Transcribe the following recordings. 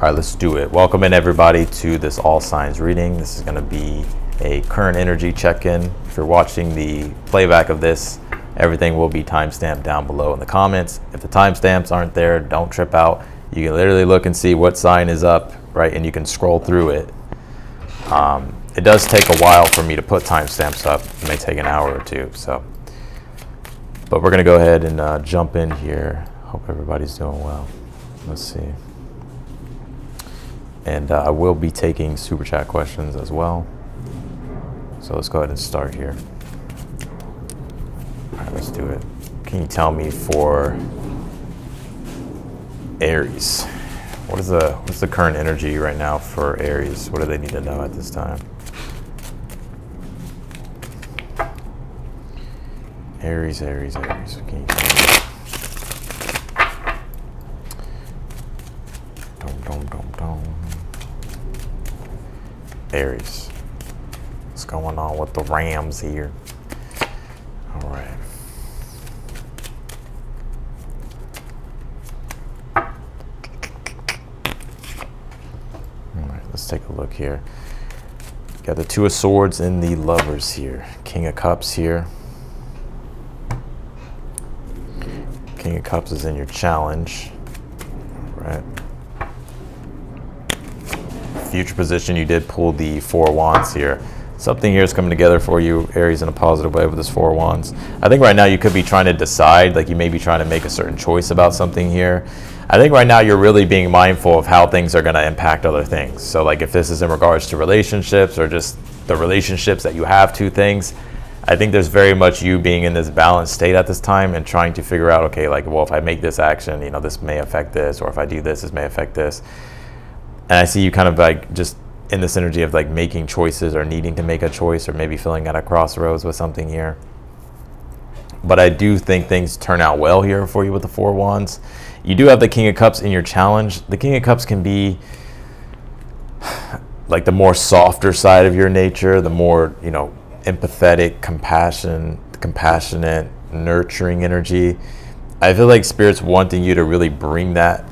All right, let's do it. Welcome in everybody to this all signs reading. This is going to be a current energy check-in. If you're watching the playback of this, everything will be timestamped down below in the comments. If the timestamps aren't there, don't trip out. You can literally look and see what sign is up, right? And you can scroll through it. It does take a while for me to put timestamps up. It may take an hour or two. But we're going to go ahead and jump in here. Hope everybody's doing well. Let's see. And I will be taking super chat questions as well. So let's go ahead and start here. All right, let's do it. Can you tell me for Aries, what's the current energy right now for Aries? What do they need to know at this time? Aries. Can you tell me? Aries. What's going on with the Rams here? All right. All right, let's take a look here. Got the Two of Swords and the Lovers here. King of Cups here. King of Cups is in your challenge. All right. Future position, you did pull the Four of Wands here. Something here is coming together for you, Aries, in a positive way with this Four of Wands. I think right now you could be trying to decide, like you may be trying to make a certain choice about something here. I think right now you're really being mindful of how things are going to impact other things. So like if this is in regards to relationships or just the relationships that you have to things, I think there's very much you being in this balanced state at this time and trying to figure out, okay, like, well, if I make this action, you know, this may affect this, or if I do this, this may affect this. And I see you kind of like just in this energy of like making choices or needing to make a choice or maybe feeling at a crossroads with something here. But I do think things turn out well here for you with the Four of Wands. You do have the King of Cups in your challenge. The King of Cups can be like the more softer side of your nature, the more, you know, empathetic, compassionate, nurturing energy. I feel like Spirit's wanting you to really bring that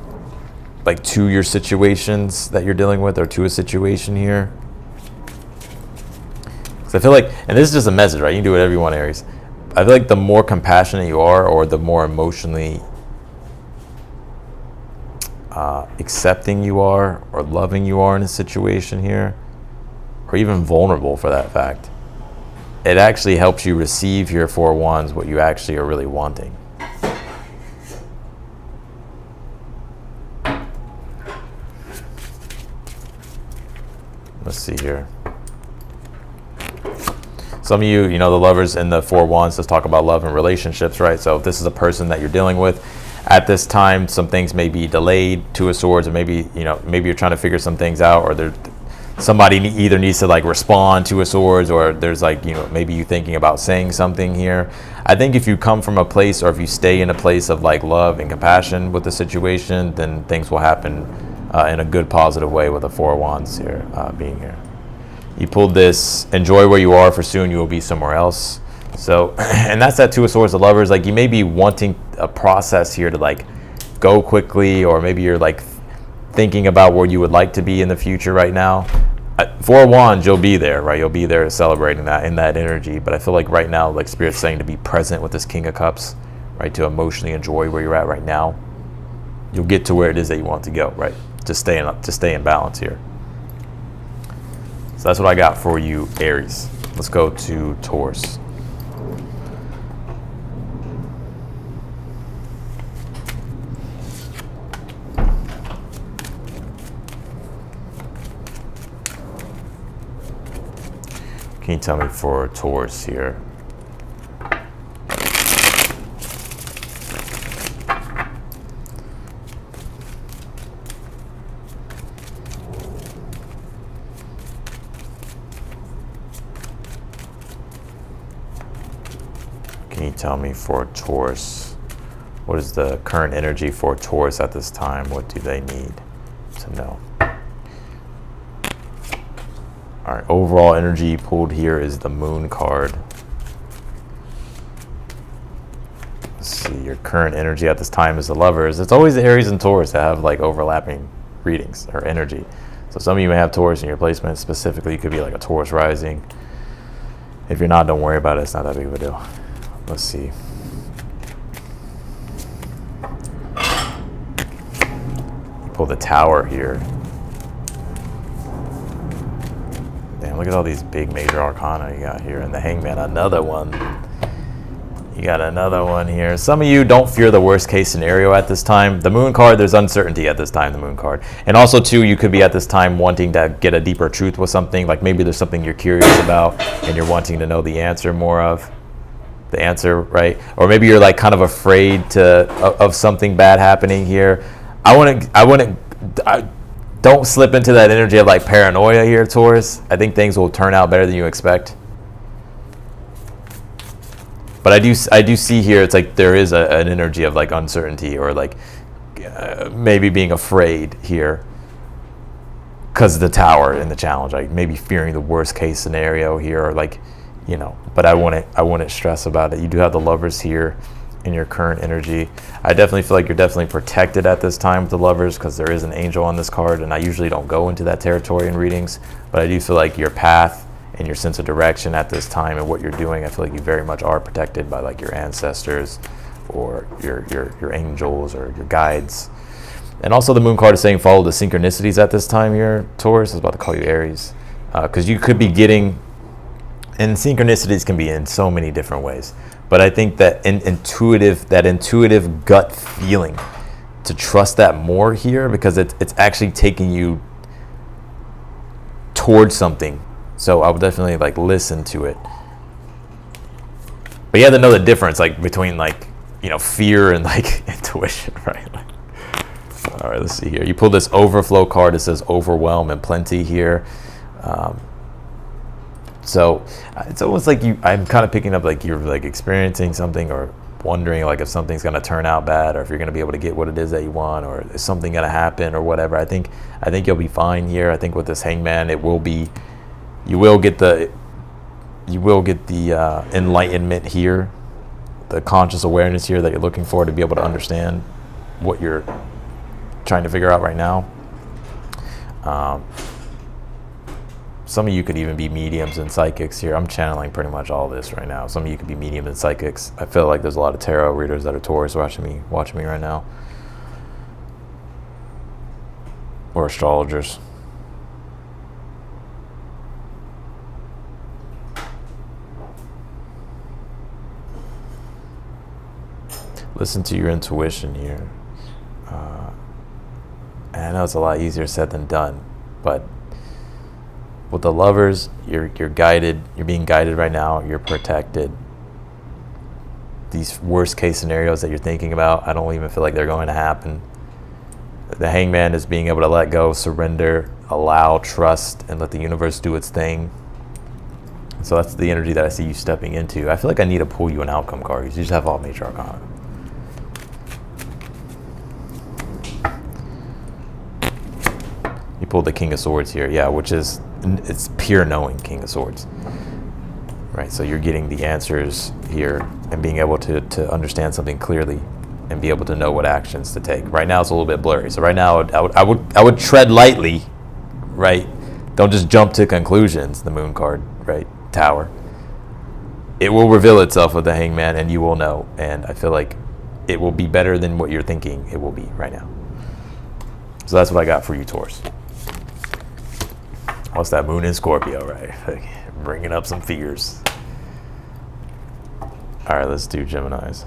like to your situations that you're dealing with or to a situation here. So I feel like, and this is just a message, right? You can do whatever you want, Aries. I feel like the more compassionate you are or the more emotionally accepting you are or loving you are in a situation here, or even vulnerable for that fact, it actually helps you receive your Four of Wands, what you actually are really wanting. Let's see here. Some of you, you know, the Lovers and the Four of Wands, let's talk about love and relationships, right? So if this is a person that you're dealing with at this time, some things may be delayed. Two of Swords, or maybe, you know, maybe you're trying to figure some things out, or somebody either needs to like respond to Two of Swords, or there's like, you know, maybe you thinking about saying something here. I think if you come from a place, or if you stay in a place of like love and compassion with the situation, then things will happen in a good, positive way with the Four of Wands here, being here. You pulled this, enjoy where you are, for soon you will be somewhere else. So, and that's that Two of Swords, the Lovers. Like you may be wanting a process here to like go quickly, or maybe you're like thinking about where you would like to be in the future right now. Four of Wands, you'll be there, right? You'll be there celebrating that in that energy. But I feel like right now, like Spirit's saying to be present with this King of Cups, right? To emotionally enjoy where you're at right now. You'll get to where it is that you want to go, right? To stay in balance here. So that's what I got for you, Aries. Let's go to Taurus. Can you tell me for Taurus here? Can you tell me for Taurus, what is the current energy for Taurus at this time? What do they need to know? All right, overall energy pulled here is the Moon card. Let's see, your current energy at this time is the Lovers. It's always the Aries and Taurus that have like overlapping readings or energy. So some of you may have Taurus in your placement. Specifically, you could be like a Taurus rising. If you're not, don't worry about it. It's not that big of a deal. Let's see. Pull the Tower here. Damn, look at all these big major arcana you got here. And the Hangman, another one. You got another one here. Some of you don't fear the worst case scenario at this time. The Moon card, there's uncertainty at this time, the Moon card. And also too, you could be at this time wanting to get a deeper truth with something. Like maybe there's something you're curious about and you're wanting to know the answer more of. The answer, right? Or maybe you're like kind of afraid of something bad happening here. Don't slip into that energy of like paranoia here, Taurus. I think things will turn out better than you expect. But I do see here, it's like there is an energy of like uncertainty or like maybe being afraid here because of the Tower and the challenge, like maybe fearing the worst case scenario here, or like, you know, but I wouldn't stress about it. You do have the Lovers here in your current energy. I definitely feel like you're definitely protected at this time with the Lovers because there is an angel on this card, and I usually don't go into that territory in readings, but I do feel like your path and your sense of direction at this time and what you're doing, I feel like you very much are protected by like your ancestors or your angels or your guides. And also the Moon card is saying follow the synchronicities at this time here, Taurus. I was about to call you Aries, because you could be getting, and synchronicities can be in so many different ways. But I think that intuitive gut feeling, to trust that more here, because it's actually taking you towards something. So I would definitely like listen to it. But you have to know the difference, like between like, you know, fear and like intuition, right? All right, let's see here. You pull this Overflow card. It says overwhelm and plenty here. So it's almost like I'm kind of picking up like you're like experiencing something or wondering like if something's going to turn out bad or if you're going to be able to get what it is that you want, or is something going to happen or whatever. I think you'll be fine here. I think with this Hangman, you will get the enlightenment here, the conscious awareness here that you're looking for to be able to understand what you're trying to figure out right now. Some of you could even be mediums and psychics here. I'm channeling pretty much all this right now. Some of you could be mediums and psychics. I feel like there's a lot of tarot readers that are Taurus watching me right now, or astrologers. Listen to your intuition here. And I know it's a lot easier said than done, but with the Lovers, you're guided. You're being guided right now. You're protected. These worst case scenarios that you're thinking about, I don't even feel like they're going to happen. The Hangman is being able to let go, surrender, allow, trust, and let the universe do its thing. So that's the energy that I see you stepping into. I feel like I need to pull you an outcome card because you just have all major arcana. You pulled the King of Swords here, yeah, which is, it's pure knowing, King of Swords. Right, so you're getting the answers here and being able to understand something clearly and be able to know what actions to take. Right now it's a little bit blurry. So right now I would tread lightly, right? Don't just jump to conclusions, the Moon card, right? Tower. It will reveal itself with the Hangman and you will know. And I feel like it will be better than what you're thinking it will be right now. So that's what I got for you, Taurus. What's that Moon in Scorpio, right? Bringing up some fears. All right, let's do Geminis.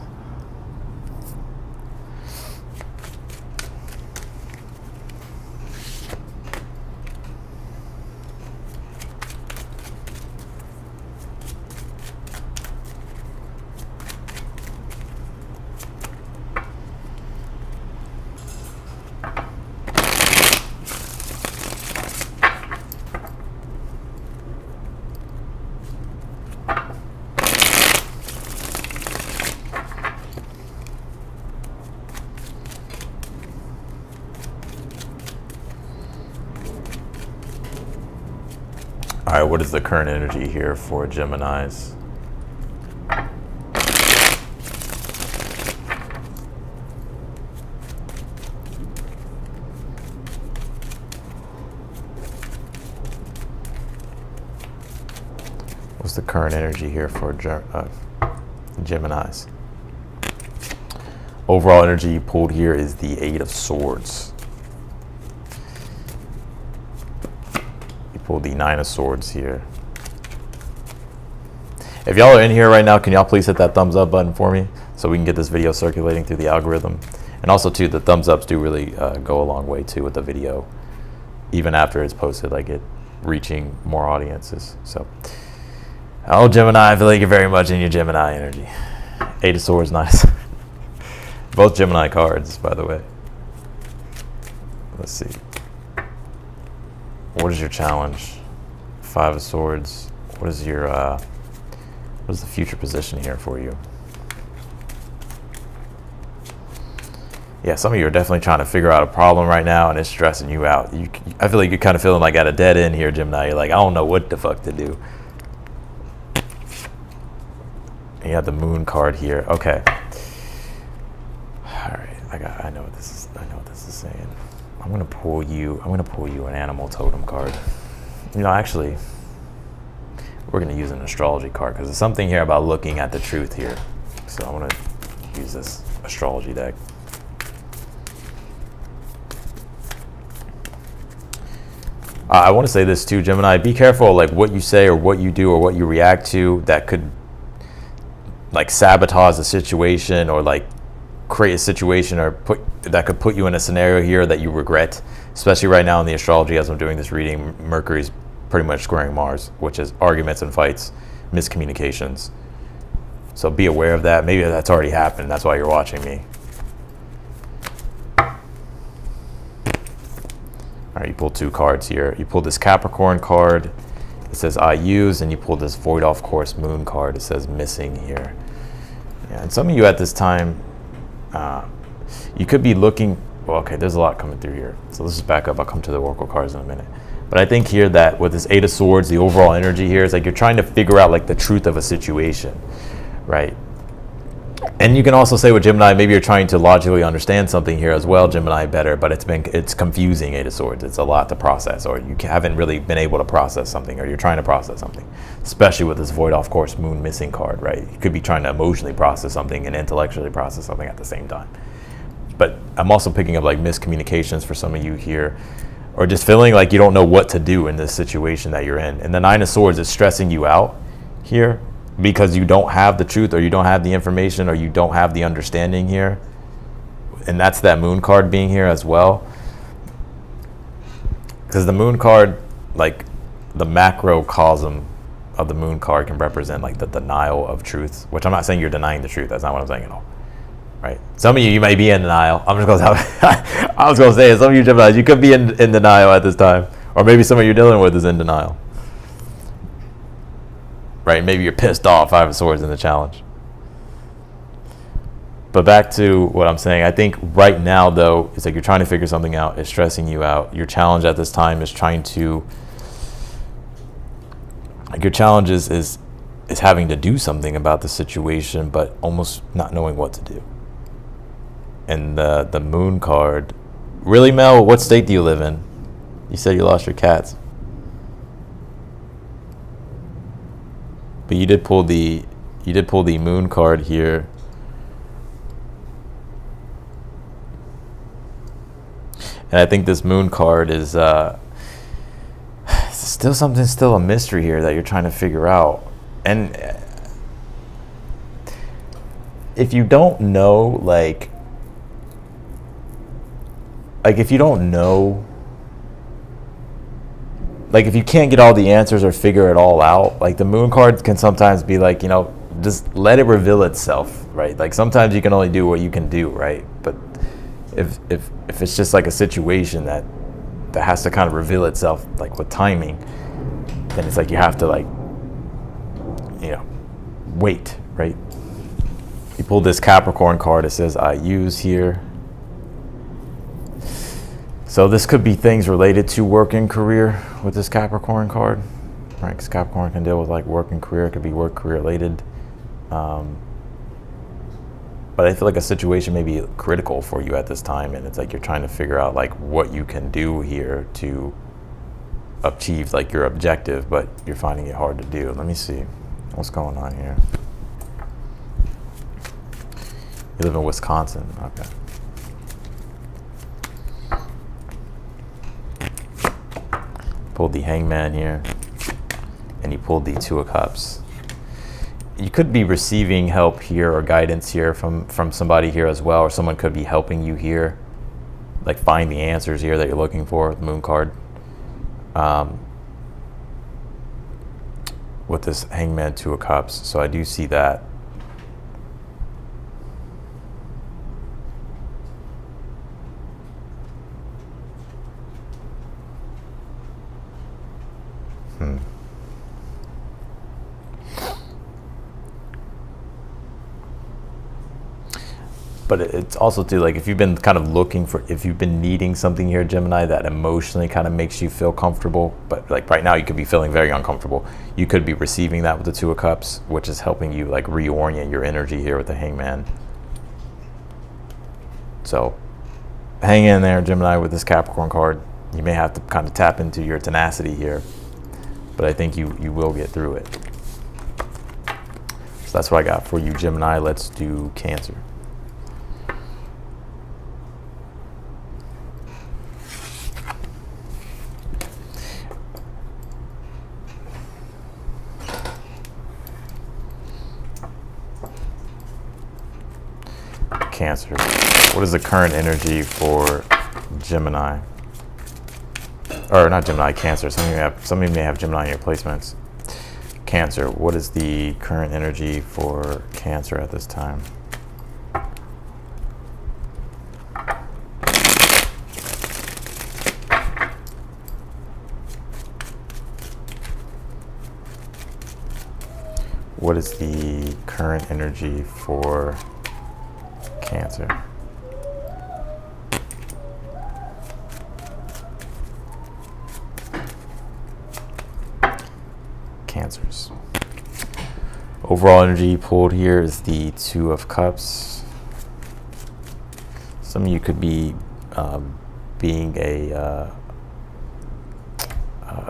All right, what is the current energy here for Geminis? What's the current energy here for Geminis? Overall energy you pulled here is the Eight of Swords. You pulled the Nine of Swords here. If y'all are in here right now, can y'all please hit that thumbs up button for me so we can get this video circulating through the algorithm? And also too, the thumbs ups do really go a long way too with the video. Even after it's posted, like it reaching more audiences. So, oh Gemini, I feel like you're very much in your Gemini energy. Eight of Swords, nice. Both Gemini cards, by the way. Let's see. What is your challenge? Five of Swords. What is your what is the future position here for you? Yeah, some of you are definitely trying to figure out a problem right now, and it's stressing you out. I feel like you're kind of feeling like at a dead end here, Gemini. You're like, I don't know what the fuck to do. And you have the Moon card here. Okay. All right. I know what this is. I know what this is saying. I'm gonna pull you an animal totem card. You know, actually, we're gonna use an astrology card because there's something here about looking at the truth here. So I'm gonna use this astrology deck. I want to say this too, Gemini. Be careful, like what you say or what you do or what you react to that could like sabotage the situation or like create a situation or that could put you in a scenario here that you regret. Especially right now in the astrology, as I'm doing this reading, Mercury's pretty much squaring Mars, which is arguments and fights, miscommunications. So be aware of that. Maybe that's already happened. That's why you're watching me. All right, you pulled two cards here. You pulled this Capricorn card. It says I use, and you pulled this Void Off Course Moon card. It says missing here. Yeah, and some of you at this time, you could be looking, well, okay, there's a lot coming through here. So let's just back up. I'll come to the Oracle cards in a minute. But I think here that with this Eight of Swords, the overall energy here is like you're trying to figure out like the truth of a situation, right? And you can also say with Gemini, maybe you're trying to logically understand something here as well, Gemini, better, but it's confusing, Eight of Swords. It's a lot to process, or you haven't really been able to process something, or you're trying to process something, especially with this Void Off Course Moon missing card, right? You could be trying to emotionally process something and intellectually process something at the same time. But I'm also picking up like miscommunications for some of you here, or just feeling like you don't know what to do in this situation that you're in. And the Nine of Swords is stressing you out here, because you don't have the truth or you don't have the information or you don't have the understanding here. And that's that Moon card being here as well. Because the Moon card, like the macrocosm of the Moon card can represent like the denial of truth, which I'm not saying you're denying the truth. That's not what I'm saying at all. Right? Some of you may be in denial. I was going to say, some of you Geminis, you could be in denial at this time. Or maybe someone you're dealing with is in denial. Right, maybe you're pissed off, Five of Swords in the challenge. But back to what I'm saying, I think right now though, it's like you're trying to figure something out, it's stressing you out. Your challenge at this time is your challenge is having to do something about the situation, but almost not knowing what to do. And the Moon card, really, Mel, what state do you live in? You said you lost your cats. But you did pull the Moon card here. And I think this Moon card is still a mystery here that you're trying to figure out. And if you don't know, like if you don't know, like if you can't get all the answers or figure it all out, like the Moon card can sometimes be like, you know, just let it reveal itself, right? Like sometimes you can only do what you can do, right? But if it's just like a situation that has to kind of reveal itself, like with timing, then it's like you have to like, you know, wait, right? You pulled this Capricorn card. It says I use here. So this could be things related to work and career with this Capricorn card, right? Because Capricorn can deal with like work and career. It could be work career related. But I feel like a situation may be critical for you at this time, and it's like you're trying to figure out like what you can do here to achieve like your objective, but you're finding it hard to do. Let me see. What's going on here? You live in Wisconsin. Okay. Pulled the Hangman here, and you pulled the Two of Cups. You could be receiving help here or guidance here from somebody here as well, or someone could be helping you here, like find the answers here that you're looking for, the Moon card. With this Hangman, Two of Cups. So I do see that. But it's also too, like, if you've been kind of looking for, if you've been needing something here, Gemini, that emotionally kind of makes you feel comfortable, but like right now you could be feeling very uncomfortable. You could be receiving that with the Two of Cups, which is helping you like reorient your energy here with the Hangman. So hang in there, Gemini, with this Capricorn card. You may have to kind of tap into your tenacity here, but I think you will get through it. So that's what I got for you, Gemini. Let's do Cancer. Cancer. What is the current energy for Gemini? Or not Gemini, Cancer. Some of you may have Gemini in your placements. Cancer. What is the current energy for Cancer at this time? What is the current energy for Cancer? Cancers. Overall energy pulled here is the Two of Cups. Some of you could be being a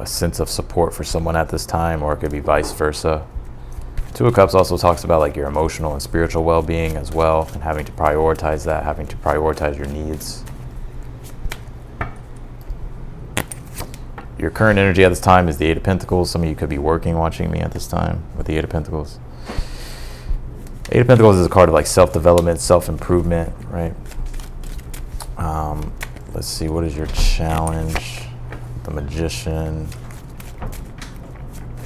sense of support for someone at this time, or it could be vice versa. Two of Cups also talks about like your emotional and spiritual well-being as well, and having to prioritize that, having to prioritize your needs. Your current energy at this time is the Eight of Pentacles. Some of you could be working, watching me at this time with the Eight of Pentacles. Eight of Pentacles is a card of like self-development, self-improvement, right? Let's see, what is your challenge? The Magician.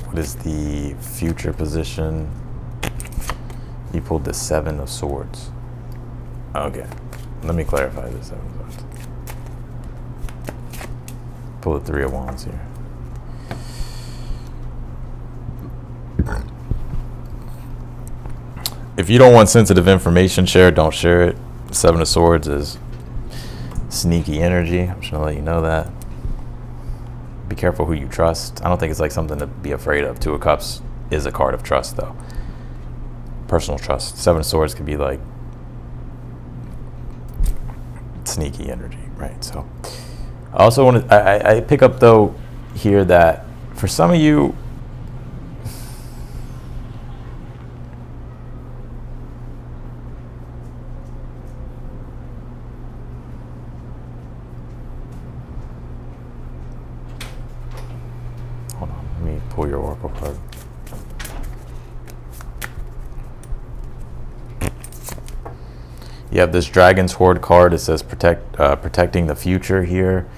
What is the future position? You pulled the Seven of Swords. Okay, let me clarify this. Pull the Three of Wands here. If you don't want sensitive information shared, don't share it. Seven of Swords is sneaky energy. I'm just gonna let you know that. Be careful who you trust. I don't think it's like something to be afraid of. Two of Cups is a card of trust though. Personal trust. Seven of Swords could be like sneaky energy, right? So I also want to, I pick up though here that for some of you, hold on, let me pull your Oracle card. You have this Dragon's Horde card. It says protecting the future here.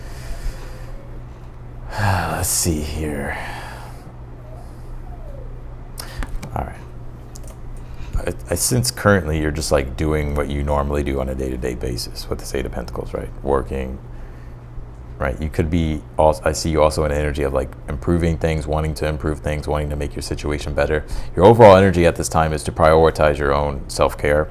Let's see here. All right. I sense currently you're just like doing what you normally do on a day-to-day basis with this Eight of Pentacles, right? Working, right? You could be also, I see you also in an energy of like improving things, wanting to improve things, wanting to make your situation better. Your overall energy at this time is to prioritize your own self-care.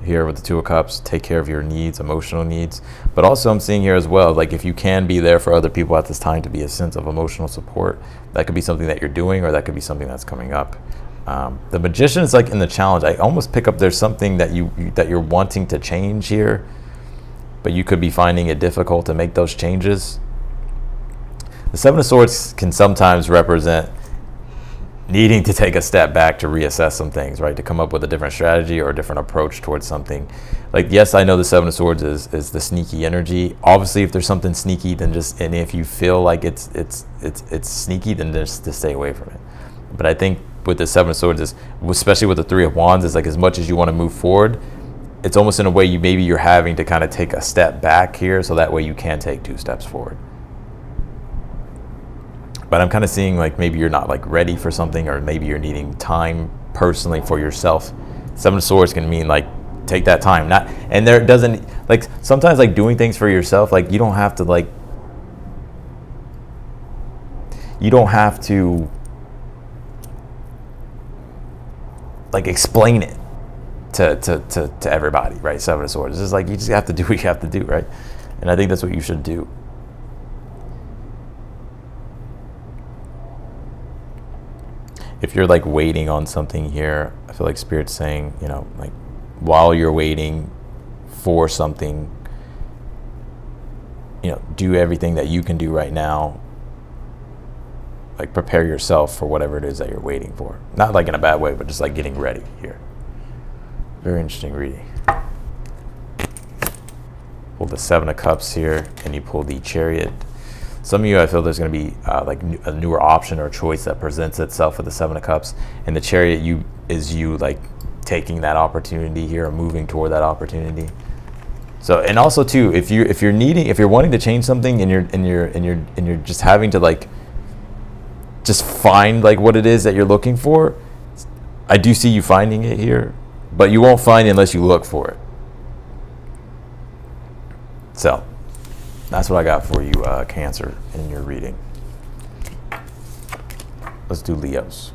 Here with the Two of Cups, take care of your needs, emotional needs. But also I'm seeing here as well, like if you can be there for other people at this time to be a sense of emotional support, that could be something that you're doing, or that could be something that's coming up. The Magician is like in the challenge. I almost pick up there's something that you're wanting to change here, but you could be finding it difficult to make those changes. The Seven of Swords can sometimes represent needing to take a step back to reassess some things, right? To come up with a different strategy or a different approach towards something. Like, yes, I know the Seven of Swords is the sneaky energy. Obviously, if there's something sneaky, then and if you feel like it's sneaky, then just to stay away from it. But I think with the Seven of Swords is, especially with the Three of Wands, is like, as much as you want to move forward, it's almost in a way you're having to kind of take a step back here, so that way you can take 2 steps forward. But I'm kind of seeing like maybe you're not like ready for something, or maybe you're needing time personally for yourself. Seven of Swords can mean like, take that time. And there doesn't, like, sometimes like doing things for yourself, like you don't have to like explain it to everybody, right? Seven of Swords. It's just like, you just have to do what you have to do, right? And I think that's what you should do. If you're like waiting on something here, I feel like Spirit's saying, you know, like, while you're waiting for something, you know, do everything that you can do right now. Like, prepare yourself for whatever it is that you're waiting for. Not like in a bad way, but just like getting ready here. Very interesting reading. Pull the Seven of Cups here, and you pull the Chariot. Some of you, I feel there's going to be like a newer option or choice that presents itself with the Seven of Cups, and the Chariot is you like taking that opportunity here, or moving toward that opportunity. So, and also too, if you're wanting to change something, and you're just having to like just find like what it is that you're looking for, I do see you finding it here, but you won't find it unless you look for it. So that's what I got for you, Cancer, in your reading. Let's do Leos.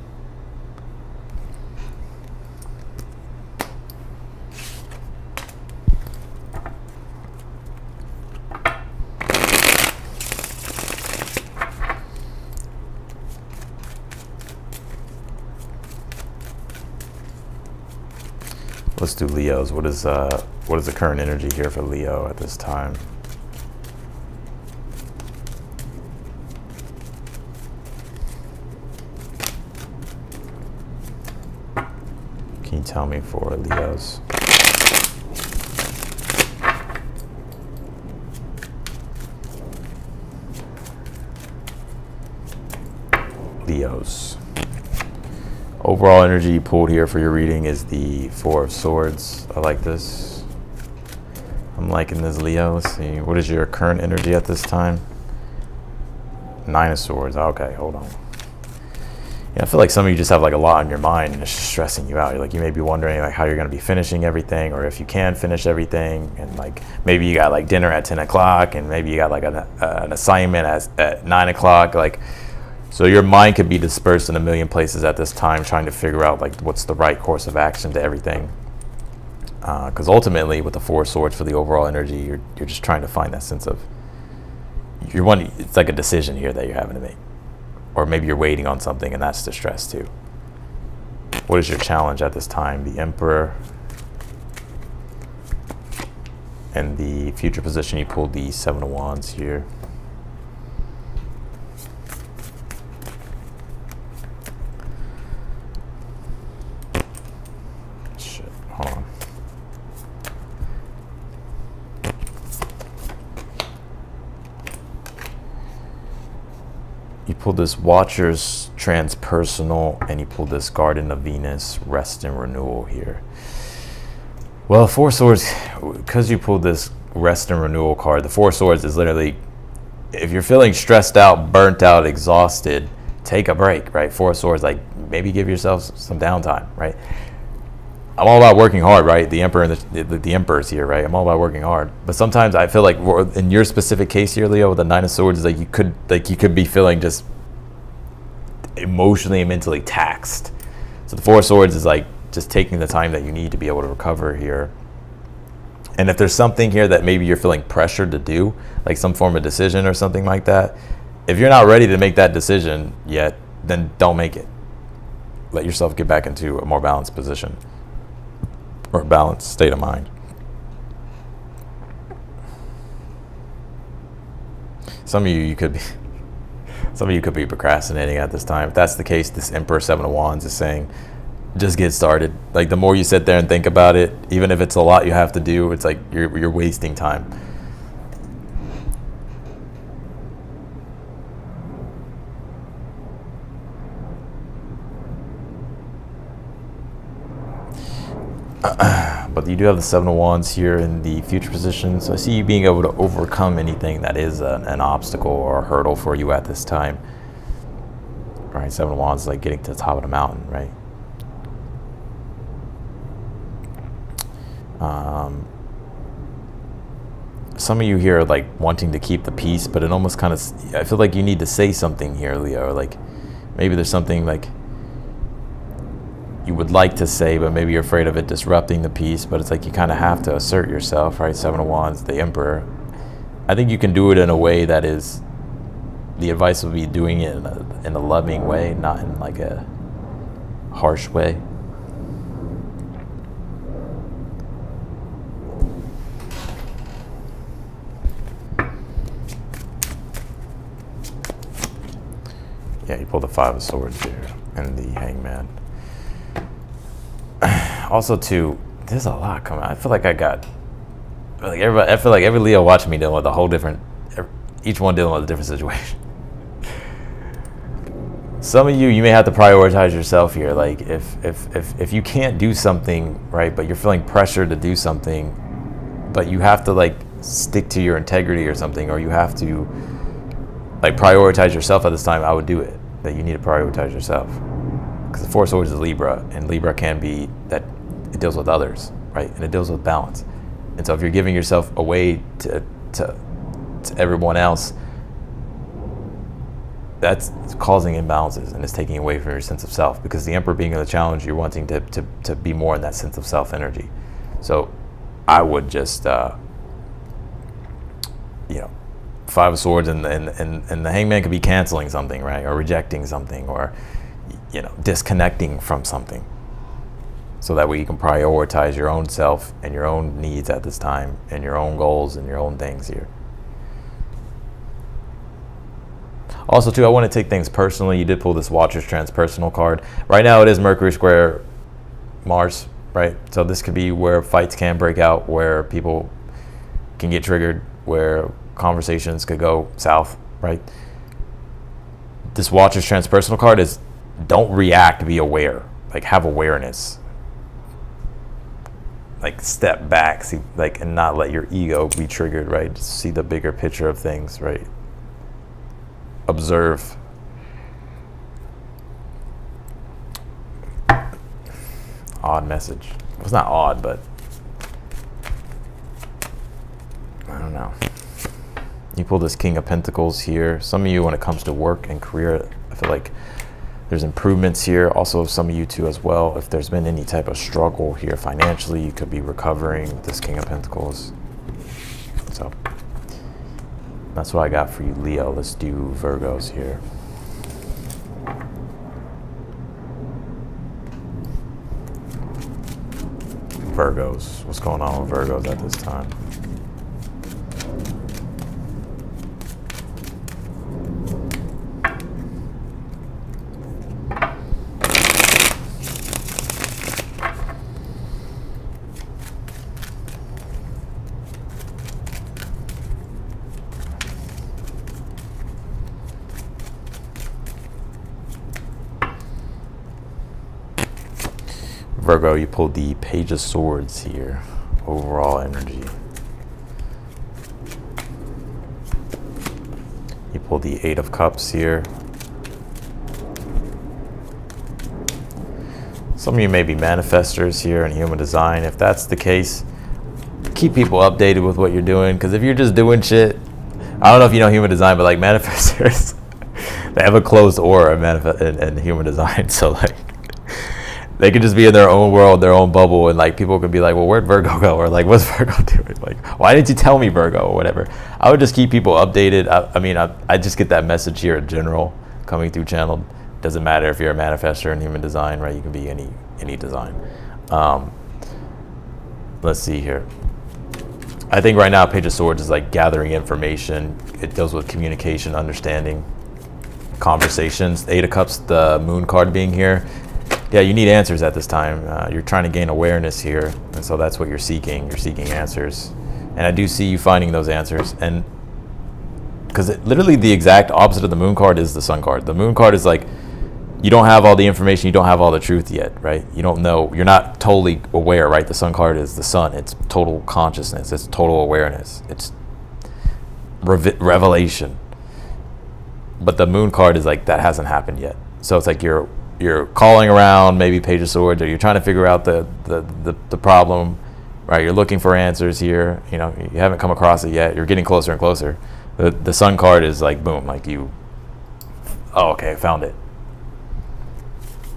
Let's do Leos. What is the current energy here for Leo at this time? Can you tell me for Leos? Leos. Overall energy you pulled here for your reading is the Four of Swords. I like this. I'm liking this, Leo. Let's see. What is your current energy at this time? Nine of Swords. Okay, hold on. Yeah, I feel like some of you just have like a lot on your mind, and it's just stressing you out. You may be wondering like how you're going to be finishing everything, or if you can finish everything. And like maybe you got like dinner at 10 o'clock, and maybe you got like an assignment at 9 o'clock. Like, so your mind could be dispersed in a million places at this time, trying to figure out like what's the right course of action to everything. Because ultimately, with the Four of Swords for the overall energy, you're just trying to find that sense of it's like a decision here that you're having to make, or maybe you're waiting on something, and that's the stress too. What is your challenge at this time? The Emperor, and the future position you pulled the Seven of Wands here. Hold on. You pulled this Watcher's Transpersonal, and you pulled this Garden of Venus, Rest and Renewal here. Well, Four Swords, because you pulled this Rest and Renewal card, the Four Swords is literally, if you're feeling stressed out, burnt out, exhausted, take a break, right? Four Swords, like maybe give yourself some downtime, right? I'm all about working hard, right? The Emperor and the Emperor's here, right? I'm all about working hard. But sometimes I feel like in your specific case here, Leo, with the Nine of Swords, is like you could be feeling just emotionally and mentally taxed. So the Four of Swords is like just taking the time that you need to be able to recover here. And if there's something here that maybe you're feeling pressured to do, like some form of decision or something like that, if you're not ready to make that decision yet, then don't make it. Let yourself get back into a more balanced position, or a balanced state of mind. Some of you could be, Some of you could be procrastinating at this time. If that's the case, this Emperor Seven of Wands is saying, just get started. Like the more you sit there and think about it, even if it's a lot you have to do, it's like you're wasting time. But you do have the Seven of Wands here in the future position, so I see you being able to overcome anything that is an obstacle or a hurdle for you at this time. Right, Seven of Wands is like getting to the top of the mountain, right? Some of you here are like wanting to keep the peace, but it almost kind of, I feel like you need to say something here, Leo, or like maybe there's something like you would like to say, but maybe you're afraid of it disrupting the peace. But it's like you kind of have to assert yourself, right? Seven of Wands, the Emperor. I think you can do it in a way that is, the advice would be doing it in a loving way, not in like a harsh way. Yeah, you pull the Five of Swords here and the Hangman. Also, too, there's a lot coming. I feel like I feel like every Leo watching me dealing with a whole different, each one dealing with a different situation. Some of you may have to prioritize yourself here. Like if you can't do something, right, but you're feeling pressure to do something, but you have to like stick to your integrity or something, or you have to like prioritize yourself at this time, I would do it. That you need to prioritize yourself. Because the Four of Swords is Libra, and Libra can be that it deals with others, right? And it deals with balance. And so if you're giving yourself away to everyone else, that's causing imbalances and it's taking away from your sense of self. Because the Emperor being in the challenge, you're wanting to be more in that sense of self energy. So I would just, Five of Swords and the Hangman could be canceling something, right? Or rejecting something, or disconnecting from something, so that way you can prioritize your own self and your own needs at this time, and your own goals and your own things here. Also, too, I want to take things personally. You did pull this Watcher's Transpersonal card. Right now, it is Mercury square Mars, right? So this could be where fights can break out, where people can get triggered, where conversations could go south, right? This Watcher's Transpersonal card is, don't react, be aware. Like, have awareness. Like, step back, see, like, and not let your ego be triggered, right? Just see the bigger picture of things, right? Observe. Odd message. It's not odd, but I don't know. You pull this King of Pentacles here. Some of you, when it comes to work and career, I feel like there's improvements here. Also, some of you too as well. If there's been any type of struggle here financially, you could be recovering with this King of Pentacles. So that's what I got for you, Leo. Let's do Virgos here. Virgos. What's going on with Virgos at this time? Virgo, you pulled the Page of Swords here. Overall energy. You pulled the Eight of Cups here. Some of you may be manifestors here in human design. If that's the case, keep people updated with what you're doing. Because if you're just doing shit, I don't know if you know human design, but like manifestors, they have a closed aura in human design. So like, they could just be in their own world, their own bubble, and like people could be like, well, where'd Virgo go? Or like, what's Virgo doing? Like, why didn't you tell me, Virgo, or whatever? I would just keep people updated. I just get that message here in general coming through channel. Doesn't matter if you're a manifestor in human design, right? You can be any design. Let's see here. I think right now Page of Swords is like gathering information. It deals with communication, understanding. conversations. Eight of Cups, the Moon card being here. Yeah, you need answers at this time. You're trying to gain awareness here, and so that's what you're seeking. You're seeking answers, and I do see you finding those answers. And because literally the exact opposite of the Moon card is the Sun card. The Moon card is like, you don't have all the information, you don't have all the truth yet, right? You don't know, you're not totally aware, right? The Sun card is the sun. It's total consciousness. It's total awareness. It's revelation. But the Moon card is like, that hasn't happened yet. So it's like you're calling around, maybe Page of Swords, or you're trying to figure out the problem, right? You're looking for answers here. You know, you haven't come across it yet. You're getting closer and closer. The Sun card is like, boom, like you, oh, okay, I found it.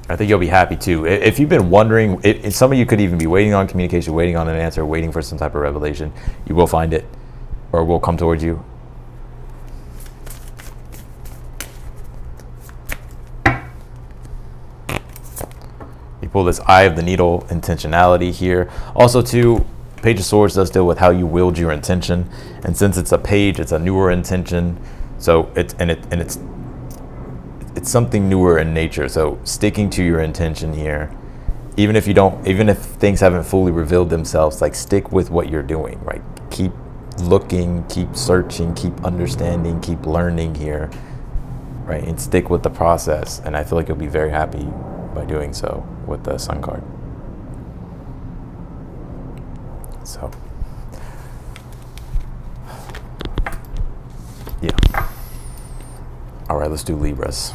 I think you'll be happy too. If you've been wondering, if some of you could even be waiting on communication, waiting on an answer, waiting for some type of revelation, you will find it, or it will come towards you. You pull this Eye of the Needle, intentionality here. Also too, Page of Swords does deal with how you willed your intention, and since it's a page, it's a newer intention. So it's something newer in nature. So sticking to your intention here, even if things haven't fully revealed themselves, like stick with what you're doing, right? Keep looking, keep searching, keep understanding, keep learning here, right? And stick with the process. And I feel like you'll be very happy by doing so with the Sun card. So, yeah. All right, let's do Libras.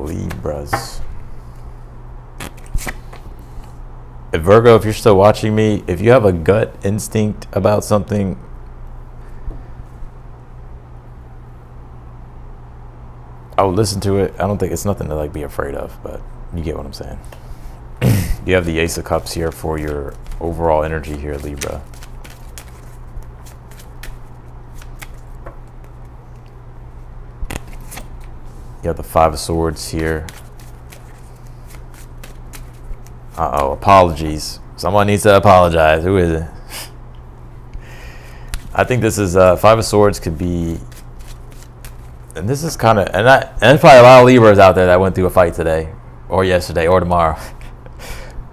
Libras. Virgo, if you're still watching me, if you have a gut instinct about something, I would listen to it. I don't think it's nothing to like be afraid of, but you get what I'm saying. You have the Ace of Cups here for your overall energy here, Libra. You have the Five of Swords here. Uh-oh, apologies. Someone needs to apologize. Who is it? I think this is Five of Swords could be, and this is kind of, and there's probably a lot of Libras out there that went through a fight today, or yesterday, or tomorrow,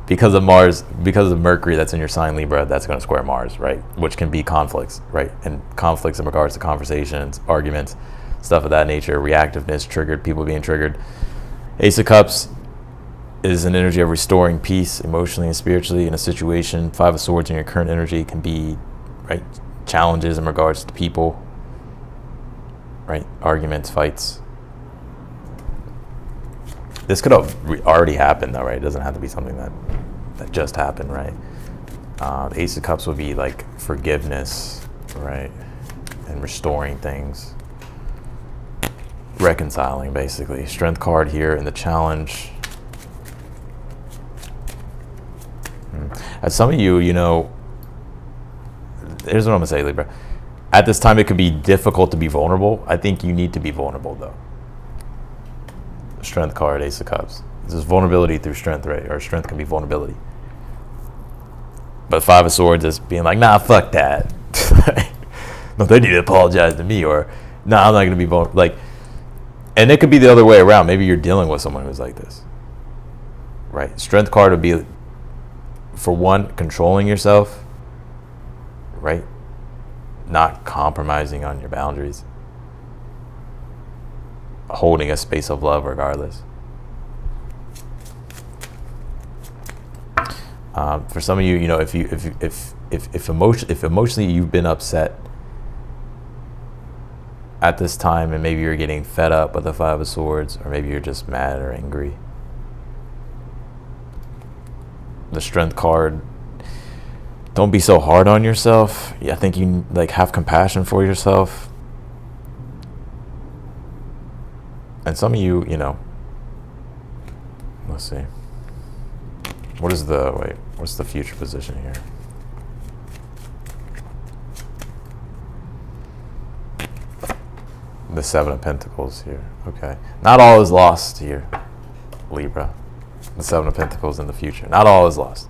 because of Mars, because of Mercury that's in your sign Libra, that's going to square Mars, right? Which can be conflicts, right? And conflicts in regards to conversations, arguments, stuff of that nature, reactiveness, triggered, people being triggered. Ace of Cups is an energy of restoring peace emotionally and spiritually in a situation. Five of Swords in your current energy can be, right, challenges in regards to people, right, arguments, fights. This could have already happened though, right? It doesn't have to be something that just happened, right? The Ace of Cups would be like forgiveness, right, and restoring things, reconciling, basically. Strength card here in the challenge. As some of you, you know, here's what I'm gonna say, Libra. At this time, it could be difficult to be vulnerable. I think you need to be vulnerable, though. Strength card, Ace of Cups. This is vulnerability through strength, right? Or strength can be vulnerability. But Five of Swords is being like, nah, fuck that. No, they need to apologize to me, or nah, I'm not gonna be vulnerable. Like, and it could be the other way around. Maybe you're dealing with someone who's like this, right? Strength card would be, for one, controlling yourself, right? Not compromising on your boundaries, holding a space of love regardless. For some of you, you know, if emotionally you've been upset at this time, and maybe you're getting fed up with the Five of Swords, or maybe you're just mad or don't be so hard on yourself. Yeah, I think you like have compassion for yourself. And some of you, you know, let's see. What's the future position here? The Seven of Pentacles here. Okay. Not all is lost here, Libra. The Seven of Pentacles in the future. Not all is lost.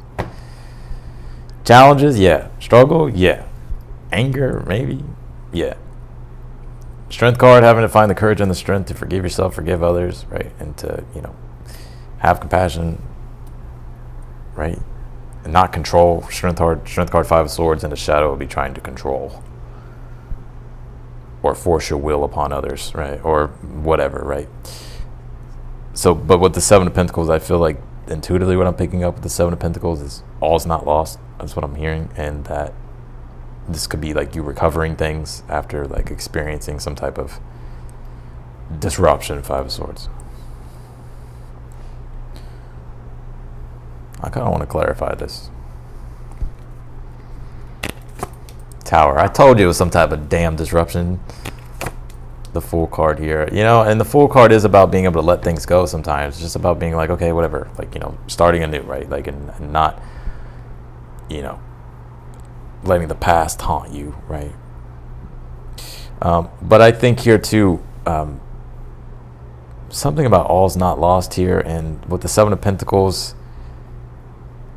Challenges, yeah. Struggle, yeah. Anger, maybe, yeah. Strength card, having to find the courage and the strength to forgive yourself, forgive others, right? And to, you know, have compassion, right? And not control. Strength card, Five of Swords, and the shadow will be trying to control or force your will upon others, right? Or whatever, right? So, but with the Seven of Pentacles, I feel like intuitively what I'm picking up with the Seven of Pentacles is all's not lost. That's what I'm hearing. And that this could be like you recovering things after like experiencing some type of disruption. Five of Swords. I kind of want to clarify this. Tower. I told you it was some type of damn disruption. The Fool card here, you know, and the Fool card is about being able to let things go sometimes. It's just about being like, okay, whatever, like, you know, starting anew, right? Like, and not, you know, letting the past haunt you, right? But I think here too, something about all's not lost here, and with the Seven of Pentacles,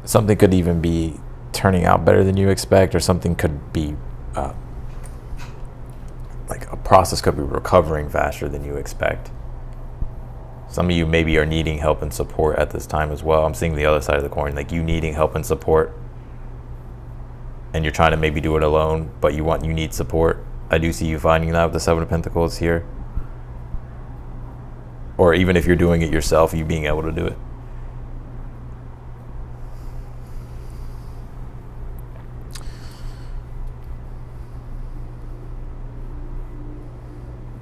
something could even be turning out better than you expect, or something could be like a process could be recovering faster than you expect. Some of you maybe are needing help and support at this time as well. I'm seeing the other side of the coin, like you needing help and support, and you're trying to maybe do it alone, but you need support. I do see you finding that with the Seven of Pentacles here. Or even if you're doing it yourself, you being able to do it.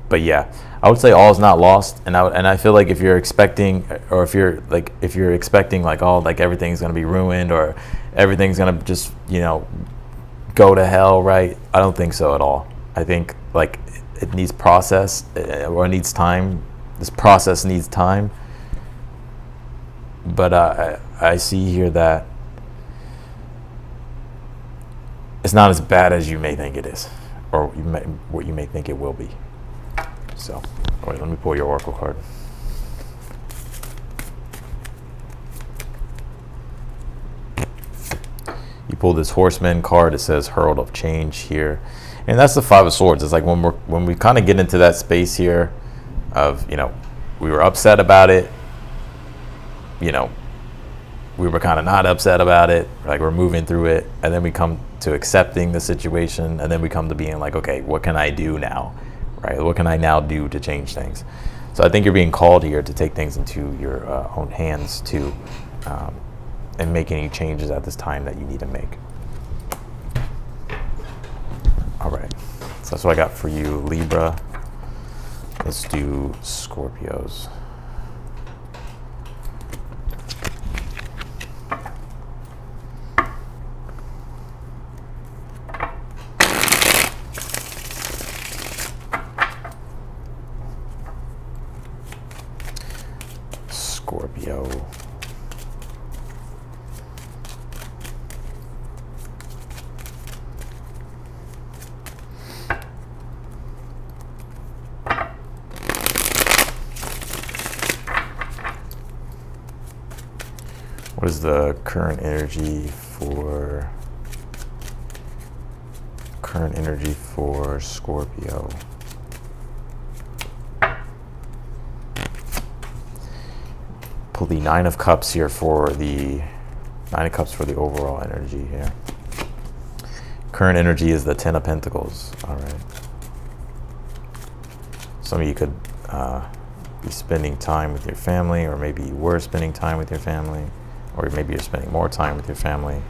But yeah, I would say all is not lost, and I feel like if you're expecting, or if you're expecting like, oh, like everything's gonna be ruined, or everything's gonna just, you know, go to hell, right? I don't think so at all. I think like it needs process, or it needs time. This process needs time. But I see here that it's not as bad as you may think it is, or what you may think it will be. So, wait, let me pull your Oracle card. You pull this Horseman card. It says Herald of Change here, and that's the Five of Swords. It's like when we kind of get into that space here of, you know, we were upset about it, you know, we were kind of not upset about it, like we're moving through it, and then we come to accepting the situation, and then we come to being like, okay, what can I do now? Right? What can I now do to change things? So I think you're being called here to take things into your own hands too, and make any changes at this time that you need to make. All right, so that's what I got for you, Libra. Let's do Scorpios. Scorpio. What is the current energy for Scorpio? Pull the Nine of Cups here for the overall energy here. Current energy is the Ten of Pentacles. All right. Some of you could be spending time with your family, or maybe you were spending time with your family, or maybe you're spending more time with your family.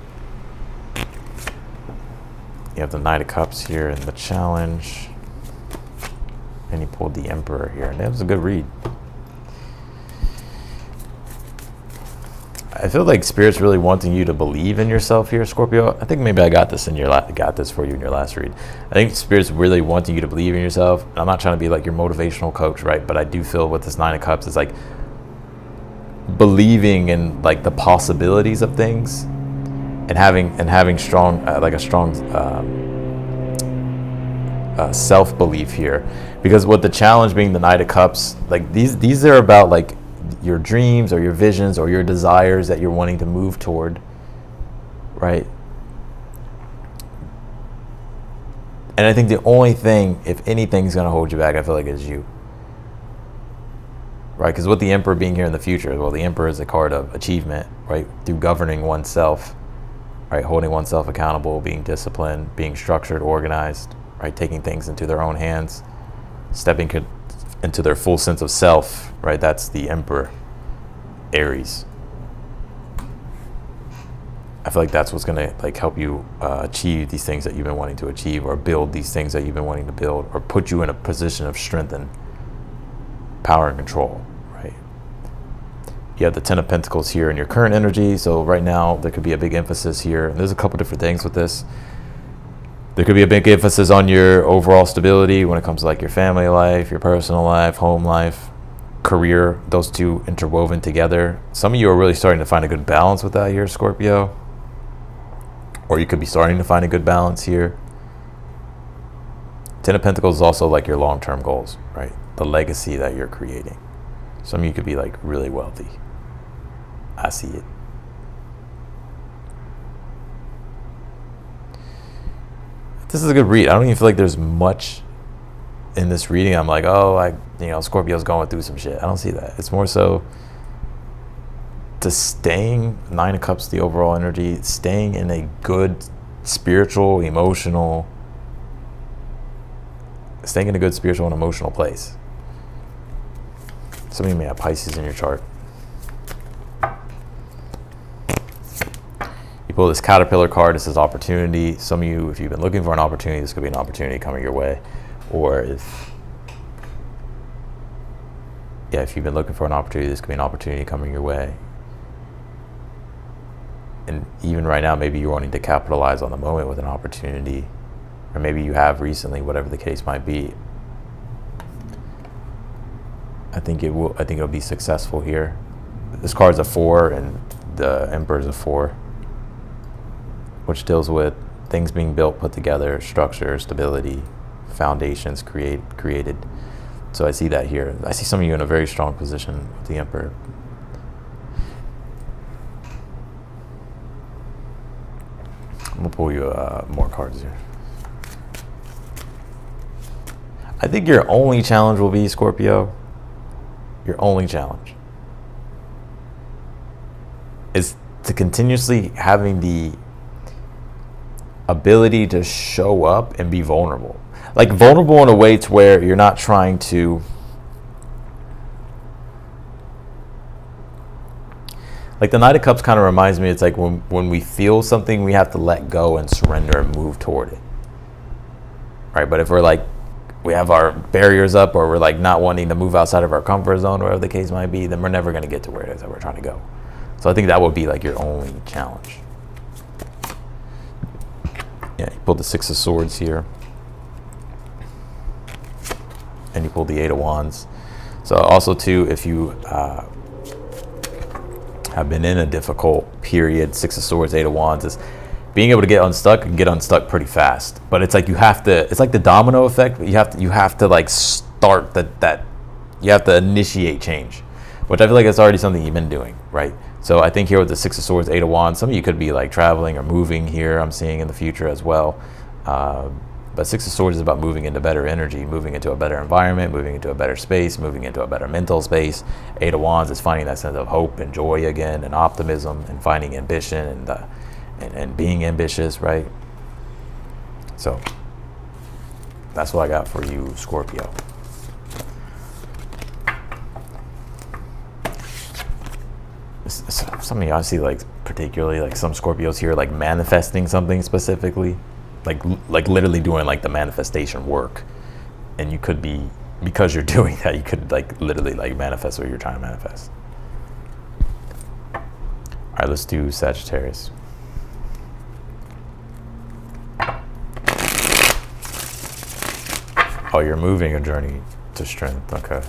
You have the Knight of Cups here in the challenge, and you pulled the Emperor here, and that was a good read. I feel like Spirit's really wanting you to believe in yourself here, Scorpio. I think maybe I got this for you in your last read. I think Spirit's really wanting you to believe in yourself. I'm not trying to be like your motivational coach, right? But I do feel with this Nine of Cups, it's like believing in like the possibilities of things, and having strong self-belief here. Because with the challenge being the Knight of Cups, like these are about like your dreams or your visions or your desires that you're wanting to move toward, right? And I think the only thing, if anything's going to hold you back, I feel like is you, right? Because with the Emperor being here in the future, well, the Emperor is a card of achievement, right? Through governing oneself, right? Holding oneself accountable, being disciplined, being structured, organized, right? Taking things into their own hands, stepping into their full sense of self, right? That's the Emperor, Aries. I feel like that's what's gonna like help you achieve these things that you've been wanting to achieve, or build these things that you've been wanting to build, or put you in a position of strength and power and control, right? You have the Ten of Pentacles here in your current energy, so right now there could be a big emphasis here, and there's a couple different things with this. There could be a big emphasis on your overall stability when it comes to like your family life, your personal life, home life, career, those two interwoven together. Some of you are really starting to find a good balance with that here, Scorpio. Or you could be starting to find a good balance here. Ten of Pentacles is also like your long-term goals, right? The legacy that you're creating. Some of you could be like really wealthy. I see it. This is a good read. I don't even feel like there's much in this reading. I'm like, oh, Scorpio's going through some shit. I don't see that. It's more so to staying, Nine of Cups, the overall energy, staying in a good spiritual, emotional, staying in a good spiritual and emotional place. Some of you may have Pisces in your chart. You pull this Caterpillar card. This is opportunity. Some of you, if you've been looking for an opportunity, this could be an opportunity coming your way. Or if you've been looking for an opportunity, this could be an opportunity coming your way. And even right now, maybe you're wanting to capitalize on the moment with an opportunity, or maybe you have recently, whatever the case might be. I think it'll be successful here. This card's a 4 and the Emperor's a 4, which deals with things being built, put together, structure, stability, foundations created. So I see that here. I see some of you in a very strong position with the Emperor. I'm gonna pull you more cards here. I think your only challenge will be, Scorpio, your only challenge is to continuously having the ability to show up and be vulnerable. Like vulnerable in a way to where you're not trying to, like the Knight of Cups kind of reminds me, it's like when we feel something, we have to let go and surrender and move toward it, right? But if we're like, we have our barriers up, or we're like not wanting to move outside of our comfort zone, or whatever the case might be, then we're never going to get to where it is that we're trying to go. So I think that would be like your only challenge. Yeah, you pulled the Six of Swords here. And you pulled the Eight of Wands. So also too, if you have been in a difficult period, Six of Swords, Eight of Wands is being able to get unstuck pretty fast. But it's like you have to, it's like the domino effect. You have to like start that you have to initiate change, which I feel like it's already something you've been doing, right? So I think here with the Six of Swords, Eight of Wands, some of you could be like traveling or moving here, I'm seeing in the future as well. But Six of Swords is about moving into better energy, moving into a better environment, moving into a better space, moving into a better mental space. Eight of Wands is finding that sense of hope and joy again, and optimism, and finding ambition, and being ambitious, right? So that's what I got for you, Scorpio. Some of you, I see like particularly like some Scorpios here like manifesting something specifically, like literally doing like the manifestation work. And you could be, because you're doing that, you could like literally like manifest what you're trying to manifest. right, let's do Sagittarius. Oh, you're moving a journey to strength. Okay.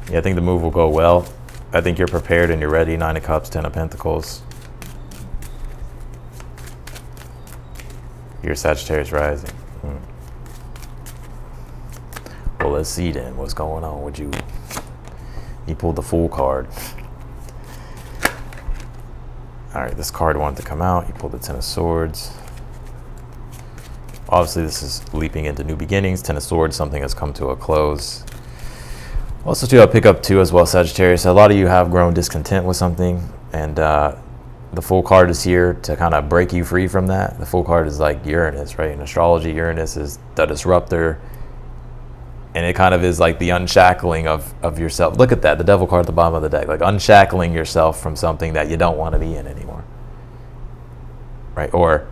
Yeah, I think the move will go well. I think you're prepared and you're ready. 9 of Cups, 10 of Pentacles. You're Sagittarius rising. Well, let's see then what's going on with you. You pulled the Fool card. All right, this card wanted to come out. You pulled the 10 of Swords. Obviously, this is leaping into new beginnings. 10 of Swords, something has come to a close. Also, too, I'll pick up, too, as well, Sagittarius. A lot of you have grown discontent with something, and the Fool card is here to kind of break you free from that. The Fool card is like Uranus, right? In astrology, Uranus is the disruptor, and it kind of is like the unshackling of yourself. Look at that, the Devil card at the bottom of the deck, like unshackling yourself from something that you don't want to be in anymore, right? Or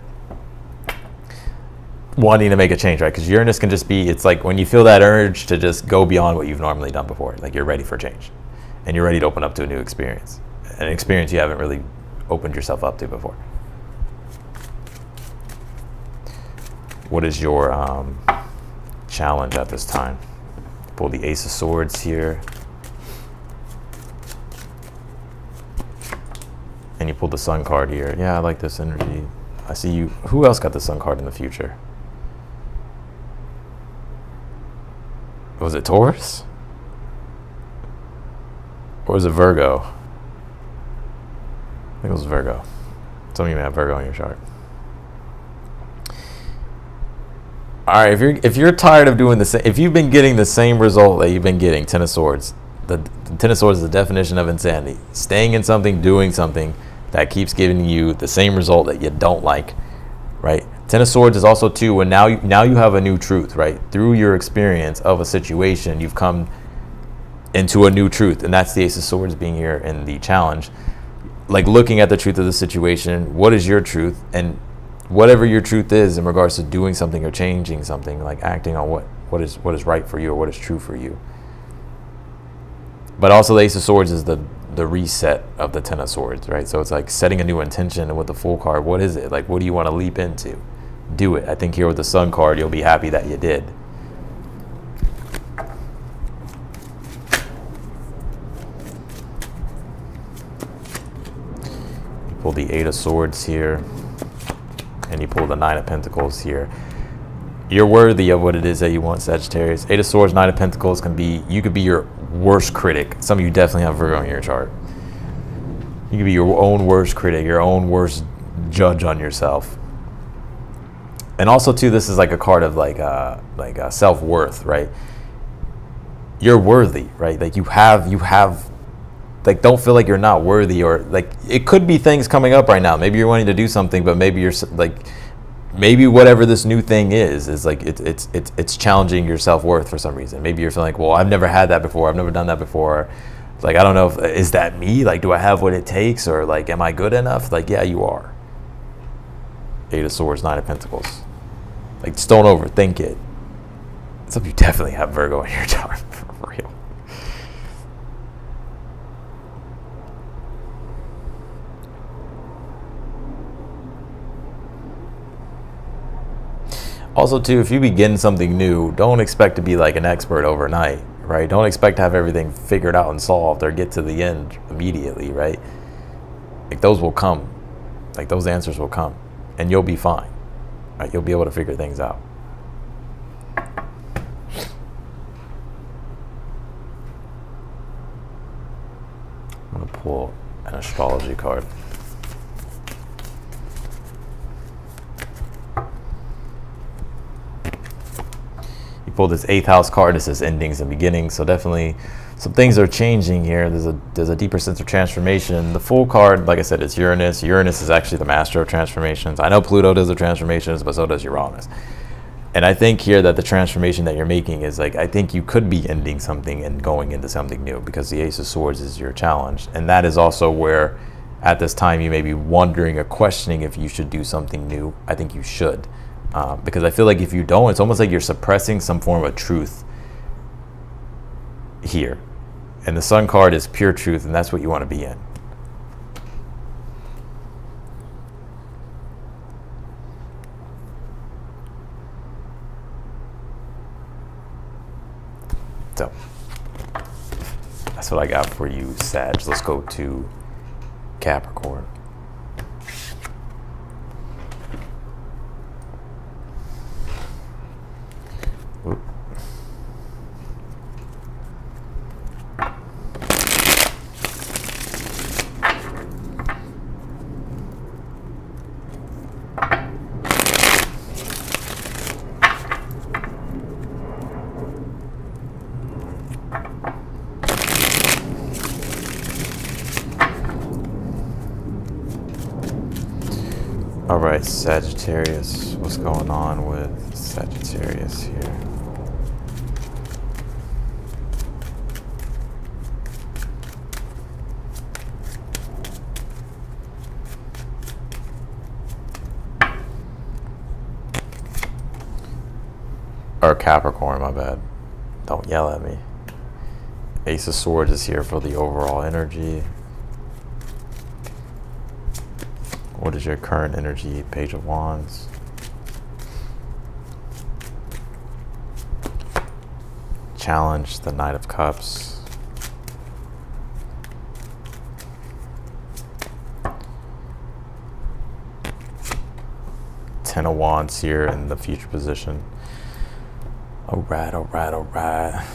wanting to make a change, right? Because Uranus can just be, it's like when you feel that urge to just go beyond what you've normally done before, like you're ready for change and you're ready to open up to a new experience, an experience you haven't really opened yourself up to before. What is your challenge at this time? Pull the Ace of Swords here. And you pulled the Sun card here. Yeah, I like this energy. I see you. Who else got the Sun card in the future? Was it Taurus? Or was it Virgo? I think it was Virgo. Some of you may have Virgo in your chart. All right, if you're tired of doing the same, if you've been getting the same result that you've been getting, 10 of Swords, the 10 of Swords is the definition of insanity. Staying in something, doing something that keeps giving you the same result that you don't like, right? 10 of Swords is also too, when now you have a new truth, right? Through your experience of a situation, you've come into a new truth, and that's the Ace of Swords being here in the challenge. Like looking at the truth of the situation, what is your truth? And whatever your truth is in regards to doing something or changing something, like acting on what is right for you or what is true for you. But also the Ace of Swords is the reset of the 10 of Swords, right? So it's like setting a new intention, and with the Fool card, what is it? Like, what do you want to leap into? Do it. I think here with the Sun card, you'll be happy that you did. You pull the 8 of Swords here, and you pull the 9 of Pentacles here. You're worthy of what it is that you want, Sagittarius. 8 of Swords, 9 of Pentacles you could be your worst critic. Some of you definitely have Virgo in your chart. You could be your own worst critic, your own worst judge on yourself. And also too, this is like a card of like self-worth, right? You're worthy, right? Like you have, like, don't feel like you're not worthy, or like it could be things coming up right now. Maybe you're wanting to do something, but maybe you're like, maybe whatever this new thing is like it's challenging your self-worth for some reason. Maybe you're feeling like, well, I've never had that before, I've never done that before. Like, I don't know, is that me? Like, do I have what it takes, or like, am I good enough? Like, yeah, you are. 8 of Swords, 9 of Pentacles. Like, just don't overthink it. Some of you definitely have Virgo in your chart, for real. Also, too, if you begin something new, don't expect to be like an expert overnight, right? Don't expect to have everything figured out and solved or get to the end immediately, right? Like, those will come. Like, those answers will come, and you'll be fine, right? You'll be able to figure things out. I'm going to pull an astrology card. Pull this 8th house card. This is endings and beginnings, so definitely some things are changing here. There's a deeper sense of transformation. The Fool card, like I said, it's Uranus. Uranus is actually the master of transformations. I know Pluto does the transformations, but so does Uranus. And I think here that the transformation that you're making is like, I think you could be ending something and going into something new, because the Ace of Swords is your challenge, and that is also where at this time you may be wondering or questioning if you should do something new. I think you should. Because I feel like if you don't, it's almost like you're suppressing some form of truth here. And the Sun card is pure truth, and that's what you want to be in. So that's what I got for you, Sag. Let's go to Capricorn. Oop. All right, Sagittarius, what's going on with Sagittarius here? Or Capricorn, my bad. Don't yell at me. Ace of Swords is here for the overall energy. What is your current energy? Page of Wands. Challenge, the Knight of Cups. Ten of Wands here in the future position. All right, all right, all right.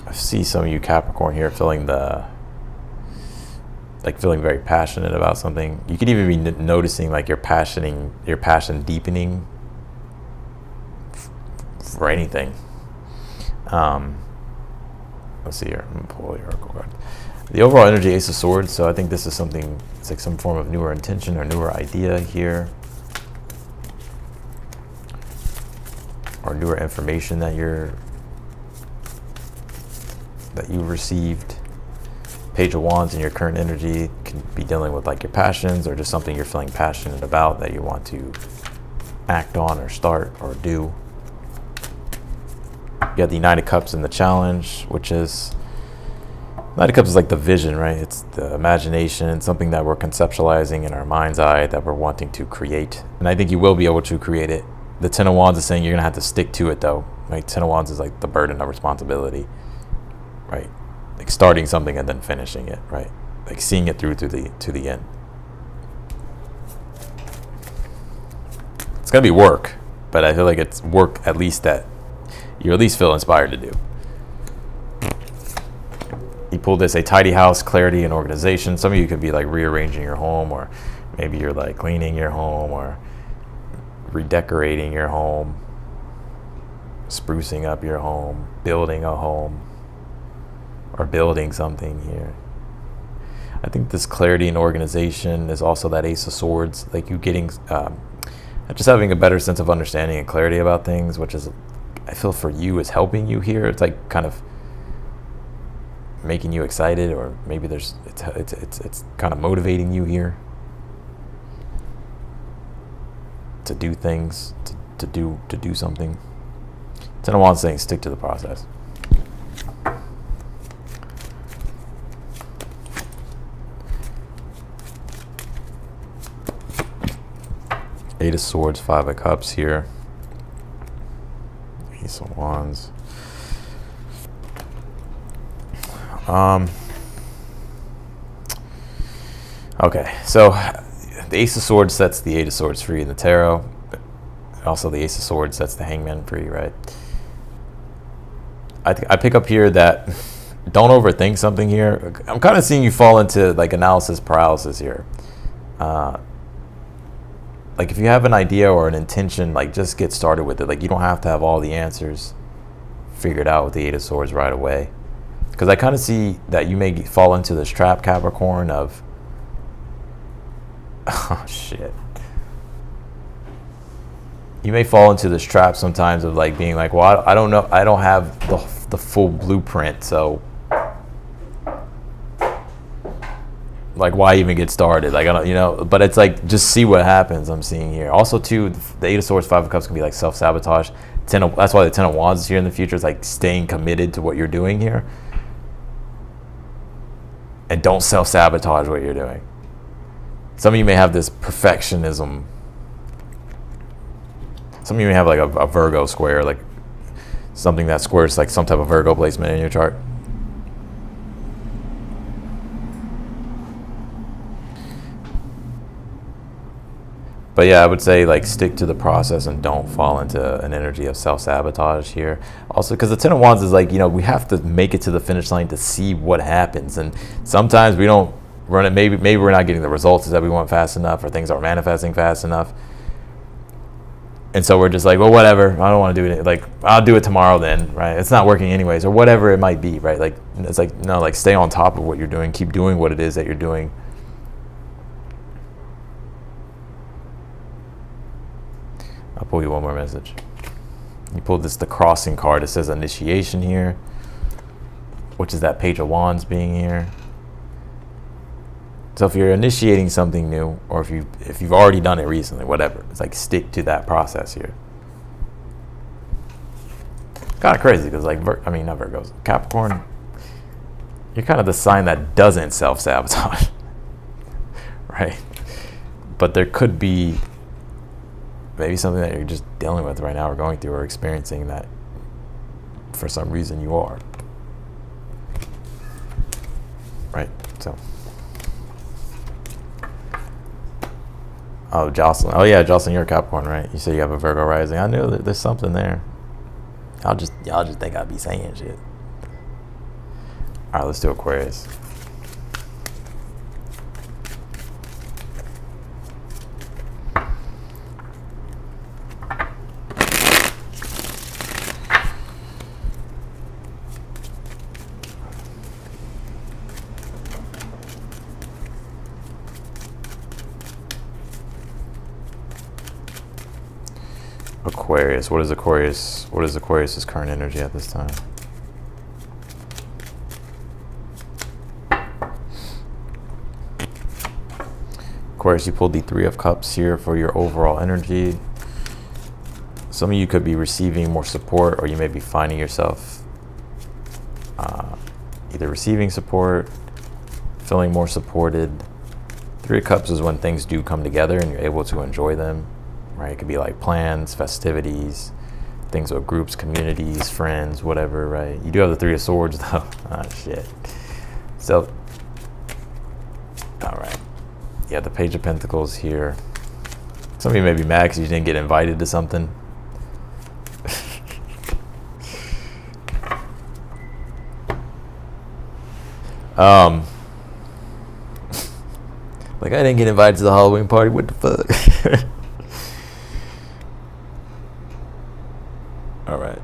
I see some of you Capricorn here feeling feeling very passionate about something. You could even be noticing like your passion deepening for anything. Let's see here. I'm gonna pull your oracle card. The overall energy, Ace of Swords. So I think this is something. It's like some form of newer intention or newer idea here, or newer information that you've received. Page of Wands in your current energy can be dealing with like your passions or just something you're feeling passionate about that you want to act on or start or do. You got the Knight of Cups in the challenge, which is, Knight of Cups is like the vision, right? It's the imagination, something that we're conceptualizing in our mind's eye that we're wanting to create. And I think you will be able to create it. The Ten of Wands is saying you're gonna have to stick to it though. Right? Ten of Wands is like the burden of responsibility, right? Like starting something and then finishing it, right? Like seeing it through to the end. It's gonna be work, but I feel like it's work at least that you at least feel inspired to do. You pulled this, a tidy house, clarity and organization. Some of you could be like rearranging your home, or maybe you're like cleaning your home or redecorating your home, sprucing up your home, building a home, or building something here. I think this clarity and organization is also that Ace of Swords, like you getting, just having a better sense of understanding and clarity about things, which is, I feel for you is helping you here. It's like kind of making you excited, or maybe it's kind of motivating you here to do things, to do something. Ten of Wands saying stick to the process. Eight of Swords, Five of Cups here. Ace of Wands. Okay, so the Ace of Swords sets the Eight of Swords free in the tarot. Also, the Ace of Swords sets the Hangman free, right? I pick up here that don't overthink something here. I'm kind of seeing you fall into like analysis paralysis here. Like if you have an idea or an intention, like just get started with it. Like you don't have to have all the answers figured out with the Eight of Swords right away. Because I kind of see that you may fall into this trap, Capricorn, of, oh shit. You may fall into this trap sometimes of like being like, well, I don't know, I don't have the full blueprint, so like why even get started? Like I don't, you know, but it's like just see what happens. I'm seeing here. Also too, the Eight of Swords, Five of Cups can be like self-sabotage. That's why the Ten of Wands is here in the future. It's like staying committed to what you're doing here. And don't self-sabotage what you're doing. Some of you may have this perfectionism. Some of you may have like a Virgo square, like something that squares like some type of Virgo placement in your chart. But yeah, I would say like stick to the process and don't fall into an energy of self-sabotage here. Also, because the Ten of Wands is like, you know, we have to make it to the finish line to see what happens. And sometimes we don't run it. Maybe we're not getting the results that we want fast enough, or things aren't manifesting fast enough. And so we're just like, well, whatever. I don't want to do it. Like, I'll do it tomorrow then, right? It's not working anyways, or whatever it might be, right? Like, it's like, no, like stay on top of what you're doing. Keep doing what it is that you're doing. I'll pull you one more message. You pulled the crossing card. It says initiation here, which is that Page of Wands being here. So if you're initiating something new, or if you've already done it recently, whatever, it's like stick to that process here. Kind of crazy because like, not Virgos, Capricorn, you're kind of the sign that doesn't self-sabotage, right? But there could be maybe something that you're just dealing with right now, or going through, or experiencing, that for some reason you are, right? So, oh, Jocelyn. Oh yeah, Jocelyn, you're a Capricorn, right? You say you have a Virgo rising. I knew that there's something there. Y'all just think I'd be saying shit. All right, let's do Aquarius. Aquarius. What is Aquarius? What is Aquarius's current energy at this time? Aquarius, you pulled the Three of Cups here for your overall energy. Some of you could be receiving more support, or you may be finding yourself either receiving support, feeling more supported. Three of Cups is when things do come together and you're able to enjoy them. Right, it could be like plans, festivities, things with groups, communities, friends, whatever, right? You do have the Three of Swords though. Oh shit. So, all right. Yeah, the Page of Pentacles here. Some of you may be mad because you didn't get invited to something. Like, I didn't get invited to the Halloween party. What the fuck? All right.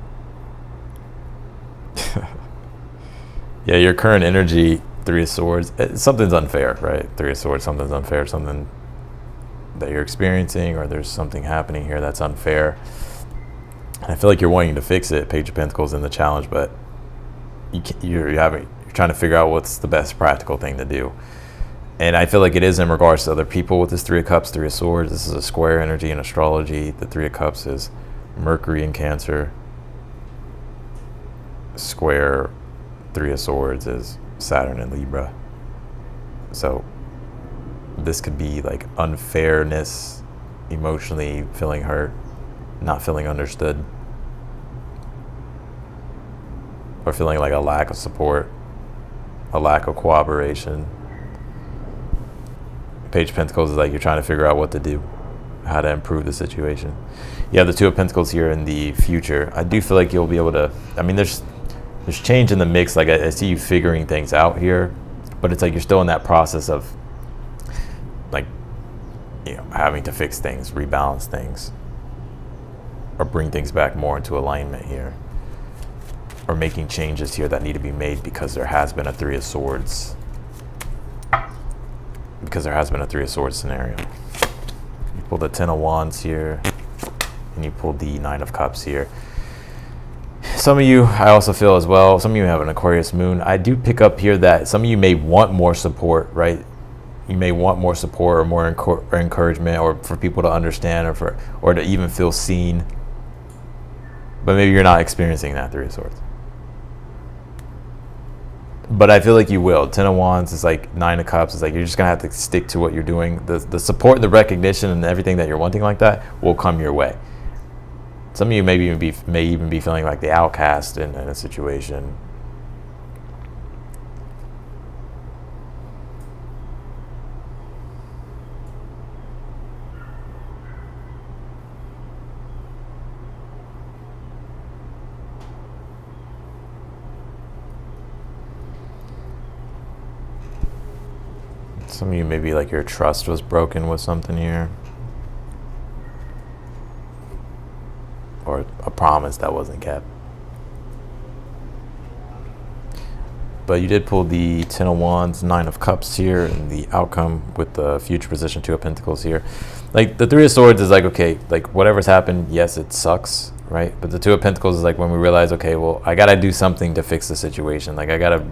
Yeah, your current energy, Three of Swords, something's unfair, right? Three of Swords, something's unfair, something that you're experiencing, or there's something happening here that's unfair. And I feel like you're wanting to fix it. Page of Pentacles in the challenge, but you're trying to figure out what's the best practical thing to do. And I feel like it is in regards to other people with this Three of Cups, Three of Swords. This is a square energy in astrology. The Three of Cups is Mercury in Cancer. Square Three of Swords is Saturn in Libra. So this could be like unfairness, emotionally feeling hurt, not feeling understood, or feeling like a lack of support, a lack of cooperation. Page of Pentacles is like you're trying to figure out what to do, how to improve the situation. You have the Two of Pentacles here in the future. I do feel like you'll be able to, there's change in the mix. Like I see you figuring things out here, but it's like you're still in that process of like, having to fix things, rebalance things, or bring things back more into alignment here, or making changes here that need to be made because there has been a Three of Swords. Because there has been a Three of Swords scenario. You pulled the Ten of Wands here, and you pulled the Nine of Cups here. Some of you, I also feel as well, some of you have an Aquarius moon. I do pick up here that some of you may want more support, right? You may want more support, or more encouragement, or for people to understand, or to even feel seen. But maybe you're not experiencing that Three of Swords. But I feel like you will. Ten of Wands is like Nine of Cups. It's like you're just going to have to stick to what you're doing. The support, the recognition, and everything that you're wanting like that will come your way. Some of you may even be feeling like the outcast in a situation. Some of you maybe like your trust was broken with something here. Or a promise that wasn't kept. But you did pull the 10 of Wands, 9 of Cups here, and the outcome with the future position, 2 of Pentacles here. Like the 3 of Swords is like, okay, like whatever's happened, yes, it sucks, right? But the 2 of Pentacles is like when we realize, okay, well, I gotta do something to fix the situation. Like I gotta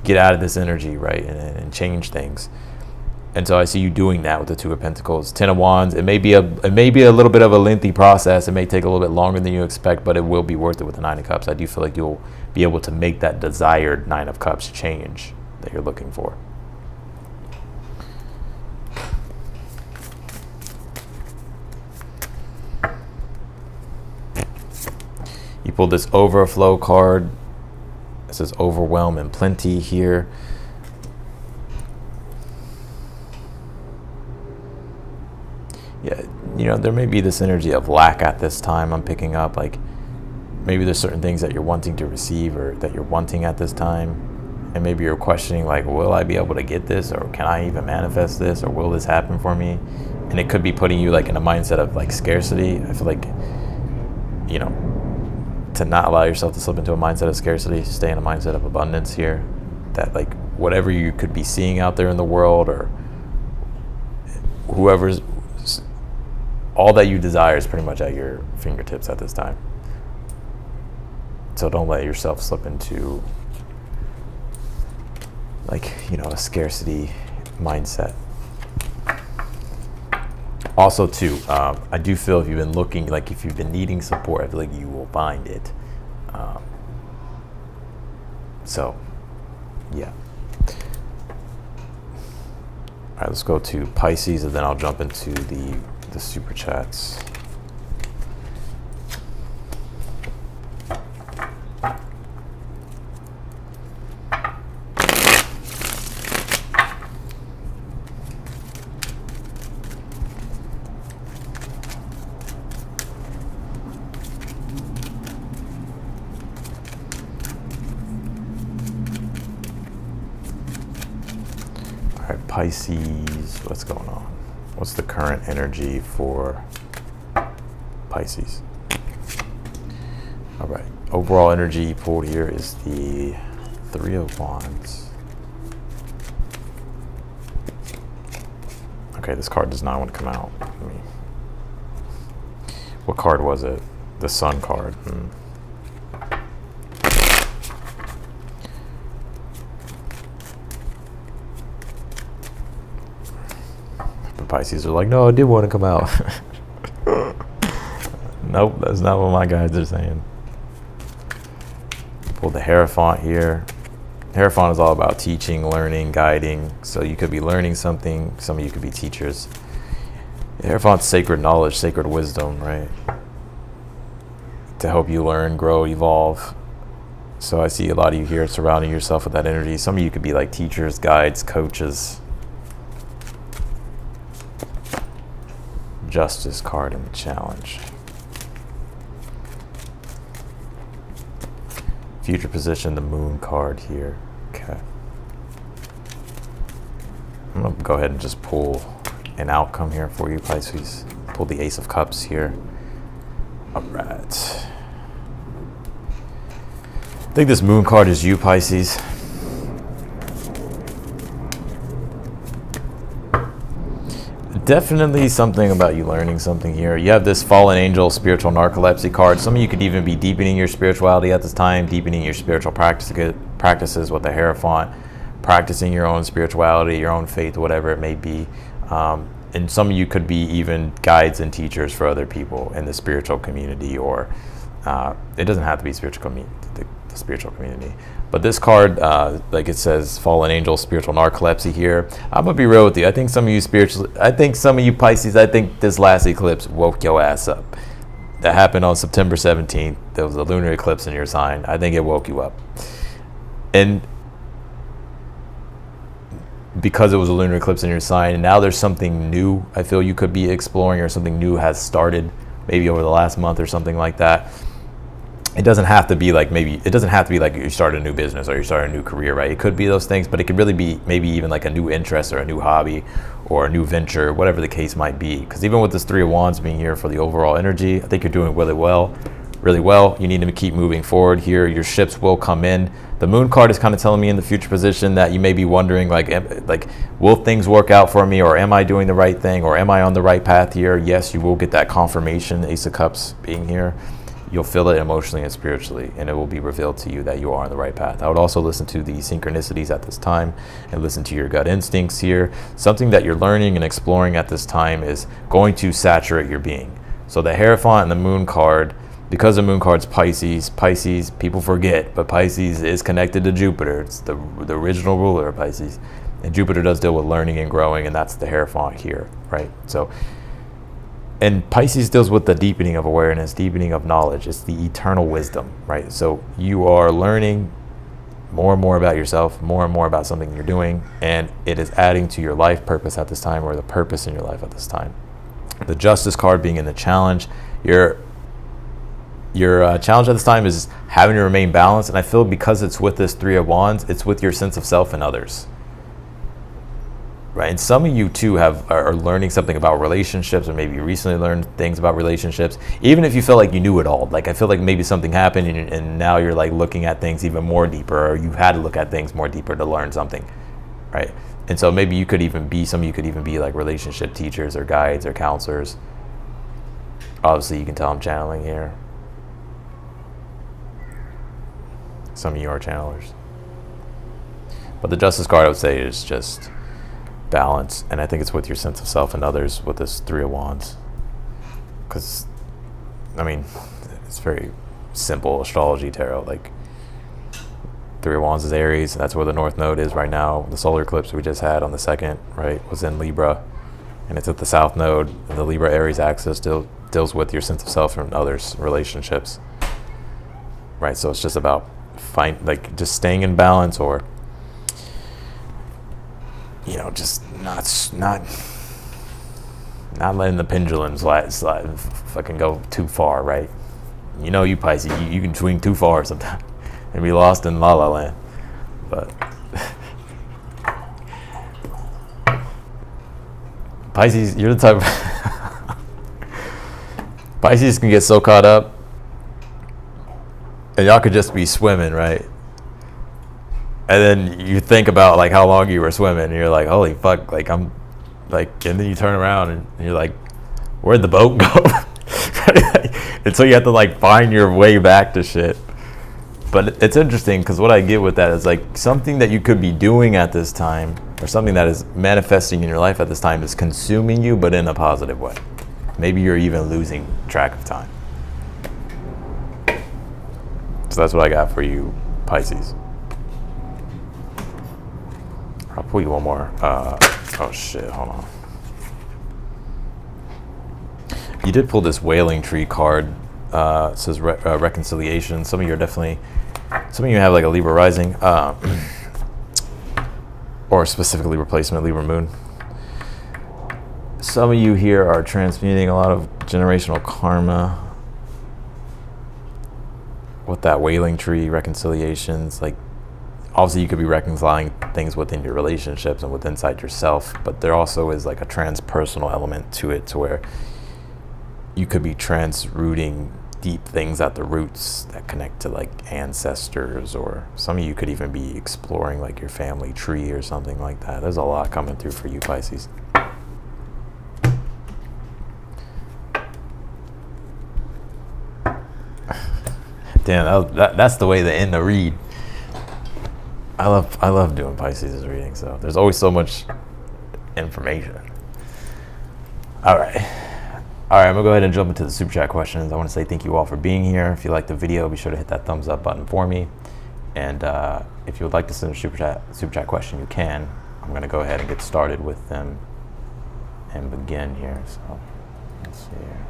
get out of this energy, right, and change things. And so I see you doing that with the 2 of Pentacles. 10 of Wands, it may be a little bit of a lengthy process. It may take a little bit longer than you expect, but it will be worth it with the 9 of Cups. I do feel like you'll be able to make that desired 9 of Cups change that you're looking for. You pulled this overflow card. It says overwhelm and plenty here. Yeah, you know, there may be this energy of lack at this time I'm picking up. Like maybe there's certain things that you're wanting to receive or that you're wanting at this time. And maybe you're questioning like, will I be able to get this? Or can I even manifest this? Or will this happen for me? And it could be putting you like in a mindset of like scarcity. I feel like, you know, to not allow yourself to slip into a mindset of scarcity, stay in a mindset of abundance here. That like whatever you could be seeing out there in the world or whoever's, all that you desire is pretty much at your fingertips at this time. So don't let yourself slip into like, you know, a scarcity mindset. Also too, I do feel if you've been looking, like if you've been needing support, I feel like you will find it. So yeah. All right, let's go to Pisces and then I'll jump into the super chats. All right, Pisces, what's going on? What's the current energy for Pisces? All right, overall energy pulled here is the 3 of Wands. Okay, this card does not want to come out. What card was it? The Sun card. Pisces are like, no, it did want to come out. Nope, that's not what my guys are saying. Pull the Hierophant here. Hierophant is all about teaching, learning, guiding. So you could be learning something. Some of you could be teachers. Hierophant's sacred knowledge, sacred wisdom, right? To help you learn, grow, evolve. So I see a lot of you here surrounding yourself with that energy. Some of you could be like teachers, guides, coaches. Justice card in the challenge. Future position, the Moon card here. Okay. I'm gonna go ahead and just pull an outcome here for you, Pisces. Pull the Ace of Cups here. All right. I think this Moon card is you, Pisces. Definitely something about you learning something here. You have this Fallen Angel spiritual narcolepsy card. Some of you could even be deepening your spirituality at this time, deepening your spiritual practices with the Hierophant, practicing your own spirituality, your own faith, whatever it may be. And some of you could be even guides and teachers for other people in the spiritual community, or it doesn't have to be the spiritual community. But this card, like it says, Fallen Angel, spiritual narcolepsy here. I'm gonna be real with you. I think some of you Pisces, I think this last eclipse woke your ass up. that happened on September 17th. There was a lunar eclipse in your sign. I think it woke you up. And because it was a lunar eclipse in your sign, and now there's something new I feel you could be exploring, or something new has started maybe over the last month or something like that. It doesn't have to be like, maybe it doesn't have to be like you start a new business or you start a new career, right? It could be those things, but it could really be maybe even like a new interest or a new hobby or a new venture, whatever the case might be. Because even with this Three of Wands being here for the overall energy, I think you're doing really well. You need to keep moving forward here. Your ships will come in. The Moon card is kind of telling me in the future position that you may be wondering, like, will things work out for me, or am I doing the right thing, or am I on the right path here? Yes, you will get that confirmation. Ace of Cups being here, you'll feel it emotionally and spiritually, and it will be revealed to you that you are on the right path. I would also listen to the synchronicities at this time and listen to your gut instincts here. Something that you're learning and exploring at this time is going to saturate your being. So the Hierophant and the Moon card, because the Moon card's Pisces, people forget, but Pisces is connected to Jupiter. It's the original ruler of Pisces. And Jupiter does deal with learning and growing, and that's the Hierophant here, right? So, and Pisces deals with the deepening of awareness, deepening of knowledge. It's the eternal wisdom, right? So you are learning more and more about yourself, more and more about something you're doing, and it is adding to your life purpose at this time, or the purpose in your life at this time. The Justice card being in the challenge, your challenge at this time is having to remain balanced, and I feel because it's with this Three of Wands, it's with your sense of self and others. Right, and some of you too are learning something about relationships, or maybe you recently learned things about relationships. Even if you feel like you knew it all, like I feel like maybe something happened and now you're like looking at things even more deeper, or you had to look at things more deeper to learn something, right? And so maybe you could even be, some of you could even be like relationship teachers or guides or counselors. Obviously, you can tell I'm channeling here. Some of you are channelers. But the Justice card, I would say, is just balance, and I think it's with your sense of self and others with this Three of Wands, because I mean it's very simple astrology tarot. Like Three of Wands is Aries, and that's where the North Node is right now. The solar eclipse we just had on the 2nd, right, was in Libra, and it's at the South Node. And the Libra Aries axis deals with your sense of self and others, relationships, right? So it's just about just staying in balance, or just not letting the pendulum slide, fucking go too far, right? You Pisces, you can swing too far sometimes and be lost in la la land. But Pisces, you're the type Pisces can get so caught up, and y'all could just be swimming, right? And then you think about like how long you were swimming, and you're like, holy fuck, like I'm like, and then you turn around and you're like, where'd the boat go? And so you have to like find your way back to shit. But it's interesting, because what I get with that is like something that you could be doing at this time, or something that is manifesting in your life at this time, is consuming you, but in a positive way. Maybe you're even losing track of time. So that's what I got for you, Pisces. I'll pull you one more. Oh shit, hold on. You did pull this Wailing Tree card. It says reconciliation. Some of you have like a Libra rising, or specifically replacement Libra moon. Some of you here are transmuting a lot of generational karma with that Wailing Tree reconciliations. Like, obviously you could be reconciling things within your relationships and within inside yourself, but there also is like a transpersonal element to it, to where you could be transrooting deep things at the roots that connect to like ancestors, or some of you could even be exploring like your family tree or something like that. There's a lot coming through for you, Pisces. Damn, that's the way to end the read. I love doing Pisces reading, so there's always so much information. All right, I'm gonna go ahead and jump into the super chat questions. I want to say thank you all for being here. If you liked the video, be sure to hit that thumbs up button for me. And if you would like to send a super chat question, you can. I'm gonna go ahead and get started with them and begin here. So let's see here.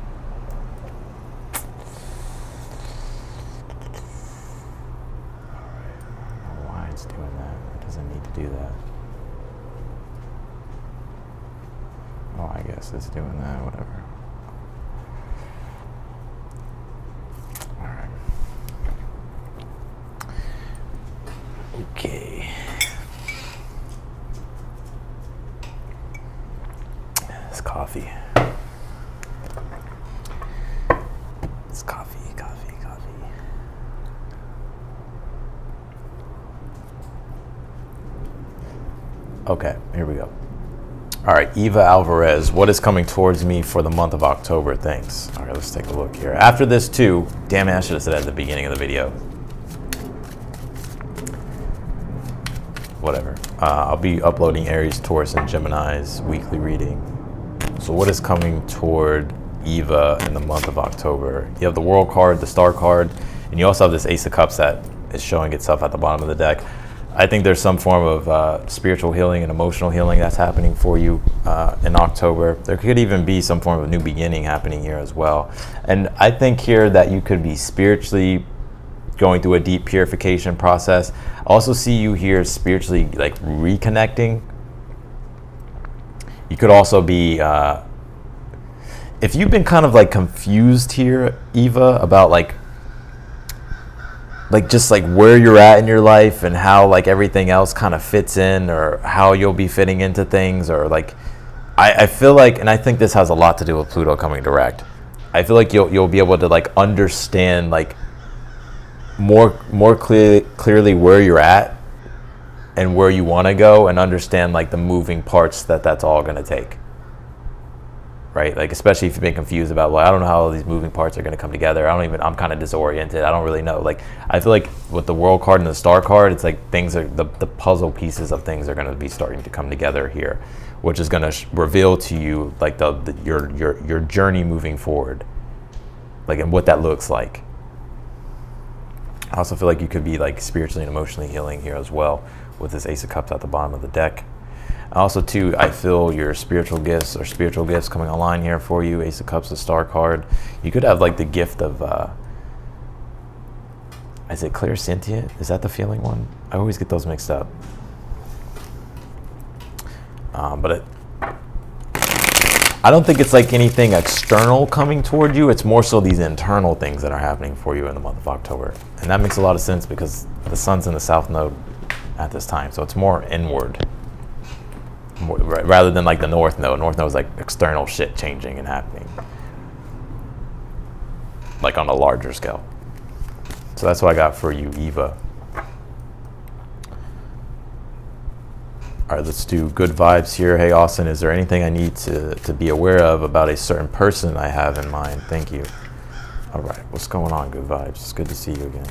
doesn't need to do that. Oh, I guess it's doing that, whatever. All right. Okay. It's coffee. It's coffee. Okay, here we go. All right, Eva Alvarez, what is coming towards me for the month of October? Thanks. All right, let's take a look here. After this too, damn it, I should have said that at the beginning of the video. Whatever. I'll be uploading Aries, Taurus, and Gemini's weekly reading. So what is coming toward Eva in the month of October? You have the World card, the Star card, and you also have this Ace of Cups that is showing itself at the bottom of the deck. I think there's some form of spiritual healing and emotional healing that's happening for you in October. There could even be some form of new beginning happening here as well. And I think here that you could be spiritually going through a deep purification process. I also see you here spiritually like reconnecting. You could also be, if you've been kind of like confused here, Eva, about like just like where you're at in your life and how like everything else kind of fits in, or how you'll be fitting into things, or like I feel like, and I think this has a lot to do with Pluto coming direct, I feel like you'll be able to like understand like more clearly where you're at and where you want to go, and understand like the moving parts that's all going to take. Right? Like, especially if you've been confused about, well, I don't know how all these moving parts are going to come together. I'm kind of disoriented. I don't really know. Like, I feel like with the World card and the Star card, it's like things are, the puzzle pieces of things are going to be starting to come together here, which is going to reveal to you like your journey moving forward, like, and what that looks like. I also feel like you could be like spiritually and emotionally healing here as well with this Ace of Cups at the bottom of the deck. Also, too, I feel your spiritual gifts coming online here for you. Ace of Cups, the Star card. You could have like the gift of, is it clairsentient? Is that the feeling one? I always get those mixed up. But I don't think it's like anything external coming toward you. It's more so these internal things that are happening for you in the month of October. And that makes a lot of sense because the sun's in the South Node at this time. So it's more inward. Rather than like the North Node. North Node is like external shit changing and happening, like on a larger scale. So that's what I got for you, Eva. All right, let's do good vibes here. Hey, Austin, is there anything I need to be aware of about a certain person I have in mind? Thank you. All right, what's going on, good vibes? It's good to see you again.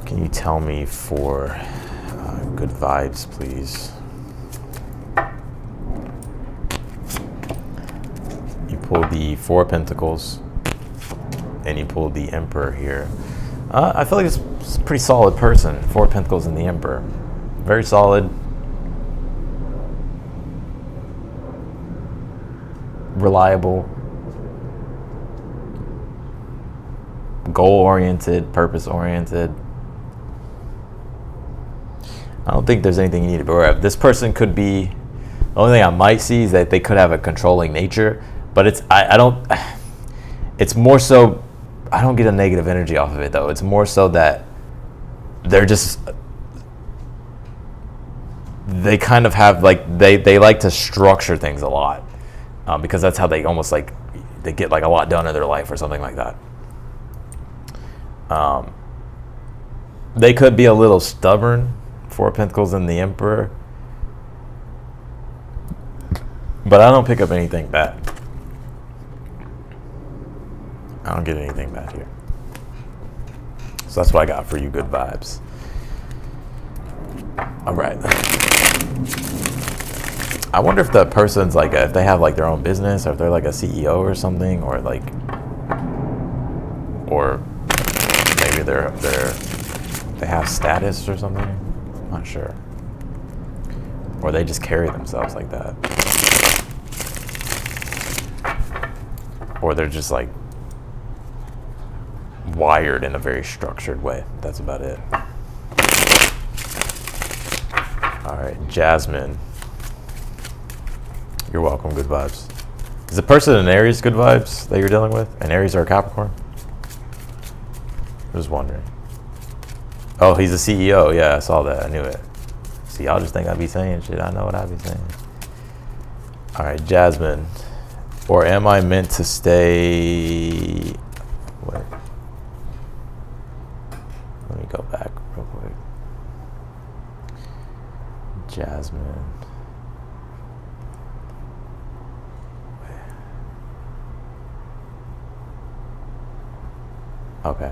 Can you tell me for good vibes, please? You pulled the Four of Pentacles, and you pulled the Emperor here. I feel like it's a pretty solid person. Four of Pentacles and the Emperor. Very solid. Reliable. Goal-oriented, purpose-oriented. I don't think there's anything you need to be aware of. This person could be, the only thing I might see is that they could have a controlling nature, but it's more so, I don't get a negative energy off of it though. It's more so that they're just, they kind of have like, they like to structure things a lot because that's how they almost like, they get like a lot done in their life or something like that. They could be a little stubborn. Four of Pentacles and the Emperor, but I don't pick up anything bad. I don't get anything bad here. So that's what I got for you, good vibes. All right. I wonder if the person's like, if they have like their own business, or if they're like a CEO or something, or like, or maybe they have status or something. Not sure. Or they just carry themselves like that. Or they're just like wired in a very structured way. That's about it. All right, Jasmine. You're welcome. Good vibes. Is the person in Aries good vibes that you're dealing with? An Aries or a Capricorn? Just wondering. Oh, he's a CEO. Yeah, I saw that. I knew it. See, y'all just think I be saying shit. I know what I be saying. All right, Jasmine. Or am I meant to stay... Wait. Let me go back real quick. Jasmine. Okay.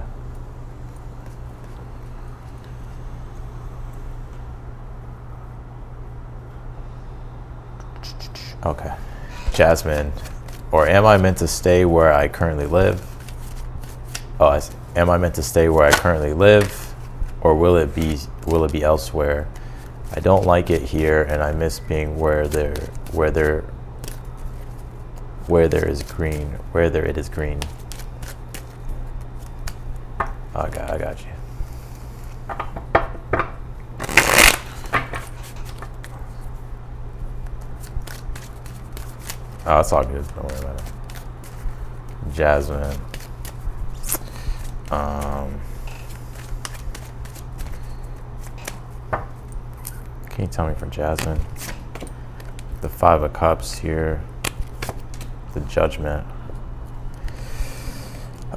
Okay. Jasmine. Or am I meant to stay where I currently live? Oh, I see. Am I meant to stay where I currently live? Or will it be elsewhere? I don't like it here and I miss being where there is green. Where there it is green. Okay, I got you. Oh, it's all good. Don't worry about it. Jasmine. Can you tell me for Jasmine? The Five of Cups here. The Judgment.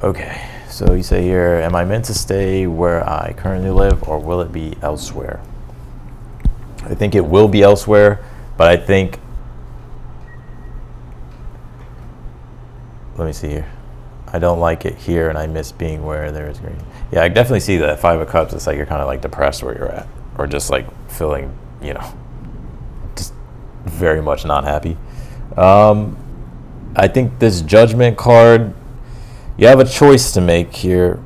Okay. So you say here, am I meant to stay where I currently live or will it be elsewhere? I think it will be elsewhere, but I think, let me see here. I don't like it here and I miss being where there is green. Yeah, I definitely see that Five of Cups. It's like you're kind of like depressed where you're at or just like feeling, you know, just very much not happy. I think this Judgment card, you have a choice to make here,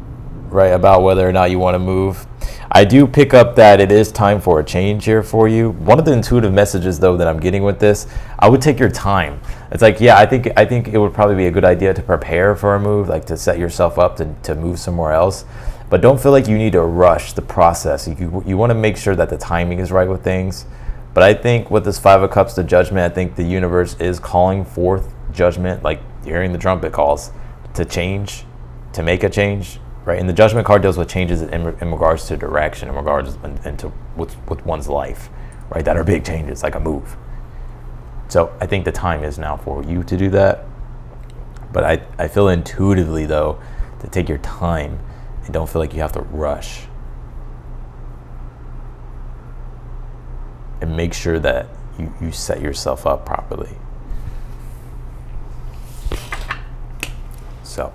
right, about whether or not you want to move. I do pick up that it is time for a change here for you. One of the intuitive messages, though, that I'm getting with this, I would take your time. It's like, yeah, I think it would probably be a good idea to prepare for a move, like to set yourself up to move somewhere else. But don't feel like you need to rush the process. You want to make sure that the timing is right with things. But I think with this Five of Cups, the Judgment, I think the universe is calling forth judgment, like hearing the trumpet calls, to change, to make a change, right? And the Judgment card deals with changes in regards to direction, in regards into with one's life, right? That are big changes, like a move. So I think the time is now for you to do that. But I feel intuitively, though, to take your time and don't feel like you have to rush. And make sure that you set yourself up properly. So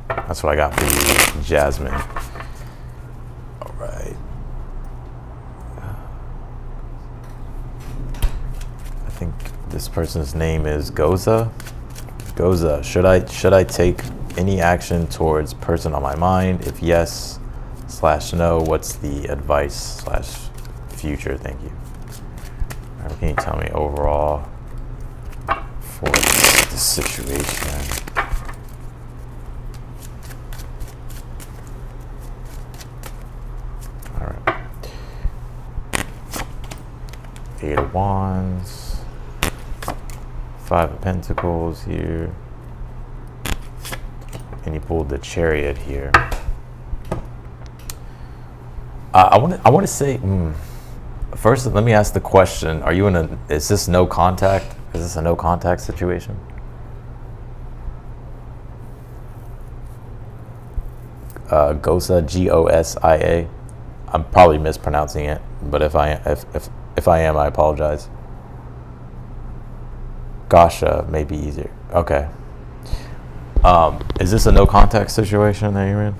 that's what I got for you, Jasmine. All right. I think this person's name is Goza. Goza, should I take any action towards person on my mind? If yes / no, what's the advice / future? Thank you. All right, can you tell me overall for this situation? All right. 8 of Wands, 5 of Pentacles here, and you pulled the Chariot here. I want to say, first, let me ask the question: are you is this no contact? Is this a no contact situation? Gosa, Gosia. I'm probably mispronouncing it, but if I am, I apologize. Gasha may be easier. Okay. Is this a no contact situation that you're in?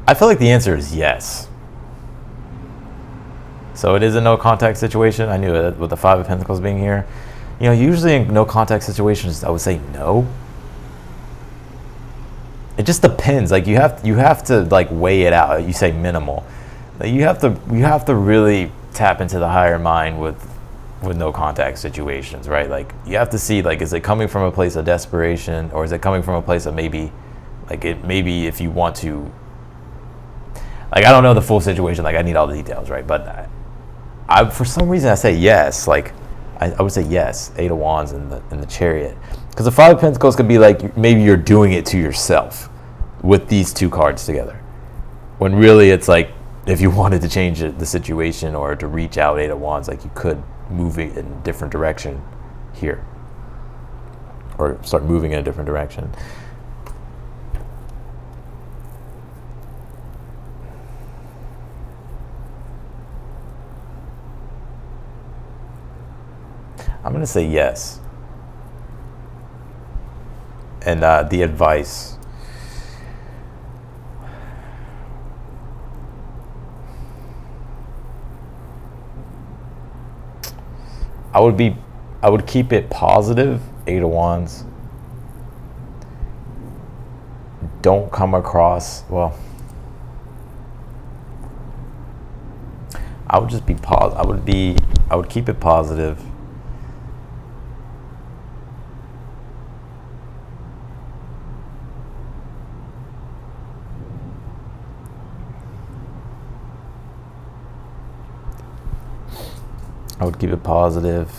I feel like the answer is yes. So it is a no contact situation. I knew it with the 5 of Pentacles being here. You know, usually in no contact situations, I would say no. It just depends. Like you have to like weigh it out. You say minimal. Like you have to really tap into the higher mind with no contact situations, right? Like you have to see, like, is it coming from a place of desperation, or is it coming from a place of maybe if you want to, like, I don't know the full situation, like I need all the details, right? But I for some reason I say yes, like I would say yes, 8 of Wands in the Chariot, because the 5 of Pentacles could be like maybe you're doing it to yourself with these 2 cards together, when really it's like if you wanted to change the situation or to reach out, 8 of Wands, like you could move it in a different direction here, or start moving in a different direction. I'm going to say yes. And the advice. I would keep it positive, 8 of Wands. Don't come across, well, I would just be I would keep it positive. I would keep it positive.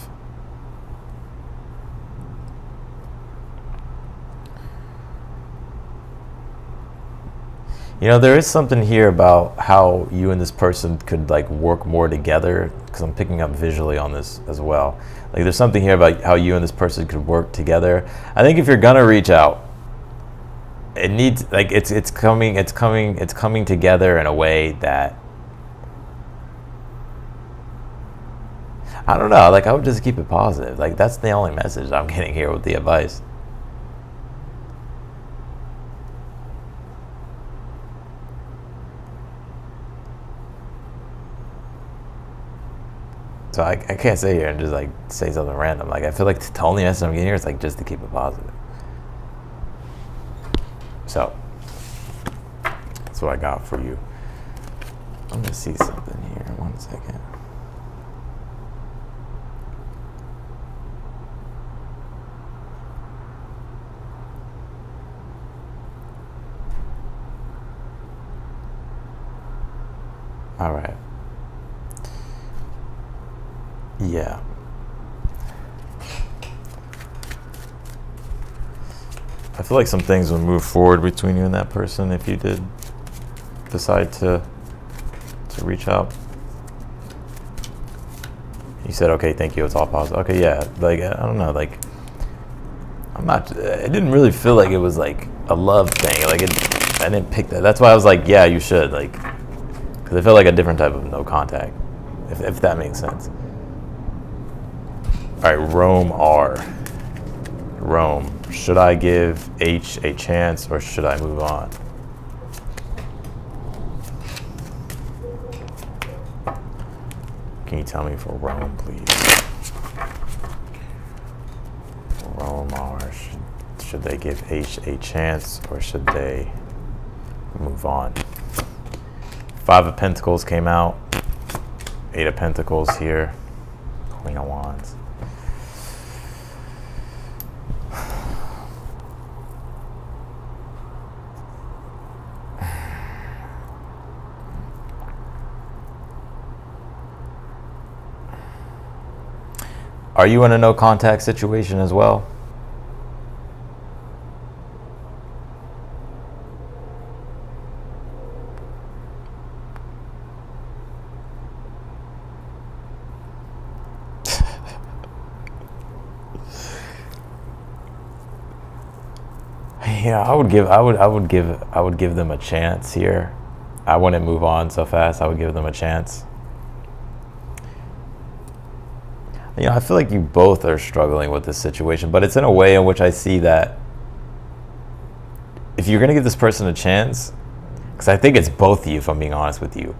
You know, there is something here about how you and this person could like work more together, because I'm picking up visually on this as well. Like there's something here about how you and this person could work together. I think if you're gonna reach out, it needs, like, it's coming together in a way that, I don't know, like I would just keep it positive. Like that's the only message I'm getting here with the advice. So I can't sit here and just like say something random. Like I feel like the only message I'm getting here is like just to keep it positive. So that's what I got for you. I'm gonna see something here. 1 second. All right. Yeah. I feel like some things would move forward between you and that person if you did decide to reach out. You said, okay, thank you, it's all positive. Okay, yeah, like, I don't know, like, it didn't really feel like it was like a love thing. Like I didn't pick that. That's why I was like, yeah, you should, like, because it felt like a different type of no contact, if that makes sense. All right, Rome R. Rome, should I give H a chance or should I move on? Can you tell me for Rome, please? Rome R, should they give H a chance or should they move on? 5 of Pentacles came out. 8 of Pentacles here. Queen of Wands. Are you in a no contact situation as well? Yeah, I would give them a chance here. I wouldn't move on so fast. I would give them a chance. You know, I feel like you both are struggling with this situation, but it's in a way in which I see that if you're going to give this person a chance, because I think it's both of you, if I'm being honest with you,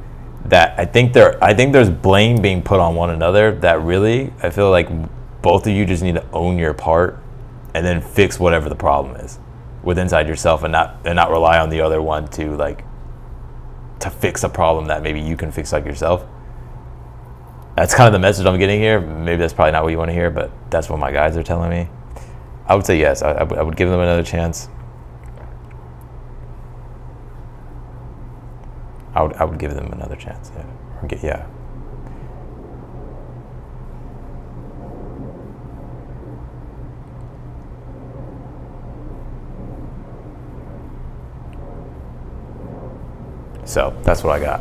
that I think there's blame being put on one another, that really, I feel like both of you just need to own your part and then fix whatever the problem is with inside yourself, and not rely on the other one to fix a problem that maybe you can fix like yourself. That's kind of the message I'm getting here. Maybe that's probably not what you want to hear, but that's what my guides are telling me. I would say yes. I would give them another chance. I would give them another chance. Yeah. So that's what I got.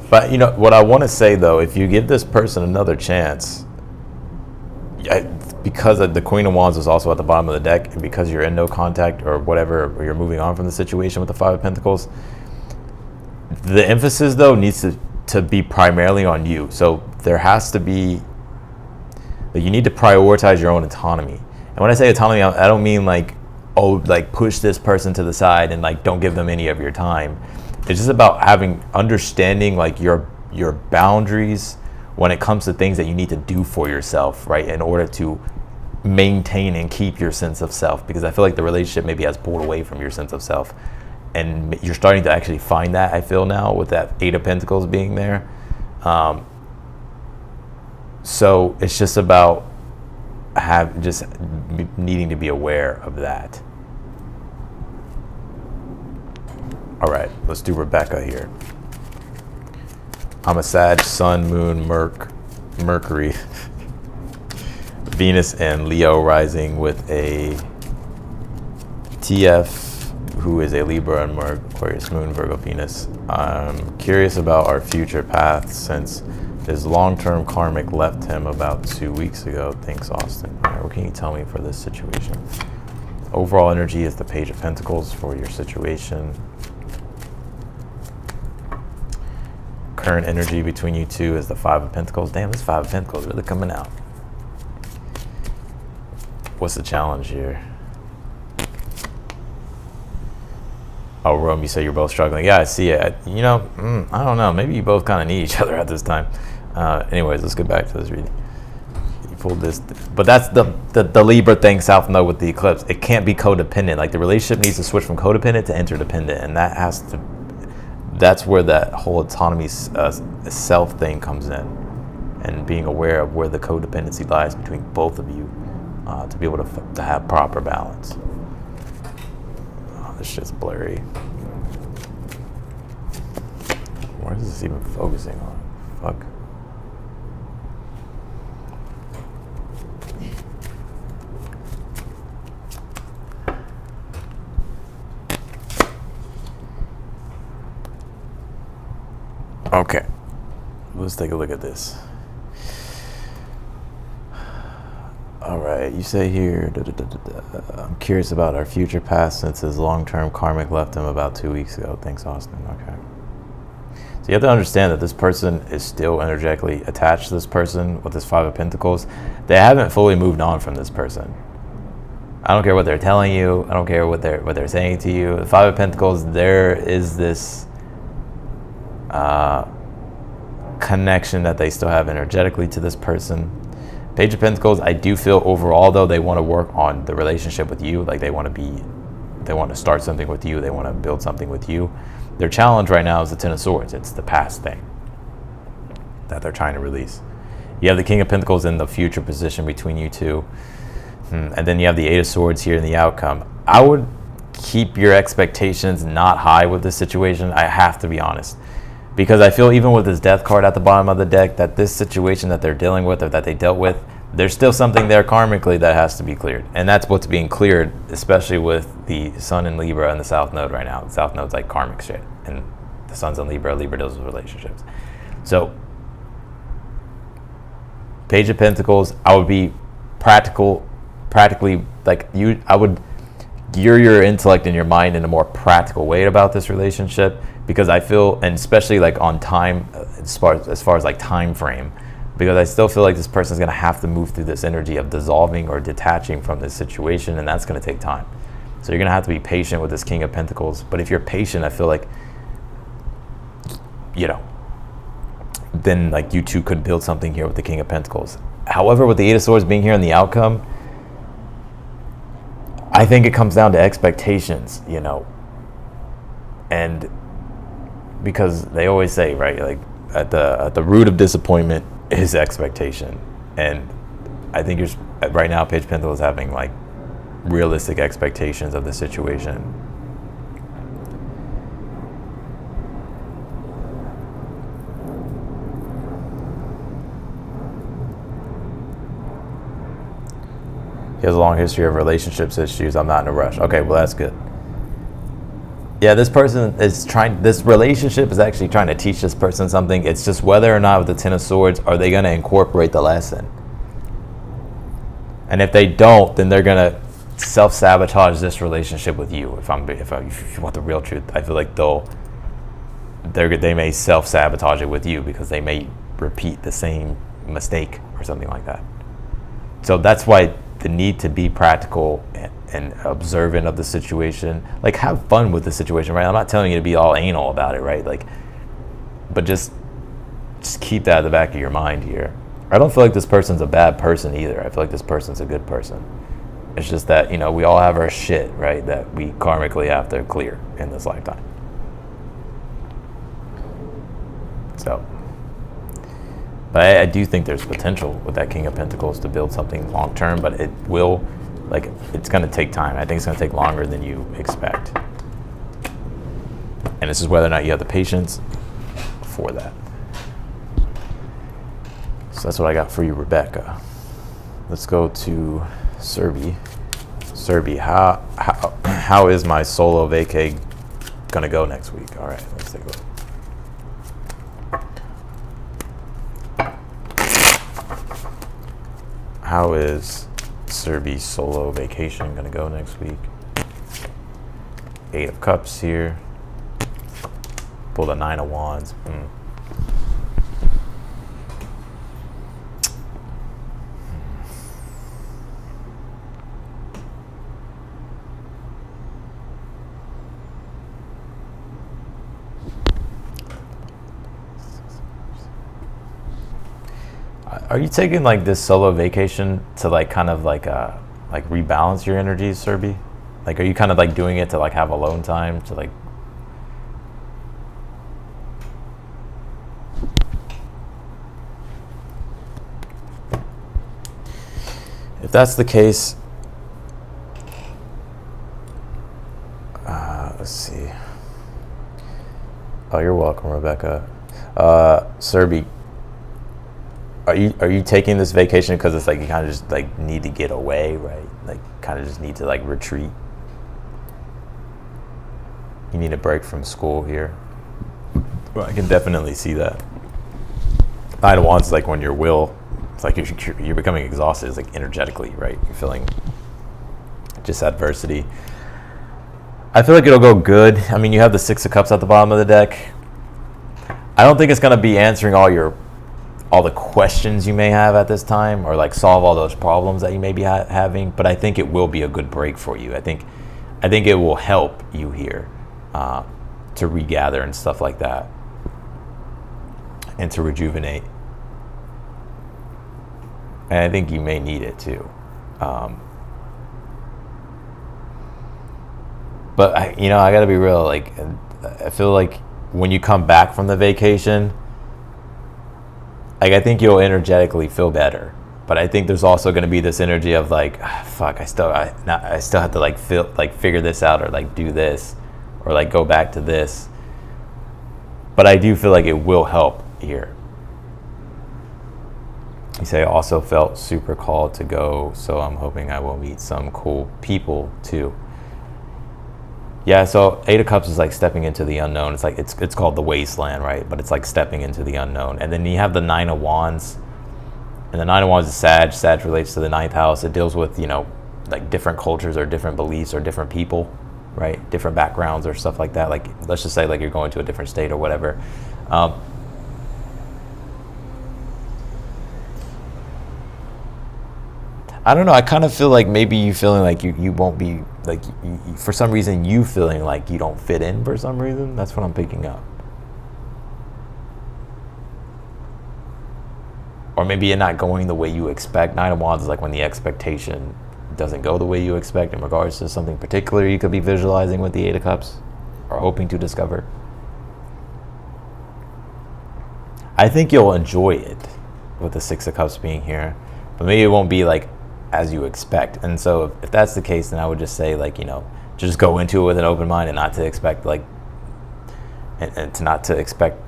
But you know what I want to say though, if you give this person another chance, because the Queen of Wands is also at the bottom of the deck, and because you're in no contact or whatever, or you're moving on from the situation with the Five of Pentacles, the emphasis though needs to be primarily on you. So there has to be, you need to prioritize your own autonomy. And when I say autonomy, I don't mean like, oh, like push this person to the side and like don't give them any of your time. It's just about understanding like your boundaries when it comes to things that you need to do for yourself, right? In order to maintain and keep your sense of self. Because I feel like the relationship maybe has pulled away from your sense of self. And you're starting to actually find that, I feel now, with that Eight of Pentacles being there. So it's just about needing to be aware of that. All right, let's do Rebecca here. I'm a Sag, Sun, Moon, Mercury, Venus, and Leo rising with a TF who is a Libra and Aquarius, Moon, Virgo, Venus. I'm curious about our future path since his long-term karmic left him about 2 weeks ago. Thanks, Austin. All right, what can you tell me for this situation? Overall energy is the Page of Pentacles for your situation. Current energy between you two is the Five of Pentacles. Damn, this Five of Pentacles really coming out. What's the challenge here? Oh, Rome, you say you're both struggling. Yeah, I see it. You know, I don't know. Maybe you both kind of need each other at this time. Anyways, let's get back to this reading. You pulled this, but that's the Libra thing, South Node with the eclipse. It can't be codependent. Like the relationship needs to switch from codependent to interdependent, and that's where that whole autonomy self thing comes in, and being aware of where the codependency lies between both of you to be able to have proper balance. Oh, this shit's blurry. Where is this even focusing on? Fuck. Okay, let's take a look at this. All right, you say here, I'm curious about our future past since his long-term karmic left him about 2 weeks ago. Thanks, Austin. Okay. So you have to understand that this person is still energetically attached to this person with this Five of Pentacles. They haven't fully moved on from this person. I don't care what they're telling you. I don't care what they're saying to you. The Five of Pentacles, there is this connection that they still have energetically to this person. Page of Pentacles, I do feel overall though they want to work on the relationship with you. Like they want to start something with you. They want to build something with you. Their challenge right now is the Ten of Swords. It's the past thing that they're trying to release. You have the King of Pentacles in the future position between you two. And then you have the Eight of Swords here in the outcome. I would keep your expectations not high with this situation. I have to be honest. Because I feel even with this Death card at the bottom of the deck, that this situation that they're dealing with or that they dealt with, there's still something there karmically that has to be cleared. And that's what's being cleared, especially with the Sun in Libra and the South Node right now. The South Node's like karmic shit. And the Sun's in Libra. Libra deals with relationships. So, Page of Pentacles, I would be practically, like I would gear your intellect and your mind in a more practical way about this relationship. Because I feel, and especially like on time, as far as like time frame, because I still feel like this person's gonna have to move through this energy of dissolving or detaching from this situation, and that's gonna take time. So you're gonna have to be patient with this King of Pentacles. But if you're patient, I feel like, you know, then like you two could build something here with the King of Pentacles. However, with the Eight of Swords being here in the outcome, I think it comes down to expectations, you know, and because they always say, right, like at the root of disappointment is expectation, and I think you're right now. Page of Pentacles is having like realistic expectations of the situation. He has a long history of relationships issues. I'm not in a rush. Okay, well that's good. Yeah, this person is this relationship is actually trying to teach this person something. It's just whether or not with the Ten of Swords, are they going to incorporate the lesson? And if they don't, then they're going to self-sabotage this relationship with you. If you want the real truth, I feel like they may self-sabotage it with you because they may repeat the same mistake or something like that. So that's why the need to be practical and observant of the situation. Like, have fun with the situation, right? I'm not telling you to be all anal about it, right? Like, but just keep that at the back of your mind here. I don't feel like this person's a bad person either. I feel like this person's a good person. It's just that, you know, we all have our shit, right, that we karmically have to clear in this lifetime. So, but I do think there's potential with that King of Pentacles to build something long term, but it will, like, it's going to take time. I think it's going to take longer than you expect. And this is whether or not you have the patience for that. So that's what I got for you, Rebecca. Let's go to Serbi. Serbi, how is my solo vacay going to go next week? All right, let's take a look. How is Serbi's solo vacation going to go next week? 8 of Cups here. Pull the 9 of Wands. Are you taking like this solo vacation to like kind of like rebalance your energies, Serbi? Like, are you kind of like doing it to like have alone time to like? If that's the case, let's see. Oh, you're welcome, Rebecca. Serbi. Are you taking this vacation because it's like you kind of just like need to get away, right? Like kind of just need to like retreat. You need a break from school here. Well, I can definitely see that. 9 of Wands is like when your will, it's like you're becoming exhausted. It's like energetically, right? You're feeling just adversity. I feel like it'll go good. I mean, you have the 6 of Cups at the bottom of the deck. I don't think it's going to be answering all the questions you may have at this time, or like solve all those problems that you may be having, but I think it will be a good break for you. I think it will help you here to regather and stuff like that, and to rejuvenate. And I think you may need it too. But I gotta be real. Like, I feel like when you come back from the vacation, like, I think you'll energetically feel better, but I think there's also going to be this energy of like, fuck, I still have to like figure this out, or like do this, or like go back to this. But I do feel like it will help here. You say, also felt super called to go, so I'm hoping I will meet some cool people too. Yeah, so 8 of Cups is like stepping into the unknown. It's like it's called the wasteland, right? But it's like stepping into the unknown. And then you have the 9 of Wands, and the 9 of Wands is Sag. Sag relates to the 9th house. It deals with, like different cultures or different beliefs or different people, right? Different backgrounds or stuff like that. Like, let's just say like you're going to a different state or whatever. I don't know. I kind of feel like maybe you feeling like you won't be, like, for some reason you feeling like you don't fit in for some reason. That's what I'm picking up. Or maybe you're not going the way you expect. 9 of Wands is like when the expectation doesn't go the way you expect in regards to something particular you could be visualizing with the Eight of Cups or hoping to discover. I think you'll enjoy it with the Six of Cups being here, but maybe it won't be like as you expect. And so if that's the case, then I would just say, like, you know, just go into it with an open mind and not to expect like, and to not to expect,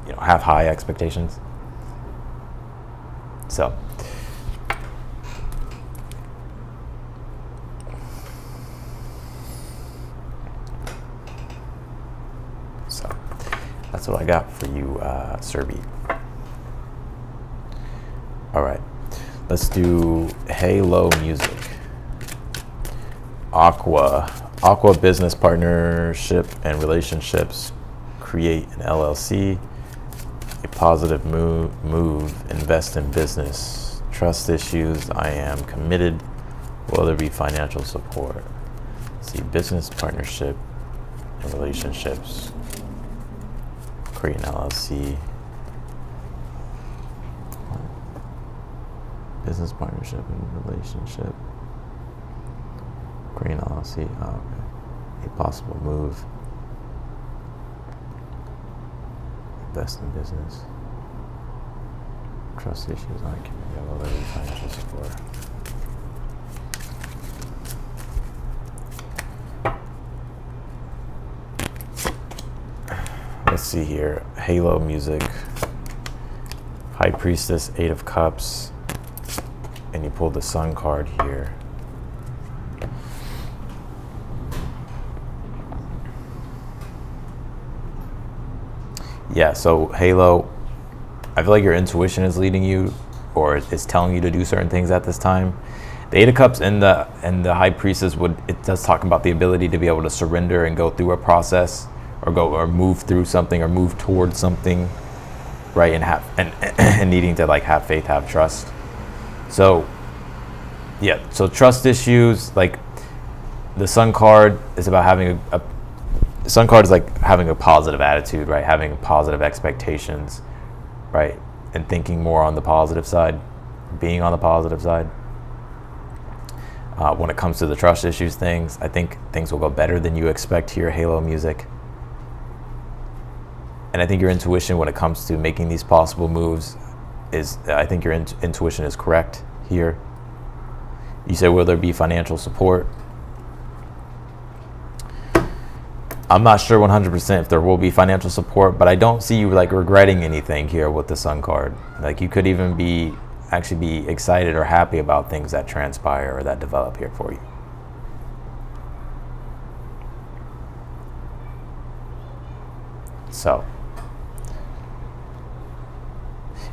you know, have high expectations. So that's what I got for you, Serbi. All right, let's do Halo music. Aqua business partnership and relationships. Create an LLC. A positive move. Invest in business. Trust issues. I am committed. Will there be financial support? Let's see, business partnership and relationships. Create an LLC. Business partnership and relationship. Create an LLC. Oh, okay. A possible move. Invest in business. Trust issues. I can get all the financial support. Let's see here. Halo music. High Priestess, Eight of Cups. And you pulled the Sun card here. Yeah, so Halo, I feel like your intuition is leading you, or is telling you to do certain things at this time. The Eight of Cups and the High Priestess it does talk about the ability to be able to surrender and go through a process, or move through something, or move towards something, right? And needing to like have faith, have trust. So yeah, so trust issues, like the Sun card is about having the Sun card is like having a positive attitude, right? Having positive expectations, right? And thinking more on the positive side, being on the positive side. When it comes to the trust issues things, I think things will go better than you expect here, Halo music. And I think your intuition when it comes to making these possible moves I think your intuition is correct here. You say, will there be financial support? I'm not sure 100% if there will be financial support, but I don't see you like regretting anything here with the Sun card. Like you could even actually be excited or happy about things that transpire or that develop here for you. So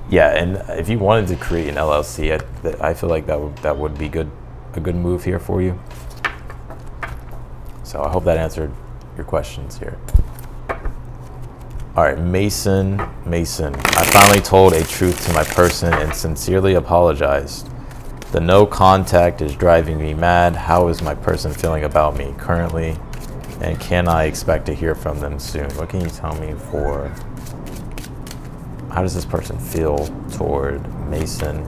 yeah, and if you wanted to create an LLC, I feel like that would be a good move here for you. So I hope that answered your questions here. All right, Mason. I finally told a truth to my person and sincerely apologized. The no contact is driving me mad. How is my person feeling about me currently? And can I expect to hear from them soon? What can you tell me for... How does this person feel toward Mason?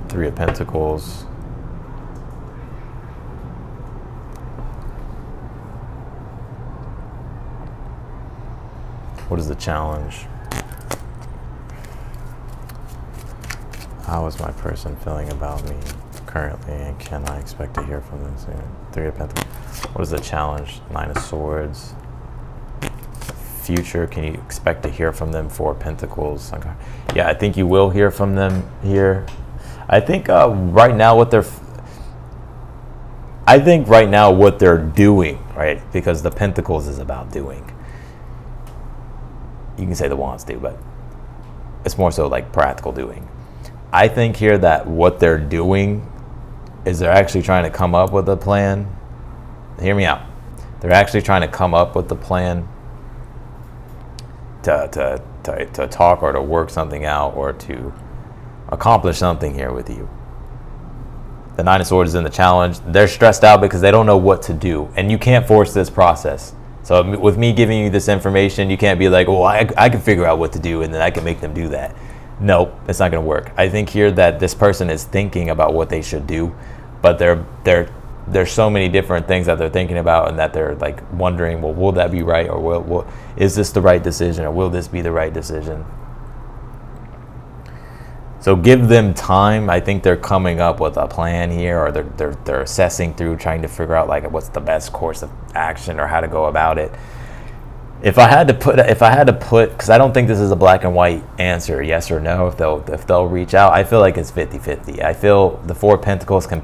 Three of Pentacles. What is the challenge? How is my person feeling about me currently, and can I expect to hear from them soon? Three of Pentacles. What is the challenge? Nine of Swords. Future, can you expect to hear from them? Four of Pentacles. Yeah, I think you will hear from them here. I think right now what they're doing, right? Because the Pentacles is about doing. You can say the Wands do, but it's more so like practical doing. I think here that what they're doing is they're actually trying to come up with a plan. Hear me out. They're actually trying to come up with the plan to talk or to work something out or to accomplish something here with you. The Nine of Swords is in the challenge. They're stressed out because they don't know what to do, and you can't force this process. So with me giving you this information, you can't be like, well, I can figure out what to do and then I can make them do that. Nope, it's not going to work. I think here that this person is thinking about what they should do, but there's so many different things that they're thinking about, and that they're like wondering, well, will that be right, or will is this the right decision, or will this be the right decision? So give them time. I think they're coming up with a plan here, or they're assessing through, trying to figure out like what's the best course of action or how to go about it. If I had to put, because I don't think this is a black and white answer, yes or no, if they'll reach out, I feel like it's 50-50. I feel the Four of Pentacles can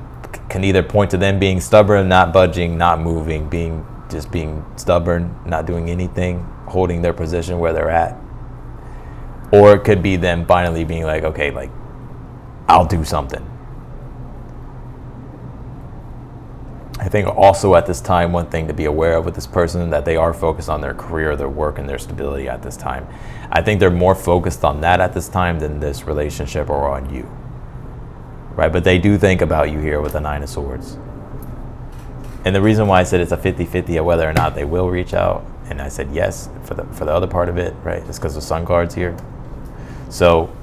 either point to them being stubborn, not budging, not moving, being stubborn, not doing anything, holding their position where they're at. Or it could be them finally being like, okay, like, I'll do something. I think also at this time, one thing to be aware of with this person, that they are focused on their career, their work, and their stability at this time. I think they're more focused on that at this time than this relationship or on you. Right? But they do think about you here with the Nine of Swords. And the reason why I said it's a 50-50 of whether or not they will reach out, and I said yes for the other part of it, right? Just because the Sun card's here. So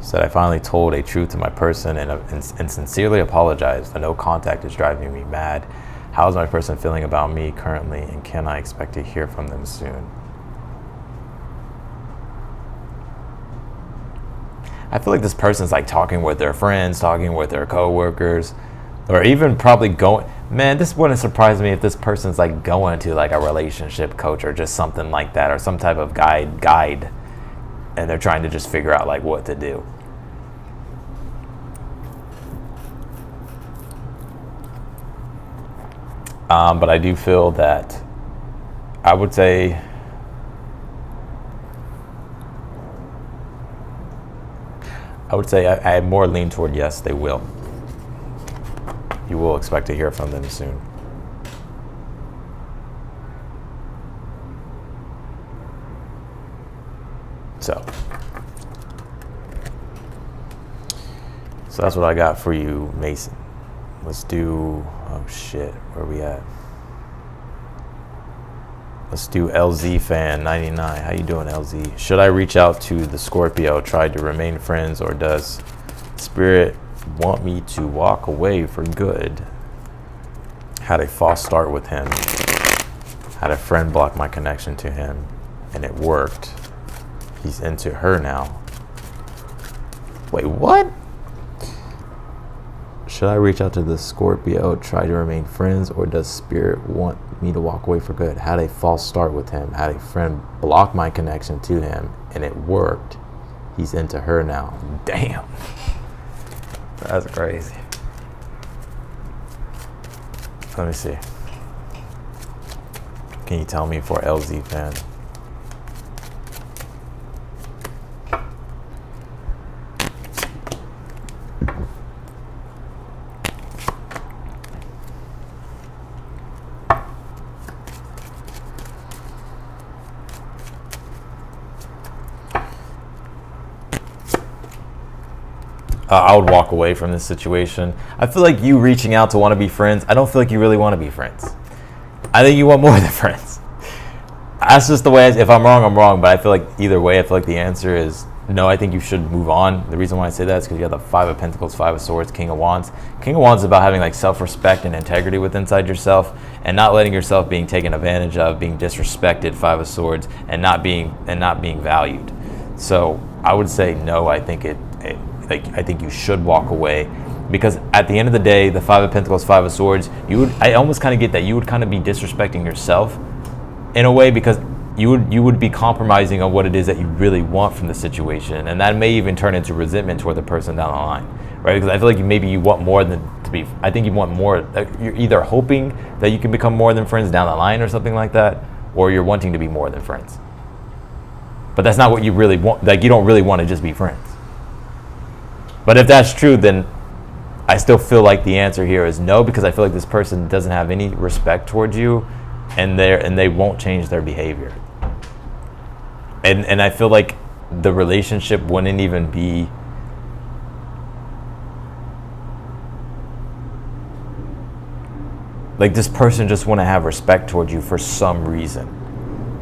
said, I finally told a truth to my person and sincerely apologized. The no contact is driving me mad. How is my person feeling about me currently, and can I expect to hear from them soon? I feel like this person's like talking with their friends, talking with their coworkers, or even probably going, man, this wouldn't surprise me if this person's like going to like a relationship coach or just something like that, or some type of guide, and they're trying to just figure out like what to do. But I do feel that I would say I more lean toward yes, they will. You will expect to hear from them soon. So that's what I got for you, Mason. Let's do, oh shit, where are we at? Let's do LZ fan 99. How you doing, LZ? Should I reach out to the Scorpio, try to remain friends, or does Spirit want me to walk away for good? Had a false start with him. Had a friend block my connection to him, and it worked. He's into her now. Wait, what? Should I reach out to the Scorpio, try to remain friends, or does Spirit want me to walk away for good? Had a false start with him. Had a friend block my connection to him, and it worked. He's into her now. Damn. That's crazy. Let me see. Can you tell me for LZ fan? I would walk away from this situation. I feel like you reaching out to want to be friends, I don't feel like you really want to be friends. I think you want more than friends. That's just the way, if I'm wrong, I'm wrong. But I feel like either way, I feel like the answer is no, I think you should move on. The reason why I say that is because you have the Five of Pentacles, Five of Swords, King of Wands. King of Wands is about having like self-respect and integrity within inside yourself, and not letting yourself being taken advantage of, being disrespected, Five of Swords, and not being valued. So I would say no, I think I think you should walk away, because at the end of the day, the Five of Pentacles, Five of Swords, I almost kind of get that you would kind of be disrespecting yourself in a way, because you would be compromising on what it is that you really want from the situation, and that may even turn into resentment toward the person down the line, right? Because I feel like maybe you want more than to be. I think you want more. You're either hoping that you can become more than friends down the line or something like that, or you're wanting to be more than friends. But that's not what you really want. Like, you don't really want to just be friends. But if that's true, then I still feel like the answer here is no, because I feel like this person doesn't have any respect towards you, and they won't change their behavior. And I feel like the relationship wouldn't even be like this person just want to have respect towards you for some reason,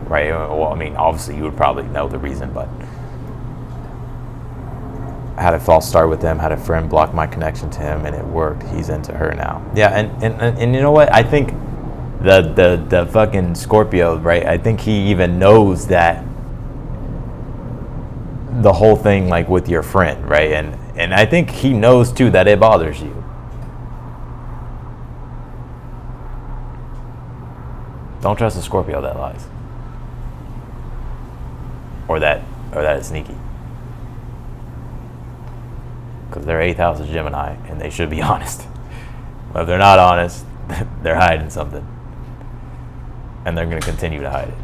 right? Well, I mean, obviously you would probably know the reason, but I had a false start with them, had a friend block my connection to him, and it worked. He's into her now. Yeah, and you know what? I think the fucking Scorpio, right? I think he even knows that the whole thing, like with your friend, right? And I think he knows too that it bothers you. Don't trust a Scorpio that lies, or that is sneaky, because their 8th house is Gemini, and they should be honest. But if they're not honest, they're hiding something, and they're going to continue to hide it.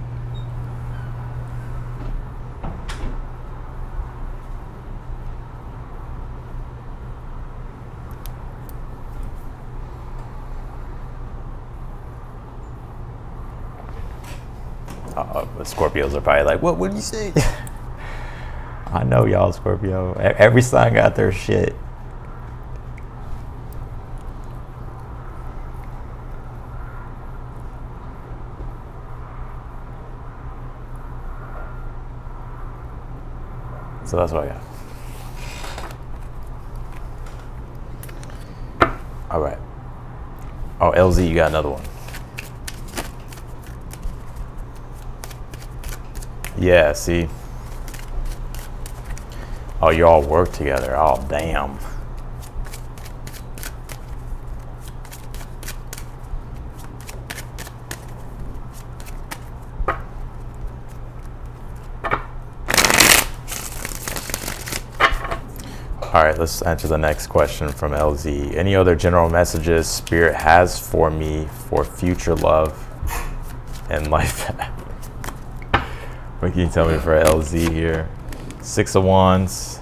But Scorpios are probably like, what would you say? I know y'all Scorpio. Every sign got their shit. So that's what I got. All right. Oh, LZ, you got another one. Yeah, see? Oh, you all work together. Oh, damn. All right, let's answer the next question from LZ. Any other general messages Spirit has for me for future love and life? What can you tell me for LZ here? 6 of Wands.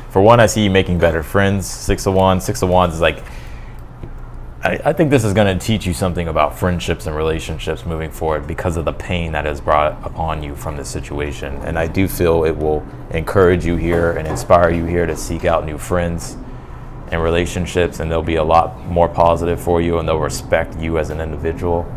For one, I see you making better friends. 6 of Wands. 6 of Wands is like, I think this is going to teach you something about friendships and relationships moving forward because of the pain that is brought upon you from this situation. And I do feel it will encourage you here and inspire you here to seek out new friends and relationships, and they'll be a lot more positive for you, and they'll respect you as an individual.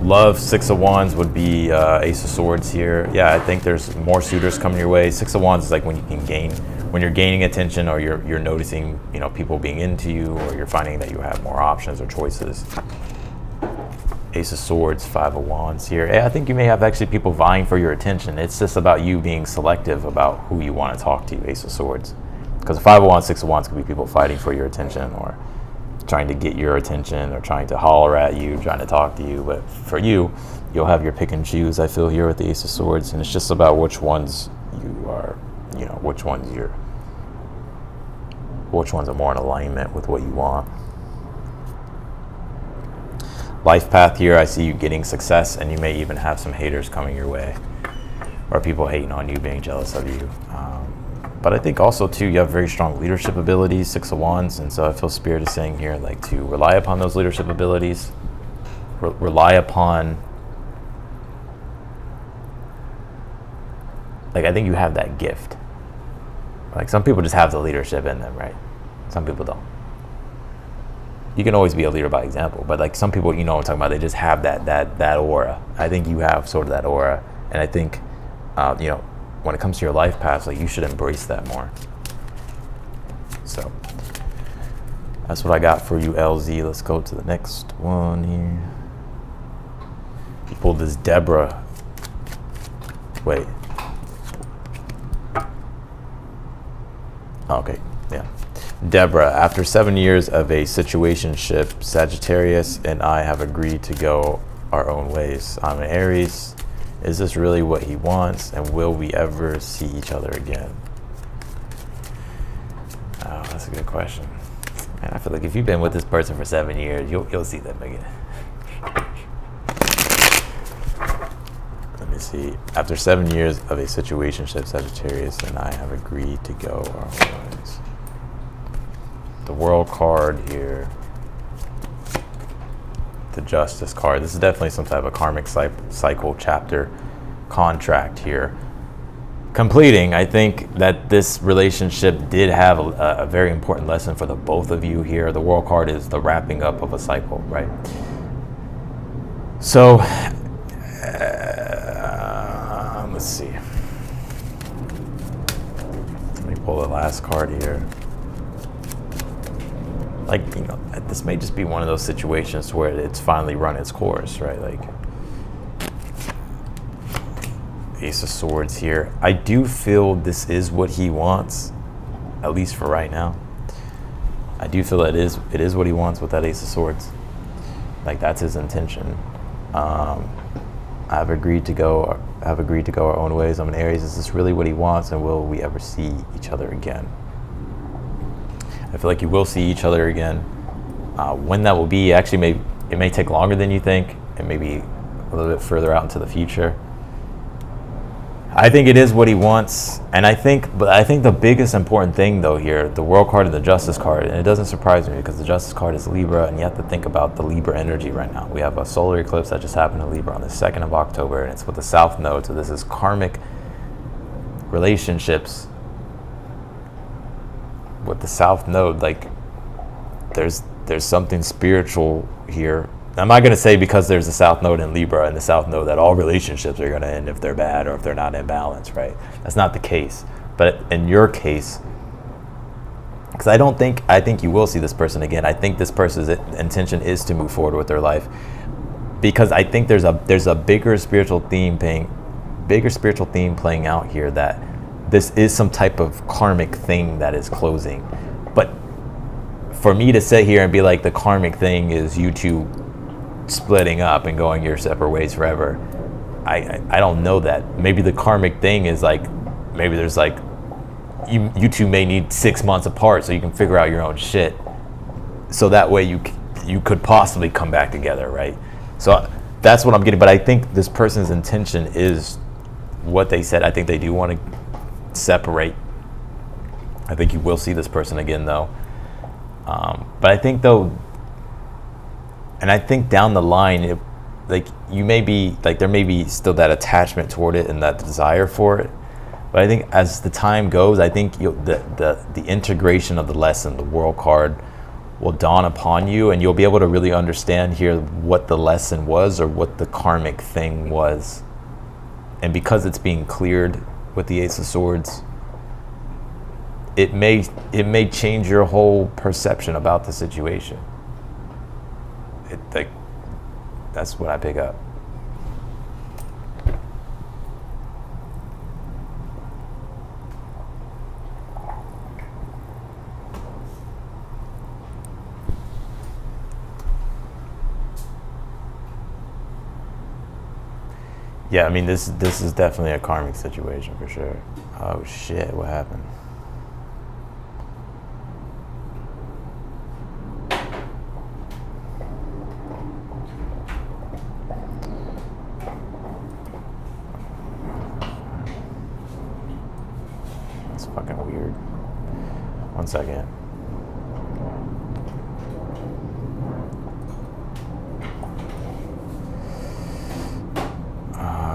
Love, 6 of Wands would be Ace of Swords here. Yeah, I think there's more suitors coming your way. 6 of Wands is like when you can gain, when you're gaining attention, or you're noticing, you know, people being into you, or you're finding that you have more options or choices. Ace of Swords, 5 of Wands here. Yeah, I think you may have actually people vying for your attention. It's just about you being selective about who you want to talk to, Ace of Swords. Because 5 of Wands, 6 of Wands could be people fighting for your attention, or trying to get your attention, or trying to holler at you, trying to talk to you. But for you, you'll have your pick and choose, I feel, here with the Ace of Swords. And it's just about which ones you are, you know, which ones are more in alignment with what you want. Life path here, I see you getting success, and you may even have some haters coming your way, or people hating on you, being jealous of you. But I think also too, you have very strong leadership abilities, 6 of Wands, and so I feel Spirit is saying here, like, to rely upon those leadership abilities, rely upon, like, I think you have that gift. Like, some people just have the leadership in them, right? Some people don't. You can always be a leader by example, but like some people, you know what I'm talking about, they just have that aura. I think you have sort of that aura, and I think, you know, when it comes to your life path, like, you should embrace that more. So that's what I got for you, LZ. Let's go to the next one here. You pulled this Deborah. Wait. Okay, yeah. Deborah, after 7 years of a situationship, Sagittarius and I have agreed to go our own ways. I'm an Aries. Is this really what he wants, and will we ever see each other again? Oh, that's a good question. Man, I feel like if you've been with this person for 7 years, you'll see them again. Let me see. After 7 years of a situationship, Sagittarius and I have agreed to go our own ways. The World card here. The Justice card. This is definitely some type of karmic cycle chapter contract here. completing, I think that this relationship did have a very important lesson for the both of you here. The World card is the wrapping up of a cycle, right? So, let's see. Let me pull the last card here. Like, you know, this may just be one of those situations where it's finally run its course, right? Like, Ace of Swords here. I do feel this is what he wants, at least for right now. I do feel that it is what he wants with that Ace of Swords. Like, that's his intention. I've agreed to go our own ways. I'm an Aries. Is this really what he wants, and will we ever see each other again? I feel like you will see each other again. When that will be, actually, it may take longer than you think, and maybe a little bit further out into the future. I think it is what he wants, and I think the biggest important thing though here, the World card and the Justice card, and it doesn't surprise me because the Justice card is Libra, and you have to think about the Libra energy right now. We have a solar eclipse that just happened in Libra on the 2nd of October, and it's with the South Node, so this is karmic relationships with the South Node. Like, there's something spiritual here. I'm not going to say because there's a South Node in Libra and the South Node that all relationships are going to end if they're bad or if they're not in balance, right? That's not the case. But in your case, because I think you will see this person again. I think this person's intention is to move forward with their life, because I think there's a bigger spiritual theme playing out here, that this is some type of karmic thing that is closing. But for me to sit here and be like the karmic thing is you two splitting up and going your separate ways forever, I don't know that. Maybe the karmic thing is like, maybe there's like, you two may need 6 months apart so you can figure out your own shit, so that way you could possibly come back together, right? So that's what I'm getting. But I think this person's intention is what they said. I think they do want to separate. I think you will see this person again though, but I think though, and I think down the line, like, you may be like, there may be still that attachment toward it and that desire for it. But I think as the time goes, I think the integration of the lesson, the World card, will dawn upon you, and you'll be able to really understand here what the lesson was or what the karmic thing was. And because it's being cleared with the Ace of Swords, it may change your whole perception about the situation. That's what I pick up. Yeah, I mean, this is definitely a karmic situation for sure. Oh shit, what happened? Fucking weird. 1 second.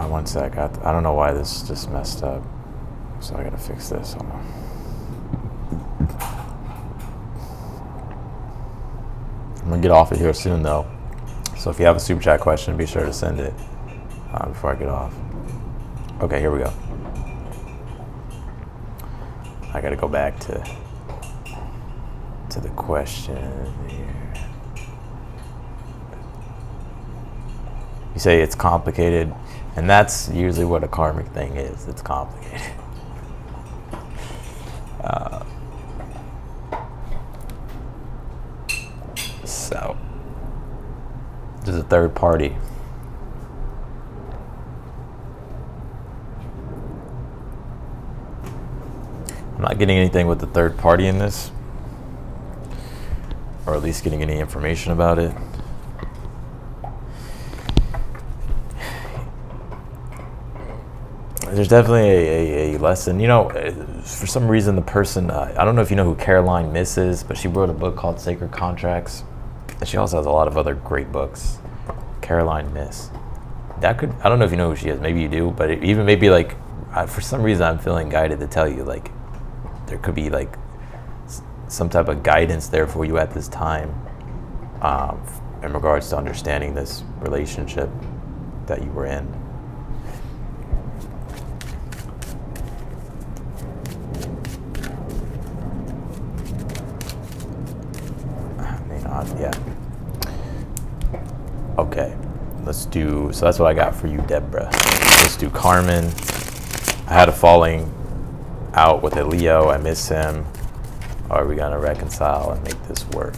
One sec. I don't know why this just messed up, so I gotta fix this. Hold on. I'm gonna get off of here soon though, so if you have a super chat question, be sure to send it before I get off. Okay, here we go. I gotta go back to the question here. You say it's complicated, and that's usually what a karmic thing is. It's complicated. So there's a third party. I'm not getting anything with the third party in this, or at least getting any information about it. There's definitely a lesson. You know, for some reason the person, I don't know if you know who Caroline Myss is, but she wrote a book called Sacred Contracts. And she also has a lot of other great books. Caroline Myss. I don't know if you know who she is. Maybe you do, but even maybe like for some reason I'm feeling guided to tell you, like, there could be like some type of guidance there for you at this time, in regards to understanding this relationship that you were in. Yeah. Okay. Let's do, so that's what I got for you, Deborah. Let's do Carmen. I had a falling out with a Leo. I miss him. Are we going to reconcile and make this work?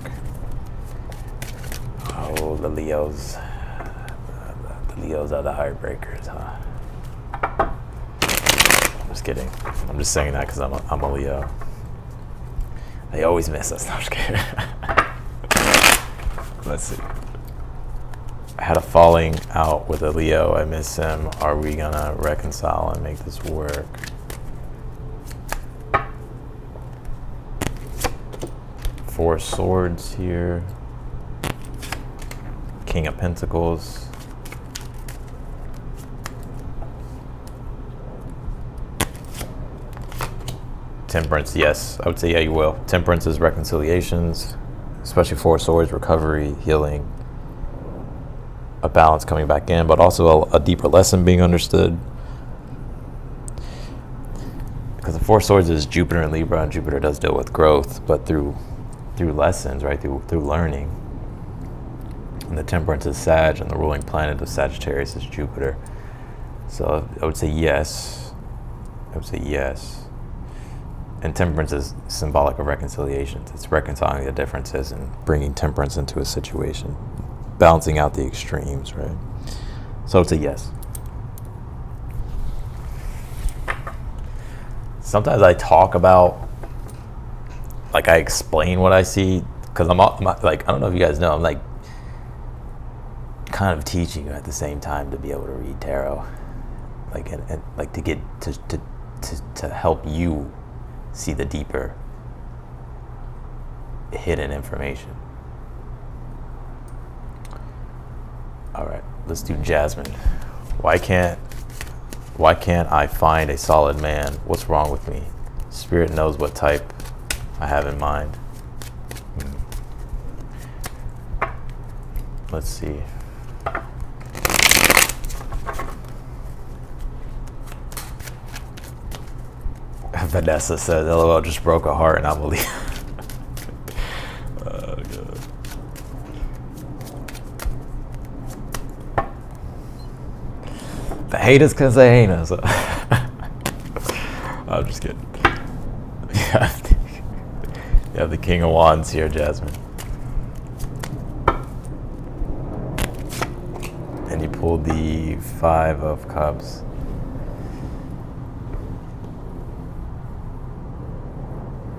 Oh, the Leos. The Leos are the heartbreakers, huh? I'm just kidding. I'm just saying that because I'm a Leo. They always miss us. No, I'm just kidding. Let's see. I had a falling out with a Leo. I miss him. Are we gonna reconcile and make this work? Four Swords here. King of Pentacles. Temperance, yes. I would say, yeah, you will. Temperance is reconciliations, especially Four Swords, recovery, healing, a balance coming back in, but also a deeper lesson being understood. Because the Four Swords is Jupiter and Libra, and Jupiter does deal with growth, but through lessons, right? Through learning. And the Temperance is Sag, and the ruling planet of Sagittarius is Jupiter. So I would say yes. I would say yes. And Temperance is symbolic of reconciliations. It's reconciling the differences and bringing temperance into a situation, balancing out the extremes, right? So it's a yes. Sometimes I talk about, like, I explain what I see, because I'm like, I don't know if you guys know, I'm like kind of teaching you at the same time to be able to read tarot, like, and like to get to help you see the deeper hidden information. All right, let's do Jasmine. Why can't I find a solid man? What's wrong with me? Spirit knows what type I have in mind. Let's see. Vanessa says, LOL, just broke a heart and I'm a Leo. Oh, God. The haters because they hate us. I'm just kidding. You have the King of Wands here, Jasmine. And you pulled the Five of Cups.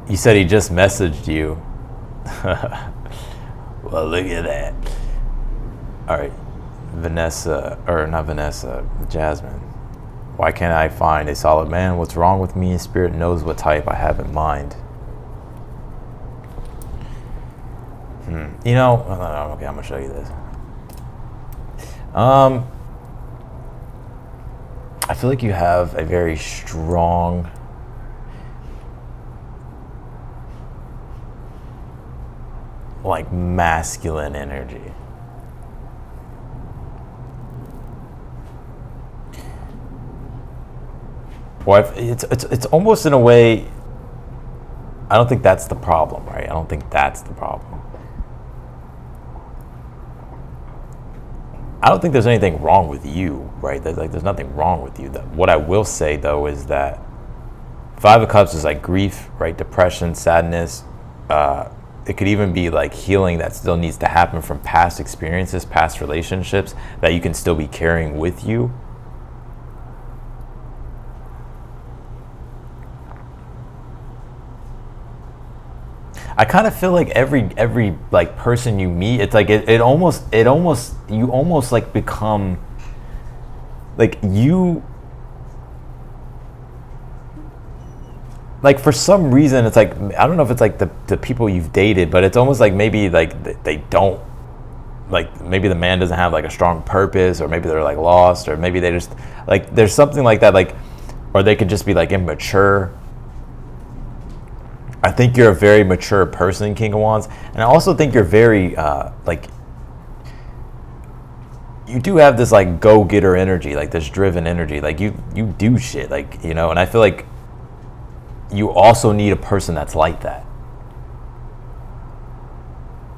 You said he just messaged you. Well, look at that. All right, Jasmine. Why can't I find a solid man? What's wrong with me? Spirit knows what type I have in mind. You know, okay, I'm gonna show you this. I feel like you have a very strong like masculine energy. Well, it's almost in a way, I don't think that's the problem, right? I don't think that's the problem. I don't think there's anything wrong with you, right? There's nothing wrong with you. What I will say though is that Five of Cups is like grief, right? Depression, sadness. It could even be like healing that still needs to happen from past experiences, past relationships that you can still be carrying with you. I kind of feel like every like person you meet, it's like it almost you almost like become like you. Like for some reason, it's like, I don't know if it's like the people you've dated, but it's almost like maybe like they don't, like maybe the man doesn't have like a strong purpose, or maybe they're like lost, or maybe they just like, there's something like that. Like or they could just be like immature. I think you're a very mature person, King of Wands, and I also think you're very like, you do have this like go-getter energy, like this driven energy, like you do shit, like, you know, and I feel like you also need a person that's like that.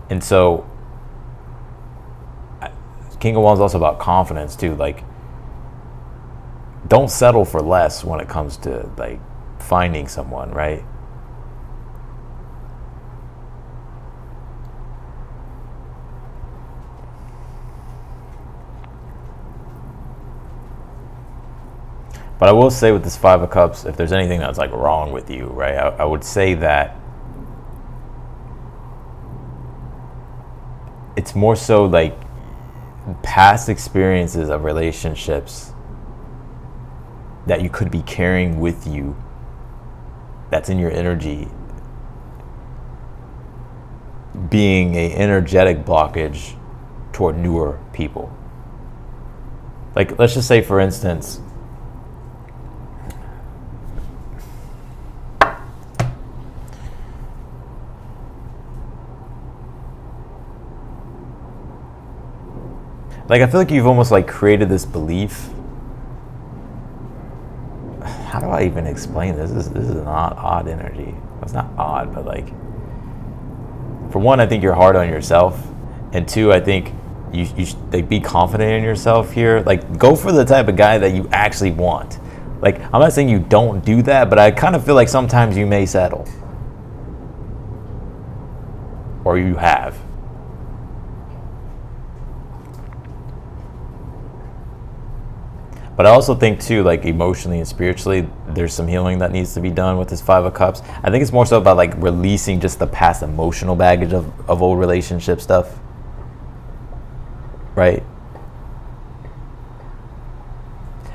And so King of Wands is also about confidence too. Like, don't settle for less when it comes to like finding someone, right? But I will say with this Five of Cups, if there's anything that's like wrong with you, right, I would say that it's more so like past experiences of relationships that you could be carrying with you, that's in your energy, being a energetic blockage toward newer people. Like, let's just say, for instance, like, I feel like you've almost like created this belief. How do I even explain this? This is an odd energy. It's not odd, but like, for one, I think you're hard on yourself, and two, I think you should like be confident in yourself here. Like, go for the type of guy that you actually want. Like, I'm not saying you don't do that, but I kind of feel like sometimes you may settle, or you have. But I also think too, like emotionally and spiritually, there's some healing that needs to be done with this Five of Cups. I think it's more so about like releasing just the past emotional baggage of old relationship stuff, right?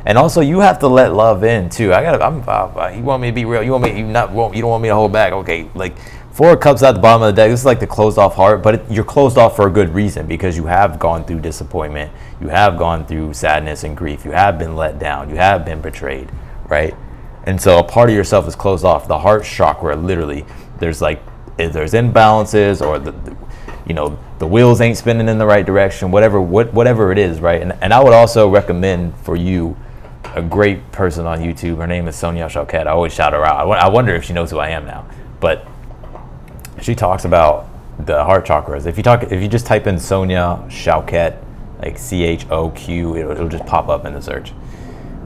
And also, you have to let love in too. You want me to be real? You don't want me to hold back? Okay, like Four of Cups at the bottom of the deck. This is like the closed off heart, but you're closed off for a good reason, because you have gone through disappointment, you have gone through sadness and grief, you have been let down, you have been betrayed, right? And so a part of yourself is closed off. The heart chakra, literally, there's imbalances, or the wheels ain't spinning in the right direction, whatever it is, right? And I would also recommend for you a great person on YouTube. Her name is Sonia Chauquet. I always shout her out. I wonder if she knows who I am now, but she talks about the heart chakras. If you just type in Sonia Chauquet, like CHOQ, it'll just pop up in the search.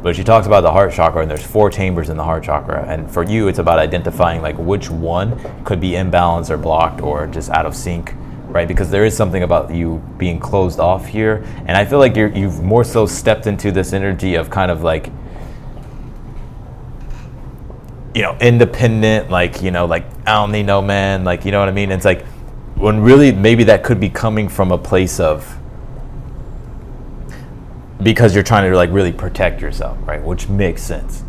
But she talks about the heart chakra, and there's 4 chambers in the heart chakra. And for you, it's about identifying like which one could be imbalanced or blocked or just out of sync, right? Because there is something about you being closed off here. And I feel like you've more so stepped into this energy of kind of like, independent, like, like, I don't need no man, like, you know what I mean? It's like, when really maybe that could be coming from a place of, because you're trying to like really protect yourself, right? Which makes sense.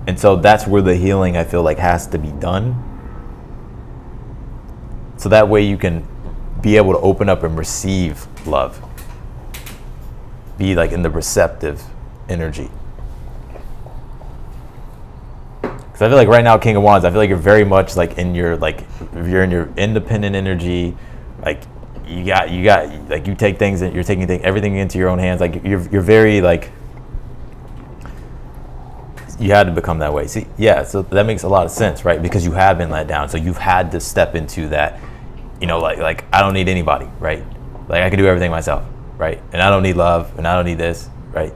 And so that's where the healing, I feel like, has to be done. So that way you can be able to open up and receive love. Be like in the receptive energy. Because I feel like right now, King of Wands, I feel like you're very much like in your, like, if you're in your independent energy, like you got like, you take things, and you're taking everything into your own hands. Like you're very like, you had to become that way. See, yeah, so that makes a lot of sense, right? Because you have been let down, so you've had to step into that, like I don't need anybody, right? Like I can do everything myself, right? And I don't need love, and I don't need this, right?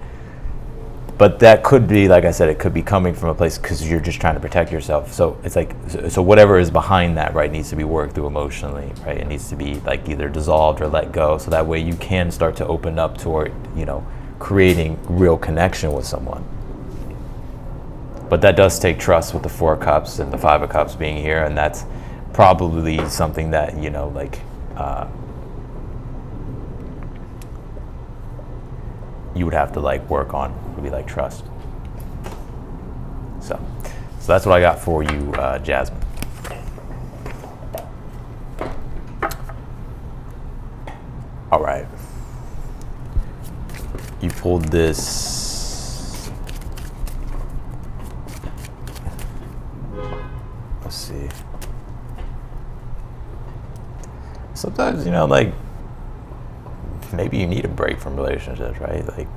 But that could be, like I said, it could be coming from a place because you're just trying to protect yourself. So it's like, so whatever is behind that, right, needs to be worked through emotionally, right? It needs to be like either dissolved or let go. So that way you can start to open up toward, creating real connection with someone. But that does take trust with the Four of Cups and the Five of Cups being here. And that's probably something that, you would have to like work on, would be like trust. So that's what I got for you, Jasmine. All right. You pulled this Sometimes, you know, like, maybe you need a break from relationships, right? Like,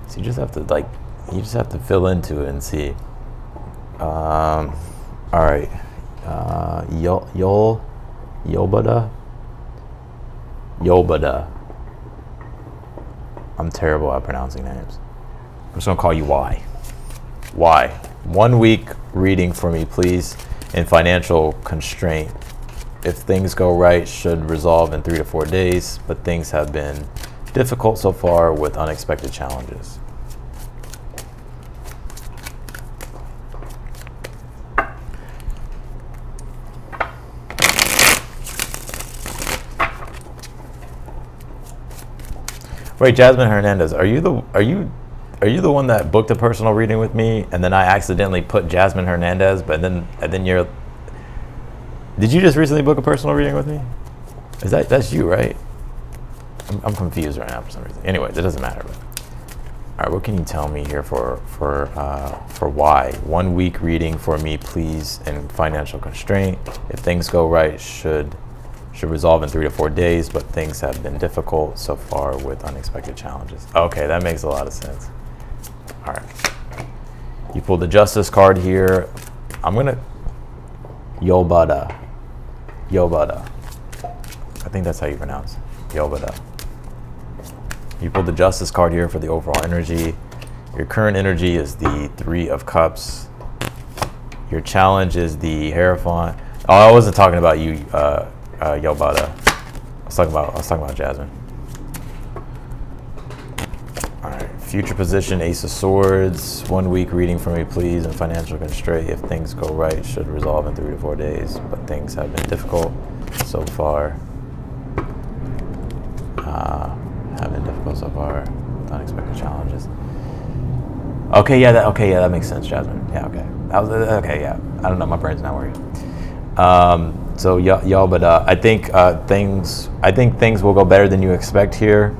so you just have to, like, you just have to fill into it and see. All right. Yobada. I'm terrible at pronouncing names. I'm just gonna call you Y. Y. 1 week reading for me, please, in financial constraint. If things go right, should resolve in 3 to 4 days, but things have been difficult so far with unexpected challenges. Wait, Jasmine Hernandez, are you the one that booked a personal reading with me, and then I accidentally put Jasmine Hernandez, but then you're... Did you just recently book a personal reading with me? That's you, right? I'm confused right now for some reason. Anyways, it doesn't matter. But all right, what can you tell me here for Y? 1 week reading for me, please, in financial constraint. If things go right, should resolve in 3 to 4 days, but things have been difficult so far with unexpected challenges. Okay, that makes a lot of sense. All right, you pulled the Justice card here. I'm gonna Yobada. I think that's how you pronounce Yobada. You pulled the Justice card here for the overall energy. Your current energy is the 3 of Cups. Your challenge is the Hierophant. Oh, I wasn't talking about you, Yobada. I was talking about Jasmine. All right. Future position, Ace of Swords. 1 week reading for me, please, in financial constraint. If things go right, should resolve in 3 to 4 days, but things have been difficult so far. With unexpected challenges. Okay, yeah, that makes sense, Jasmine. Yeah, okay. I don't know, my brain's not working. So y'all, but I think things will go better than you expect here.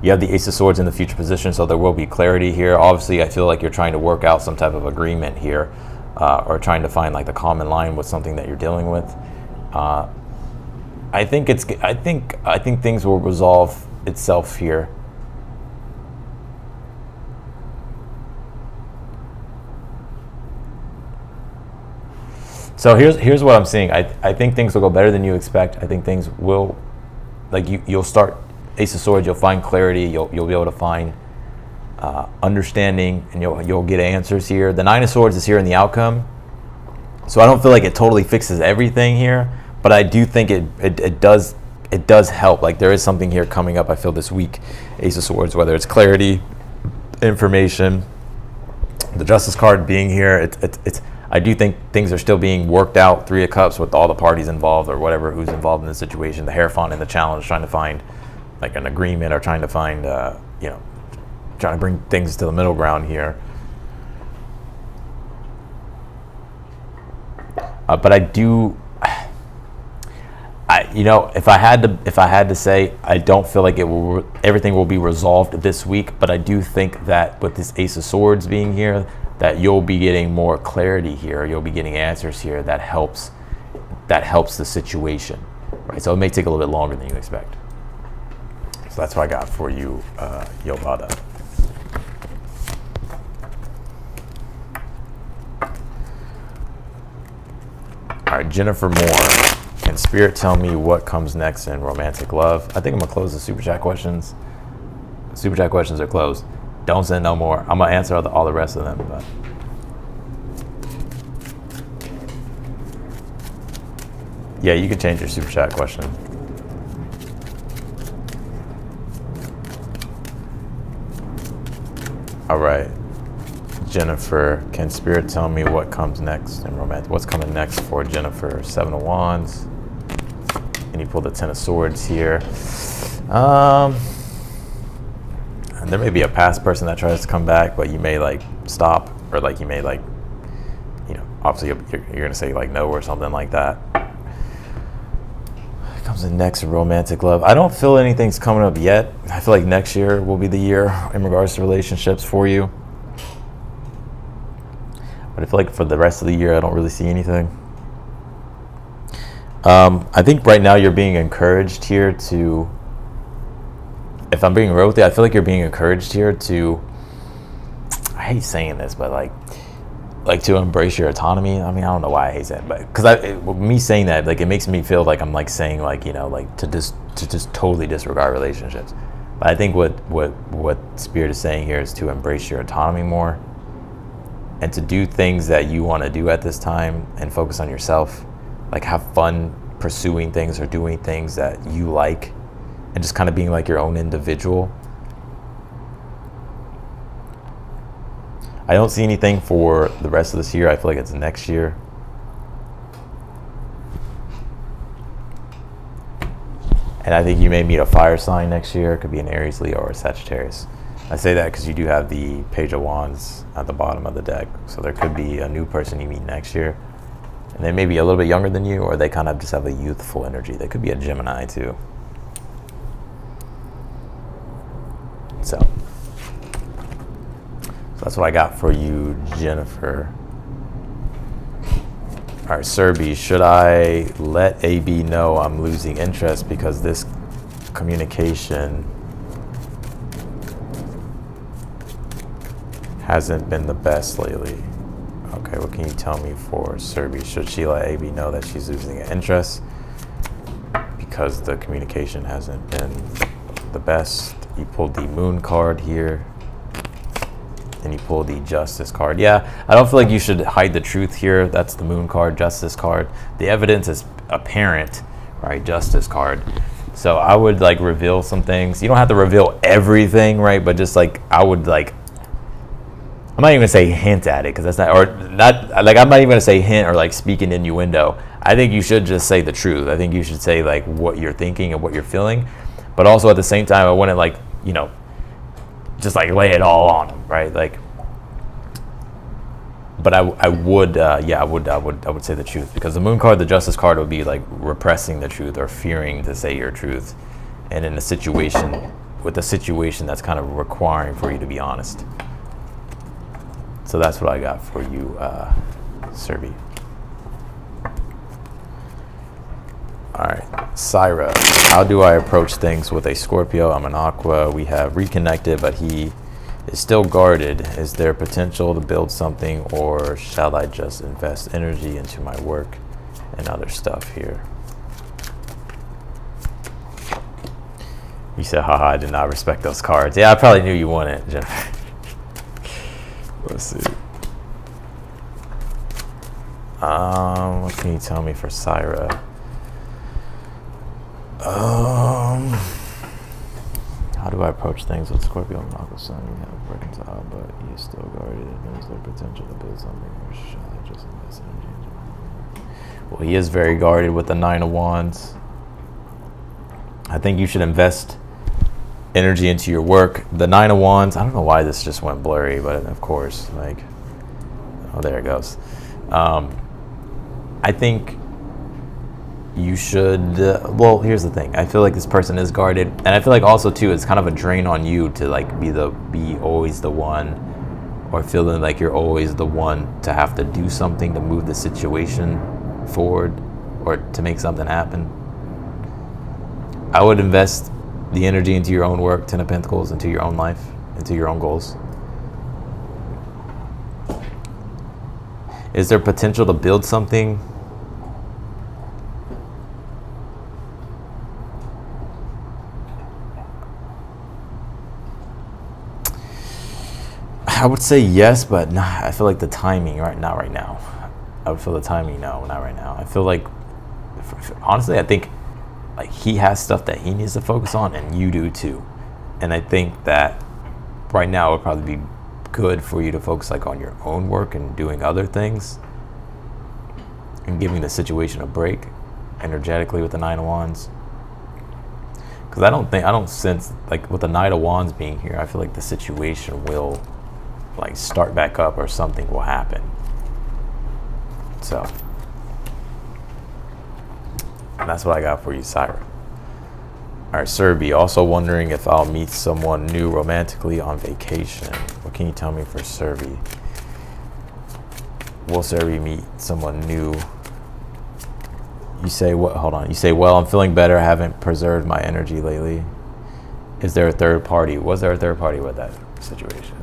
You have the Ace of Swords in the future position, so there will be clarity here. Obviously, I feel like you're trying to work out some type of agreement here, or trying to find like the common line with something that you're dealing with. I think things will resolve itself here. So here's what I'm seeing. I think things will go better than you expect. I think things will, like, you'll start Ace of Swords. You'll find clarity. You'll be able to find understanding, and you'll get answers here. The Nine of Swords is here in the outcome, so I don't feel like it totally fixes everything here, but I do think it does help. Like, there is something here coming up, I feel, this week. Ace of Swords, whether it's clarity, information, the Justice card being here, it's I do think things are still being worked out. 3 of Cups with all the parties involved, or whatever, who's involved in the situation. The Hierophant in the challenge, trying to find like an agreement, or trying to find, trying to bring things to the middle ground here. But I do, if I had to say, I don't feel like everything will be resolved this week. But I do think that with this Ace of Swords being here, that you'll be getting more clarity here. You'll be getting answers here that helps the situation, right? So it may take a little bit longer than you expect. So that's what I got for you, Yobada. All right, Jennifer Moore. Can Spirit tell me what comes next in romantic love? I think I'm gonna close the super chat questions. Super chat questions are closed. Don't send no more. I'm gonna answer all the rest of them. But yeah, you can change your super chat question. All right, Jennifer, can Spirit tell me what comes next in romantic? What's coming next for Jennifer? 7 of Wands, and you pull the 10 of Swords here. And there may be a past person that tries to come back, but you may like stop, or like you may like, obviously you're gonna say like no or something like that. Comes in next, romantic love. I don't feel anything's coming up yet. I feel like next year will be the year in regards to relationships for you. But I feel like for the rest of the year, I don't really see anything. I think right now you're being encouraged here to, if I'm being real with you, I feel like you're being encouraged here to, I hate saying this, but like to embrace your autonomy. I mean, I don't know why I hate that, but because me saying that, like, it makes me feel like I'm like saying, like, you know, like to just totally disregard relationships. But I think what Spirit is saying here is to embrace your autonomy more and to do things that you want to do at this time and focus on yourself. Like, have fun pursuing things or doing things that you like and just kind of being like your own individual. I don't see anything for the rest of this year. I feel like it's next year. And I think you may meet a fire sign next year. It could be an Aries, Leo, or a Sagittarius. I say that because you do have the Page of Wands at the bottom of the deck. So there could be a new person you meet next year. And they may be a little bit younger than you, or they kind of just have a youthful energy. They could be a Gemini too. So that's what I got for you, Jennifer. All right, Serbi, should I let AB know I'm losing interest because this communication hasn't been the best lately? Okay, what can you tell me for Serbi? Should she let AB know that she's losing interest because the communication hasn't been the best? You pulled the Moon card here. And you pull the Justice card. Yeah, I don't feel like you should hide the truth here. That's the Moon card, Justice card. The evidence is apparent, right? Justice card. So I would like reveal some things. You don't have to reveal everything, right? But just like, I would like, I'm not even gonna say hint at it because that's not, or not, like, I'm not even gonna say hint or like speak an innuendo. I think you should just say the truth. I think you should say like what you're thinking and what you're feeling. But also at the same time, I wouldn't like, you know, just like lay it all on them, right? Like, but I would say the truth, because the Moon card, the Justice card, would be like repressing the truth or fearing to say your truth, and in a situation that's kind of requiring for you to be honest. So that's what I got for you, Serbi. All right, Syra, how do I approach things with a Scorpio? I'm an Aqua. We have reconnected, but he is still guarded. Is there potential to build something, or shall I just invest energy into my work and other stuff here? You said, haha, I did not respect those cards. Yeah, I probably knew you wouldn't, Jennifer. Let's see. What can you tell me for Syra? How do I approach things with Scorpio and Aqua Sun? We have reconciled, but he is still guarded. Is there potential to build something, or shall I just invest energy into my work? Well, he is very guarded with the Nine of Wands. I think you should invest energy into your work. The Nine of Wands, I don't know why this just went blurry, but of course, like, oh, there it goes. I think you should, well, here's the thing. I feel like this person is guarded, and I feel like also too, it's kind of a drain on you to like be always the one, or feeling like you're always the one to have to do something to move the situation forward or to make something happen. I would invest the energy into your own work, Ten of Pentacles, into your own life, into your own goals. Is there potential to build something? I would say yes, but nah, I feel like the timing, not right now. I would feel the timing, no, not right now. I feel like, honestly, I think like he has stuff that he needs to focus on, and you do too. And I think that right now it would probably be good for you to focus like on your own work and doing other things and giving the situation a break energetically with the Nine of Wands. Because I don't sense, like with the Knight of Wands being here, I feel like the situation will like start back up, or something will happen. So that's what I got for you, Syra. All right, Serbi, also wondering if I'll meet someone new romantically on vacation. What can you tell me for Serbi? Will Serby meet someone new? You say what? Hold on. You say, well, I'm feeling better. I haven't preserved my energy lately. Is there a third party? Was there a third party with that situation?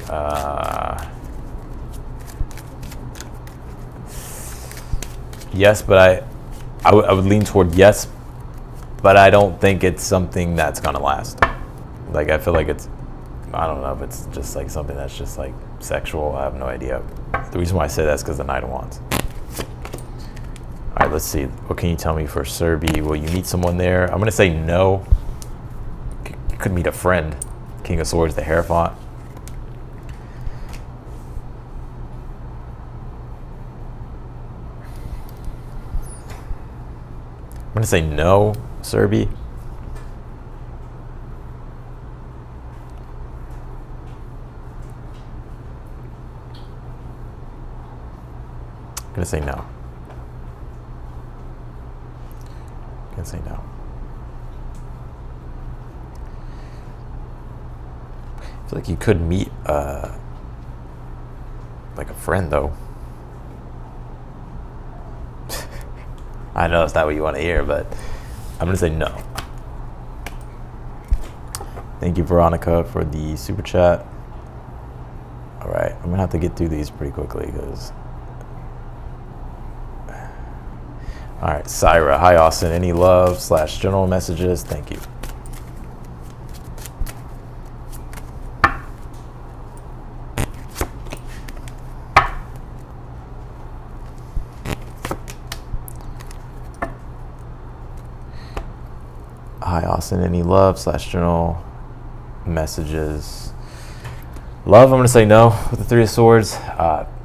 Yes, but I would lean toward yes, but I don't think it's something that's gonna last. Like, I feel like it's, I don't know if it's just like something that's just like sexual. I have no idea. The reason why I say that is because the Knight of Wands. All right, let's see. What can you tell me for Serby? Will you meet someone there? I'm gonna say no. You could meet a friend. King of Swords, the Hierophant. I'm gonna say no, Serby. I'm gonna say no. I'm gonna say no. I feel like you could meet like a friend though. I know it's not what you want to hear, but I'm gonna say no. Thank you, Veronica, for the super chat. All right, I'm gonna have to get through these pretty quickly because. All right, Syra. Hi, Austin. Any love / general messages? Thank you. Hi, Austin. Any love / general messages? Love, I'm going to say no with the Three of Swords.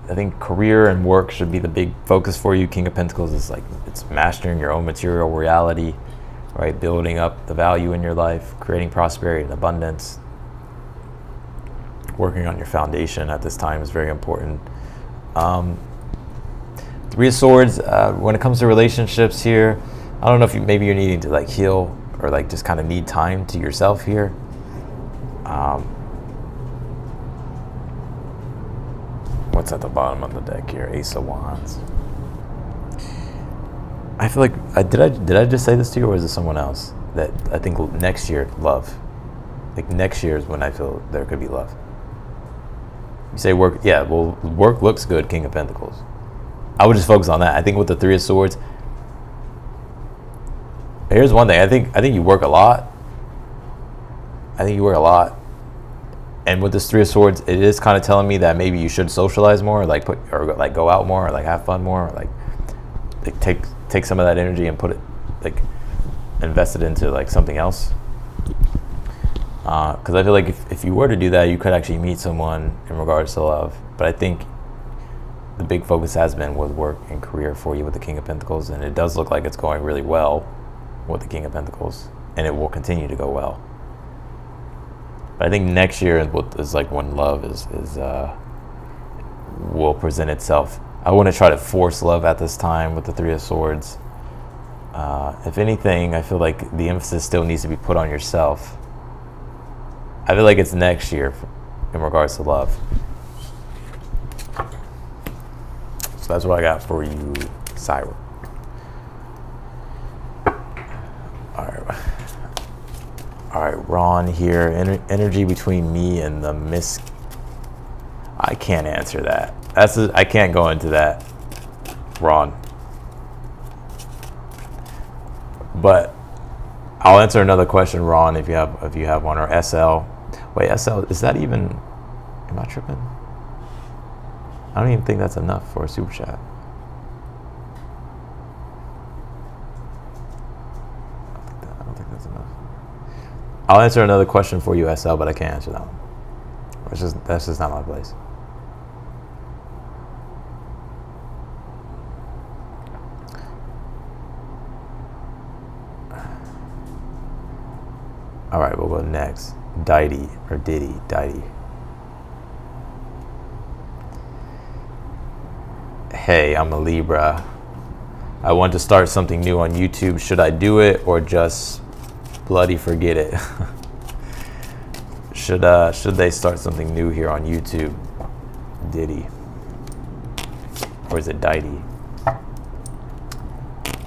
I think career and work should be the big focus for you. King of Pentacles is like, it's mastering your own material reality, right? Building up the value in your life, creating prosperity and abundance. Working on your foundation at this time is very important. Three of Swords, when it comes to relationships here, I don't know if maybe you're needing to like heal or like just kind of need time to yourself here. What's at the bottom of the deck here? Ace of Wands. I feel like did I just say this to you, or is it someone else? That I think next year, love. Like next year is when I feel there could be love. You say work, yeah. Well, work looks good, King of Pentacles. I would just focus on that. I think with the Three of Swords, here's one thing. I think you work a lot. I think you work a lot. And with this Three of Swords, it is kind of telling me that maybe you should socialize more, or like go out more, or like have fun more, or like take some of that energy and put it, like, invest it into like something else. Because I feel like if you were to do that, you could actually meet someone in regards to love. But I think the big focus has been with work and career for you with the King of Pentacles, and it does look like it's going really well with the King of Pentacles, and it will continue to go well. But I think next year is like when love is will present itself. I wouldn't try to force love at this time with the Three of Swords. If anything, I feel like the emphasis still needs to be put on yourself. I feel like it's next year in regards to love. So that's what I got for you, Syra. All right, Ron here. Energy between me and the Miss. I can't answer that. I can't go into that, Ron. But I'll answer another question, Ron, if you have one, or SL. Wait, SL, is that even? Am I tripping? I don't even think that's enough for a super chat. I don't think that's enough. I'll answer another question for you, SL, but I can't answer that one. That's just not my place. All right, we'll go next. Didi. Hey, I'm a Libra. I want to start something new on YouTube. Should I do it or just bloody forget it? Should they start something new here on YouTube? Diddy. Or is it deity?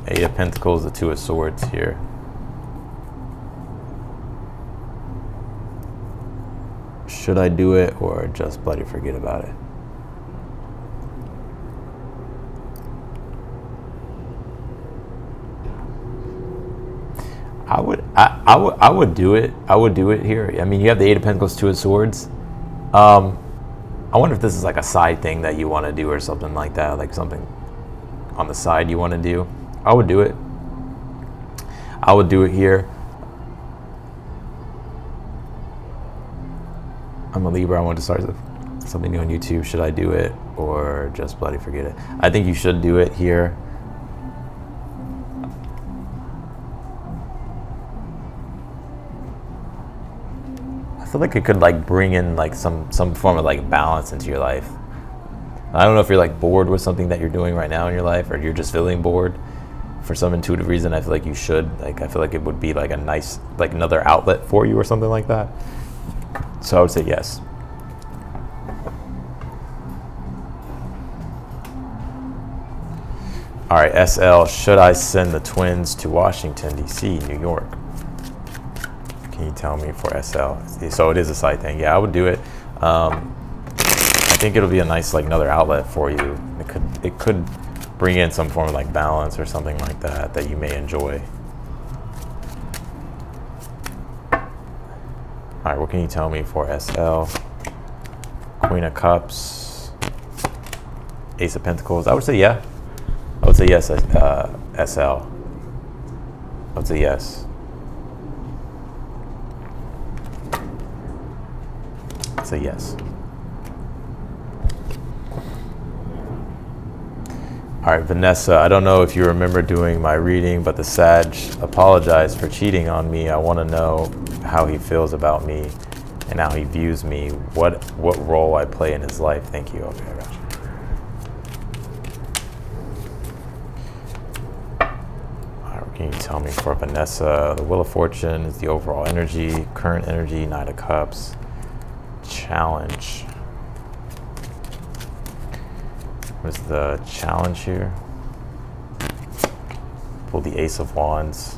Eight of Pentacles, the Two of Swords here. Should I do it or just bloody forget about it? I would do it. I would do it here. I mean, you have the Eight of Pentacles, Two of Swords. I wonder if this is like a side thing that you want to do or something like that, like something on the side you want to do. I would do it. I would do it here. I'm a Libra. I want to start something new on YouTube. Should I do it or just bloody forget it? I think you should do it here. I feel like it could like bring in like some form of like balance into your life. I don't know if you're like bored with something that you're doing right now in your life, or you're just feeling bored for some intuitive reason. I feel like you should, like, I feel like it would be like a nice, like another outlet for you or something like that. So I would say yes. All right, SL, should I send the twins to Washington, D.C., New York? Can you tell me for SL? So it is a side thing. Yeah, I would do it. I think it'll be a nice, like, another outlet for you. It could bring in some form of like balance or something like that that you may enjoy. All right, what can you tell me for SL? Queen of Cups, Ace of Pentacles. I would say yeah. I would say yes, SL. I would say yes. I'd say yes. All right, Vanessa, I don't know if you remember doing my reading, but the Sag apologized for cheating on me. I want to know how he feels about me and how he views me, what role I play in his life. Thank you. Okay, I got you. All right, can you tell me for Vanessa? The Wheel of Fortune is the overall energy, current energy, Knight of Cups, challenge. What's the challenge here? Pull the Ace of Wands.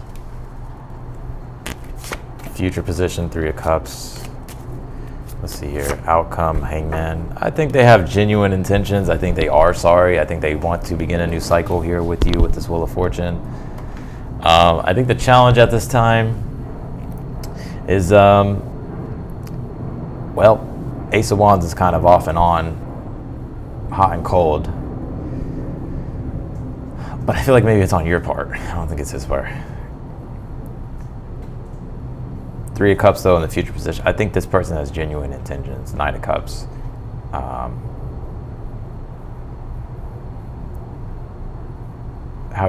Future position, Three of Cups. Let's see here. Outcome, Hangman. I think they have genuine intentions. I think they are sorry. I think they want to begin a new cycle here with you with this Wheel of Fortune. I think the challenge at this time is, well, Ace of Wands is kind of off and on, hot and cold. But I feel like maybe it's on your part. I don't think it's his part. Three of Cups, though, in the future position. I think this person has genuine intentions. Knight of Cups. How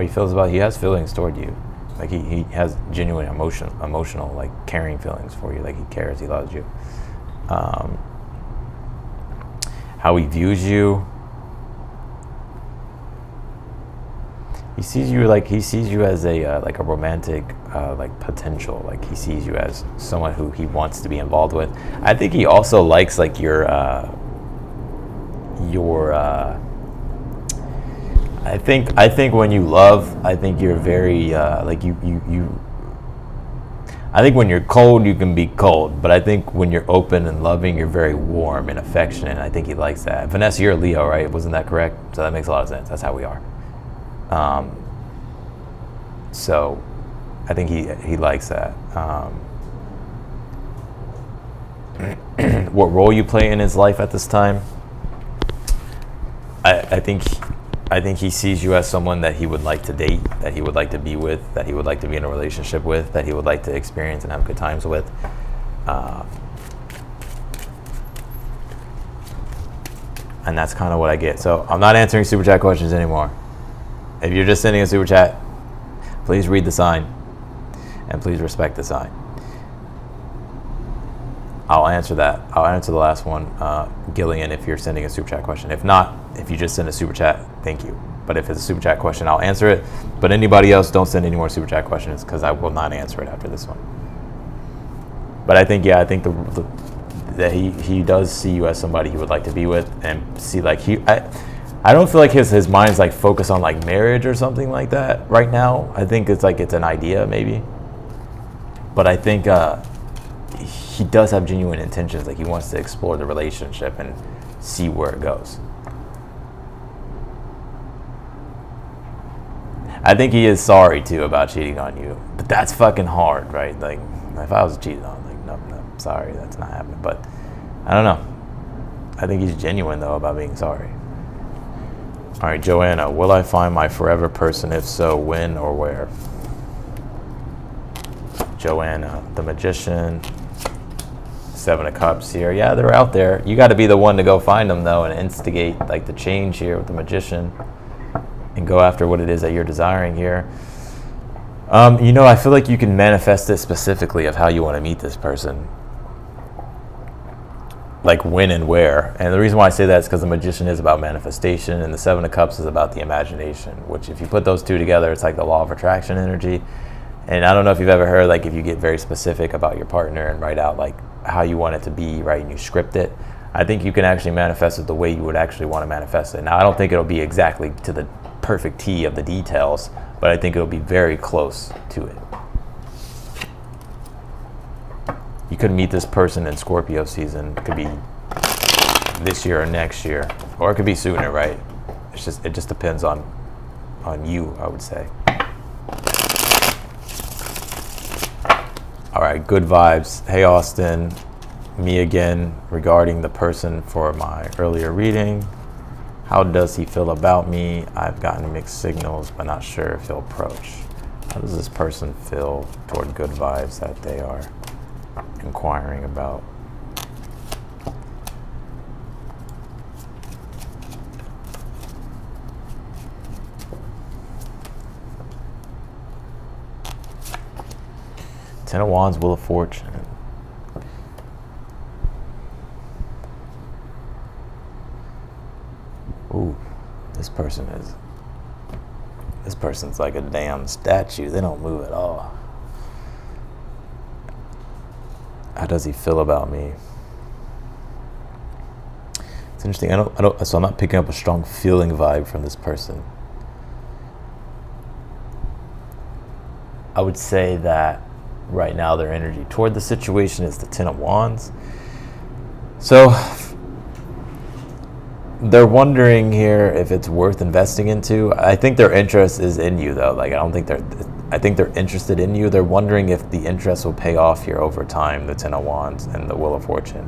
he feels about it, he has feelings toward you. Like he has genuine emotional, like caring feelings for you. Like he cares, he loves you. How he views you. He sees you as a like a romantic like potential. Like he sees you as someone who he wants to be involved with. I think he also likes like your I think when you love, I think you're very like you I think when you're cold, you can be cold, but I think when you're open and loving, you're very warm and affectionate. And I think he likes that. Vanessa, you're a Leo, right? Wasn't that correct? So that makes a lot of sense. That's how we are. So I think he likes that. What role you play in his life at this time? I think he sees you as someone that he would like to date, that he would like to be with, that he would like to be in a relationship with, that he would like to experience and have good times with. And that's kind of what I get. So I'm not answering super chat questions anymore. If you're just sending a super chat, please read the sign and please respect the sign. I'll answer that. I'll answer the last one, Gillian, if you're sending a super chat question. If not, if you just send a super chat, thank you. But if it's a super chat question, I'll answer it. But anybody else, don't send any more super chat questions because I will not answer it after this one. But I think, yeah, I think that he does see you as somebody he would like to be with, and see like I don't feel like his mind's like focused on like marriage or something like that right now. I think it's like it's an idea maybe, but I think he does have genuine intentions. Like he wants to explore the relationship and see where it goes. I think he is sorry too about cheating on you, but that's fucking hard, right? Like if I was cheating on, like no, sorry, that's not happening. But I don't know. I think he's genuine though about being sorry. All right, Joanna, will I find my forever person? If so, when or where? Joanna, the Magician, Seven of Cups here. Yeah, they're out there. You got to be the one to go find them though and instigate like the change here with the Magician and go after what it is that you're desiring here. I feel like you can manifest it specifically of how you want to meet this person. Like when and where. And the reason why I say that is because the Magician is about manifestation and the Seven of Cups is about the imagination, which if you put those two together, it's like the law of attraction energy. And I don't know if you've ever heard, like if you get very specific about your partner and write out like how you want it to be, right, and you script it, I think you can actually manifest it the way you would actually want to manifest it. Now, I don't think it'll be exactly to the perfect T of the details, but I think it'll be very close to it. You could meet this person in Scorpio season. It could be this year or next year, or it could be sooner, right? It just depends on you, I would say. All right, good vibes. Hey, Austin, me again regarding the person for my earlier reading. How does he feel about me? I've gotten mixed signals, but not sure if he'll approach. How does this person feel toward good vibes that they are inquiring about? Ten of Wands, Wheel of Fortune. Ooh, this person's like a damn statue. They don't move at all. How does he feel about me? It's interesting. So I'm not picking up a strong feeling vibe from this person. I would say that right now their energy toward the situation is the Ten of Wands. So they're wondering here if it's worth investing into. I think their interest is in you though. Like I think they're interested in you. They're wondering if the interest will pay off here over time, the Ten of Wands and the Wheel of Fortune.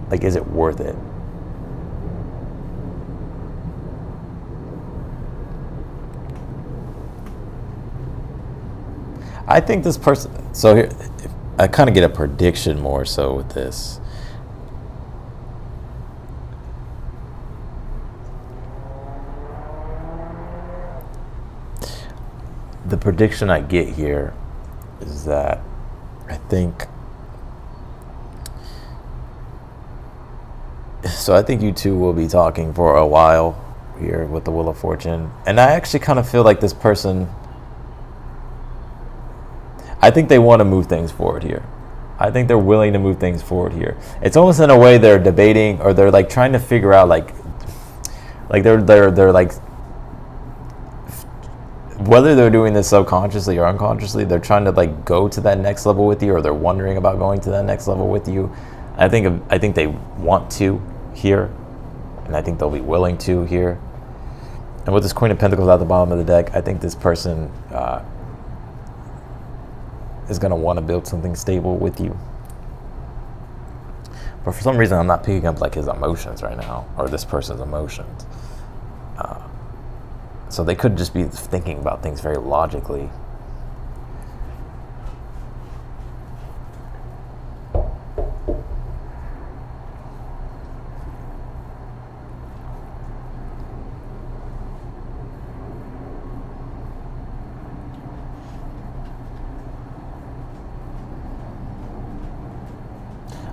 Like, is it worth it? I think this person, so here, I kind of get a prediction more so with this. The prediction I get here is that I think you two will be talking for a while here with the Wheel of Fortune. And I actually kind of feel like this person, I think they want to move things forward here. I think they're willing to move things forward here. It's almost in a way they're debating, or they're like trying to figure out like they're like, whether they're doing this subconsciously or unconsciously, they're trying to like go to that next level with you, or they're wondering about going to that next level with you. I think they want to here, and I think they'll be willing to here. And with this Queen of Pentacles at the bottom of the deck, I think this person is going to want to build something stable with you. But for some reason, I'm not picking up like his emotions right now, or this person's emotions. So they could just be thinking about things very logically.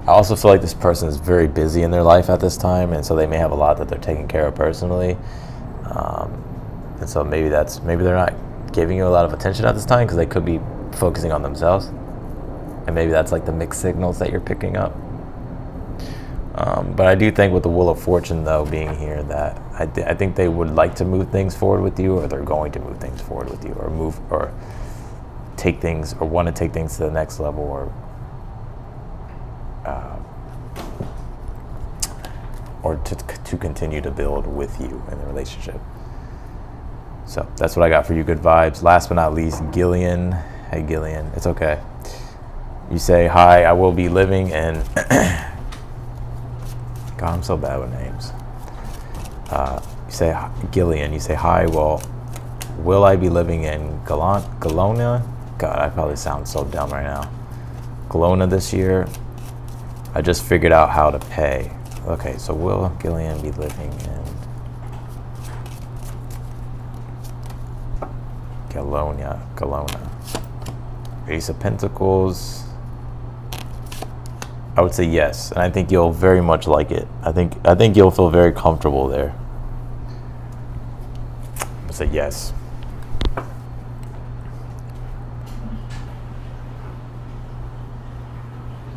I also feel like this person is very busy in their life at this time, and so they may have a lot that they're taking care of personally. And so maybe they're not giving you a lot of attention at this time because they could be focusing on themselves. And maybe that's like the mixed signals that you're picking up. But I do think with the Wheel of Fortune, though, being here, that I think they would like to move things forward with you, or they're going to move things forward with you, or take things, or want to take things to the next level, or to continue to build with you in the relationship. So that's what I got for you. Good vibes. Last but not least, Gillian. Hey, Gillian. It's okay. You say, hi, I will be living in... God, I'm so bad with names. You say, Gillian, you say, hi, well, will I be living in Kelowna? God, I probably sound so dumb right now. Kelowna this year. I just figured out how to pay. Okay, so will Gillian be living in Kelowna? Ace of Pentacles. I would say yes, and I think you'll very much like it. I think you'll feel very comfortable there. I would say yes.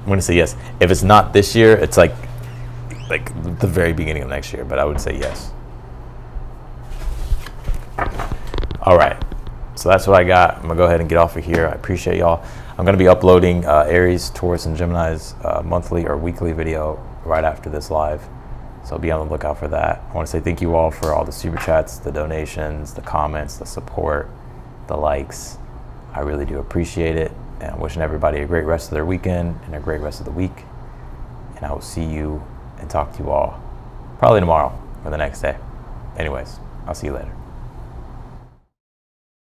I'm gonna say yes. If it's not this year, it's like the very beginning of next year, but I would say yes. All right, so that's what I got. I'm gonna go ahead and get off of here. I appreciate y'all. I'm gonna be uploading Aries, Taurus, and Gemini's monthly or weekly video right after this live, so be on the lookout for that. I want to say thank you all for all the super chats, the donations, the comments, the support, the likes. I really do appreciate it, and I'm wishing everybody a great rest of their weekend and a great rest of the week, and I will see you and talk to you all probably tomorrow or the next day. Anyways, I'll see you later.